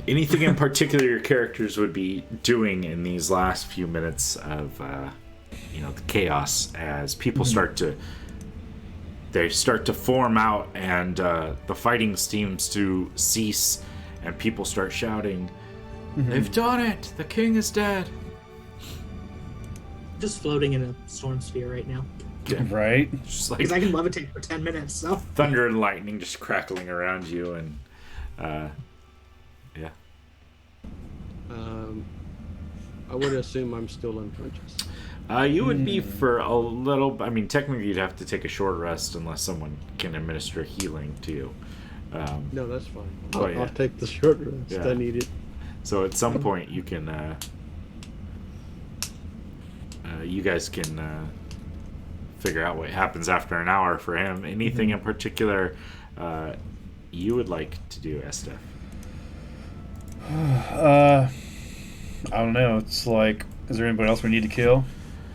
Anything in particular your characters would be doing in these last few minutes of the chaos as people start to form out and the fighting seems to cease and people start shouting, "They've done it! The king is dead!" Just floating in a storm sphere right now. Right. Just like Because I can levitate for 10 minutes, so. thunder and lightning just crackling around you and yeah. I would assume I'm still unconscious. You would be for a little. I mean, technically, you'd have to take a short rest unless someone can administer healing to you. No, that's fine. Oh, I'll, yeah. I'll take the short rest. Yeah. I need it. So at some point, you can. You guys can figure out what happens after an hour for him. Anything in particular you would like to do, Estef? I don't know. It's like, is there anybody else we need to kill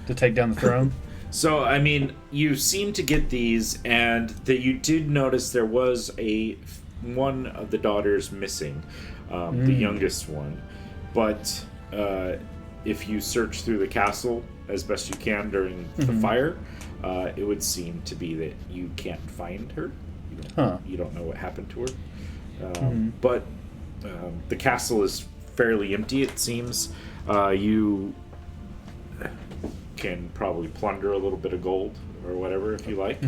to take down the throne? So, I mean, you seem to get these, and that you did notice there was one of the daughters missing, the youngest one. But if you search through the castle as best you can during the fire, it would seem to be that you can't find her. You don't know what happened to her. But the castle is fairly empty, it seems. You can probably plunder a little bit of gold or whatever if you like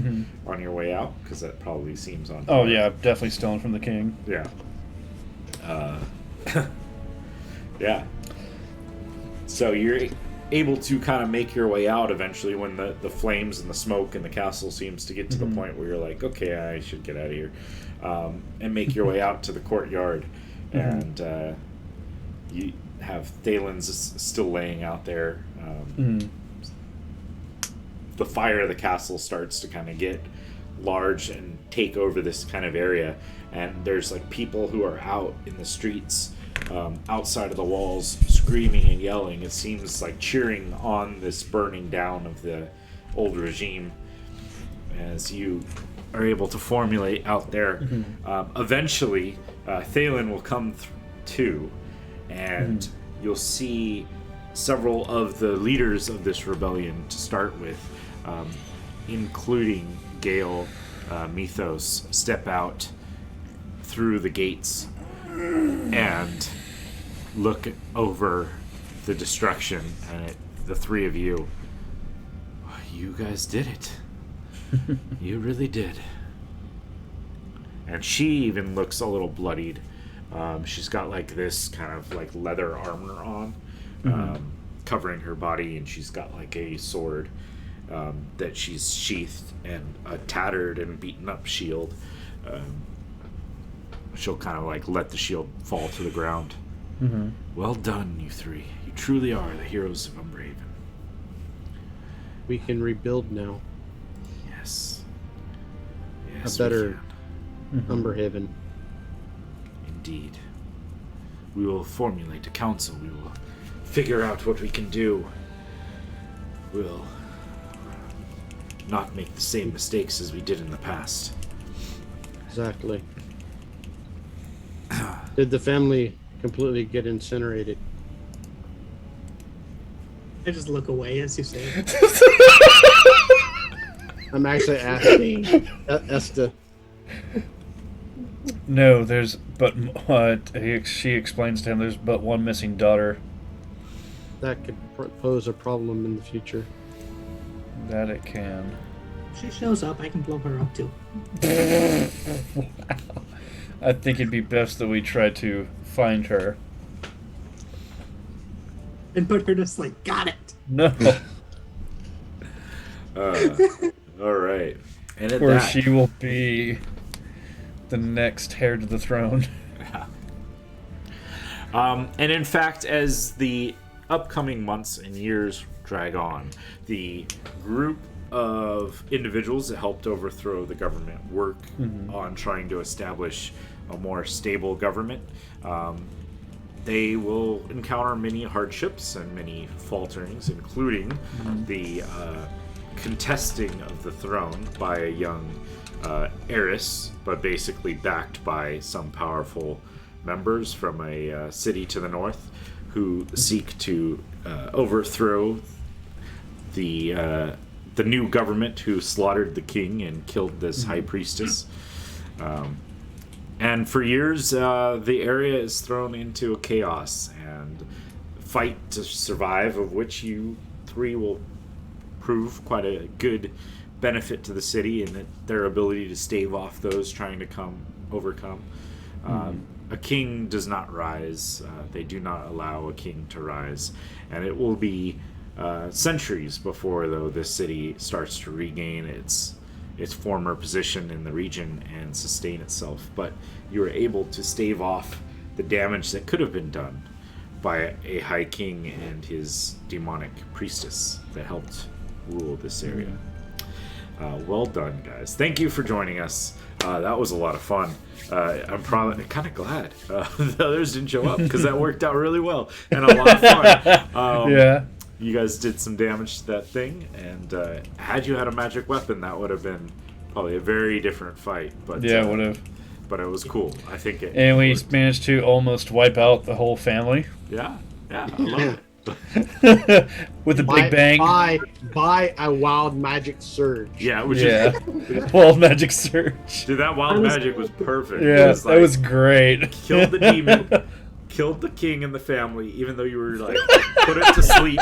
on your way out, because that probably seems on Oh fire. yeah, definitely stolen from the king. Yeah. Yeah. So you're able to kind of make your way out eventually when the flames and the smoke and the castle seems to get to the point where you're like, okay, I should get out of here. And make your way out to the courtyard. And you have Thalen's still laying out there. the fire of the castle starts to kind of get large and take over this kind of area, and there's like people who are out in the streets outside of the walls screaming and yelling. It seems like cheering on this burning down of the old regime as you are able to formulate out there. Eventually Thalen will come too, and you'll see several of the leaders of this rebellion to start with, including Gale, Mythos, step out through the gates and look over the destruction, and the three of you guys did it. You really did. And she even looks a little bloodied. She's got like this kind of like leather armor on, covering her body, and she's got like a sword that she's sheathed, and a tattered and beaten up shield. She'll kind of like let the shield fall to the ground. Well done, you three. You truly are the heroes of Umbraven. We can rebuild now. Yes. A Yes, better we can. Umberhaven. Indeed. We will formulate a council. We will figure out what we can do. We'll not make the same mistakes as we did in the past. Exactly. Did the family completely get incinerated? I just look away as you say it. I'm actually asking Esta. No, there's but what she explains to him. There's but one missing daughter. That could pose a problem in the future. That it can. If she shows up, I can blow her up too. I think it'd be best that we try to find her. And put her to sleep. Got it. No. All right. And at Or that, she will be the next heir to the throne. and in fact, as the upcoming months and years drag on, the group of individuals that helped overthrow the government work on trying to establish a more stable government. They will encounter many hardships and many falterings, including the contesting of the throne by a young heiress, but basically backed by some powerful members from a city to the north who seek to overthrow the new government who slaughtered the king and killed this high priestess. And for years, the area is thrown into a chaos and fight to survive, of which you three will prove quite a good benefit to the city and their ability to stave off those trying to overcome. A king does not rise. They do not allow a king to rise. And it will be centuries before, though, this city starts to regain its former position in the region and sustain itself. But you were able to stave off the damage that could have been done by a high king and his demonic priestess that helped rule this area. Well done, guys. Thank you for joining us. That was a lot of fun. I'm probably kind of glad the others didn't show up, because that worked out really well and a lot of fun. Yeah. You guys did some damage to that thing, and had you had a magic weapon, that would have been probably a very different fight. But Yeah, it would have. But it was cool. I think it. And we worked. managed to almost wipe out the whole family Yeah, I love it. with a big bang. By a wild magic surge. Yeah, which Yeah. is, Wild magic surge. dude, that wild magic was perfect. It Yeah, was that was great. killed the demon, killed the king and the family, even though you were like put it to sleep.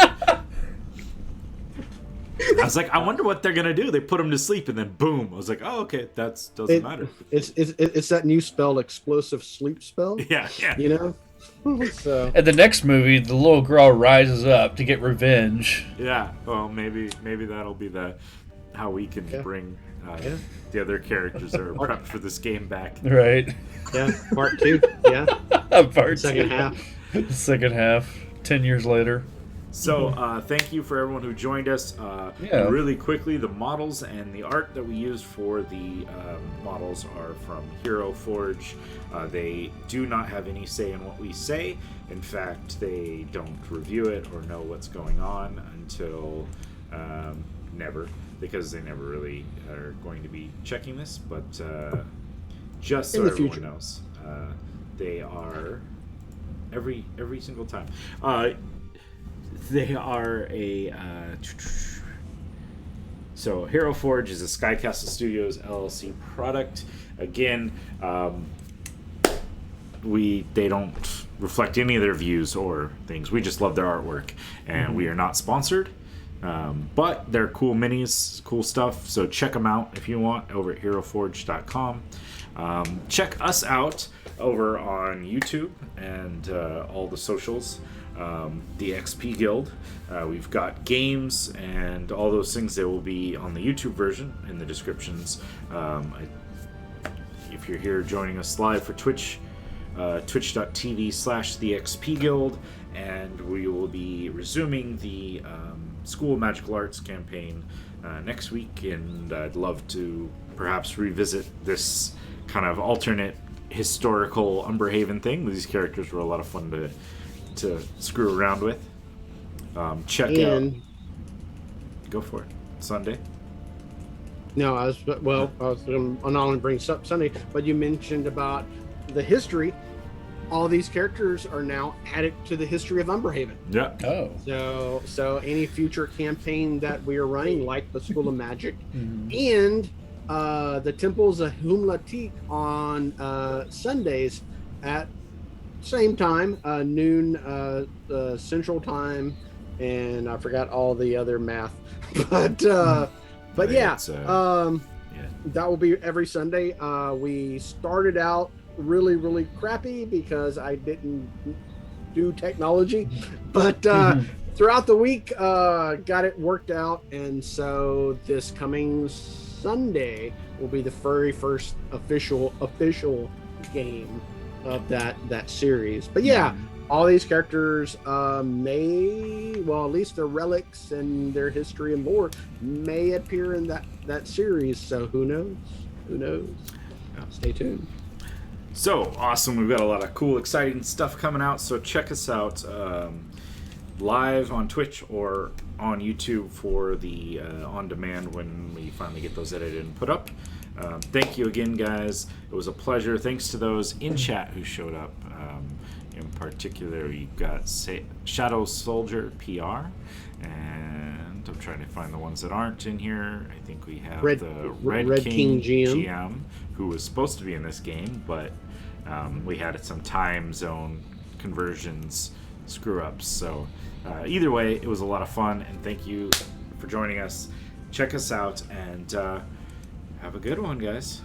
I was like, I wonder what they're gonna do. They put him to sleep, and then boom. I was like, oh, okay, that doesn't matter. It's that new spell, explosive sleep spell. Yeah. You know. So In the next movie, the little girl rises up to get revenge. Yeah. Well, maybe that'll be how we can bring the other characters that are prepped for this game back. Right. yeah, part 2. Yeah, Part second two. half. The second half, 10 years later. So thank you for everyone who joined us. Yeah. Really quickly, the models and the art that we used for the models are from Hero Forge. They do not have any say in what we say. In fact, they don't review it or know what's going on until never, because they never really are going to be checking this. But just so In the everyone future. knows, they are every single time. They are a so Hero Forge is a Skycastle Studios LLC product. Again, they don't reflect any of their views or things. We just love their artwork, and we are not sponsored. But they're cool minis, cool stuff. So check them out if you want over at heroforge.com. Check us out over on YouTube and all the socials. The XP Guild. We've got games and all those things that will be on the YouTube version in the descriptions. If you're here joining us live for Twitch, twitch.tv/the XP Guild, and we will be resuming the School of Magical Arts campaign next week, and I'd love to perhaps revisit this kind of alternate historical Umberhaven thing. These characters were a lot of fun to screw around with. Check out. Go for it. Sunday. No, I was going to not only bring up Sunday, but you mentioned about the history. All these characters are now added to the history of Umberhaven. Yeah. Oh. So any future campaign that we are running, like the School of Magic, and the Temples of Humlatik on Sundays at same time, noon Central Time, and I forgot all the other math, but yeah, that will be every Sunday. We started out really crappy because I didn't do technology, but throughout the week got it worked out, and so this coming Sunday will be the very first official game of that series. But yeah, all these characters at least their relics and their history and lore may appear in that series, so who knows. Stay tuned. So awesome. We've got a lot of cool, exciting stuff coming out, so check us out live on Twitch or on YouTube for the on demand when we finally get those edited and put up. Thank you again, guys. It was a pleasure. Thanks to those in chat who showed up. In particular, you've got Shadow Soldier PR, and I'm trying to find the ones that aren't in here. I think we have the Red King GM, who was supposed to be in this game, but we had some time zone conversions screw-ups. So either way, it was a lot of fun, and thank you for joining us. Check us out, and have a good one, guys.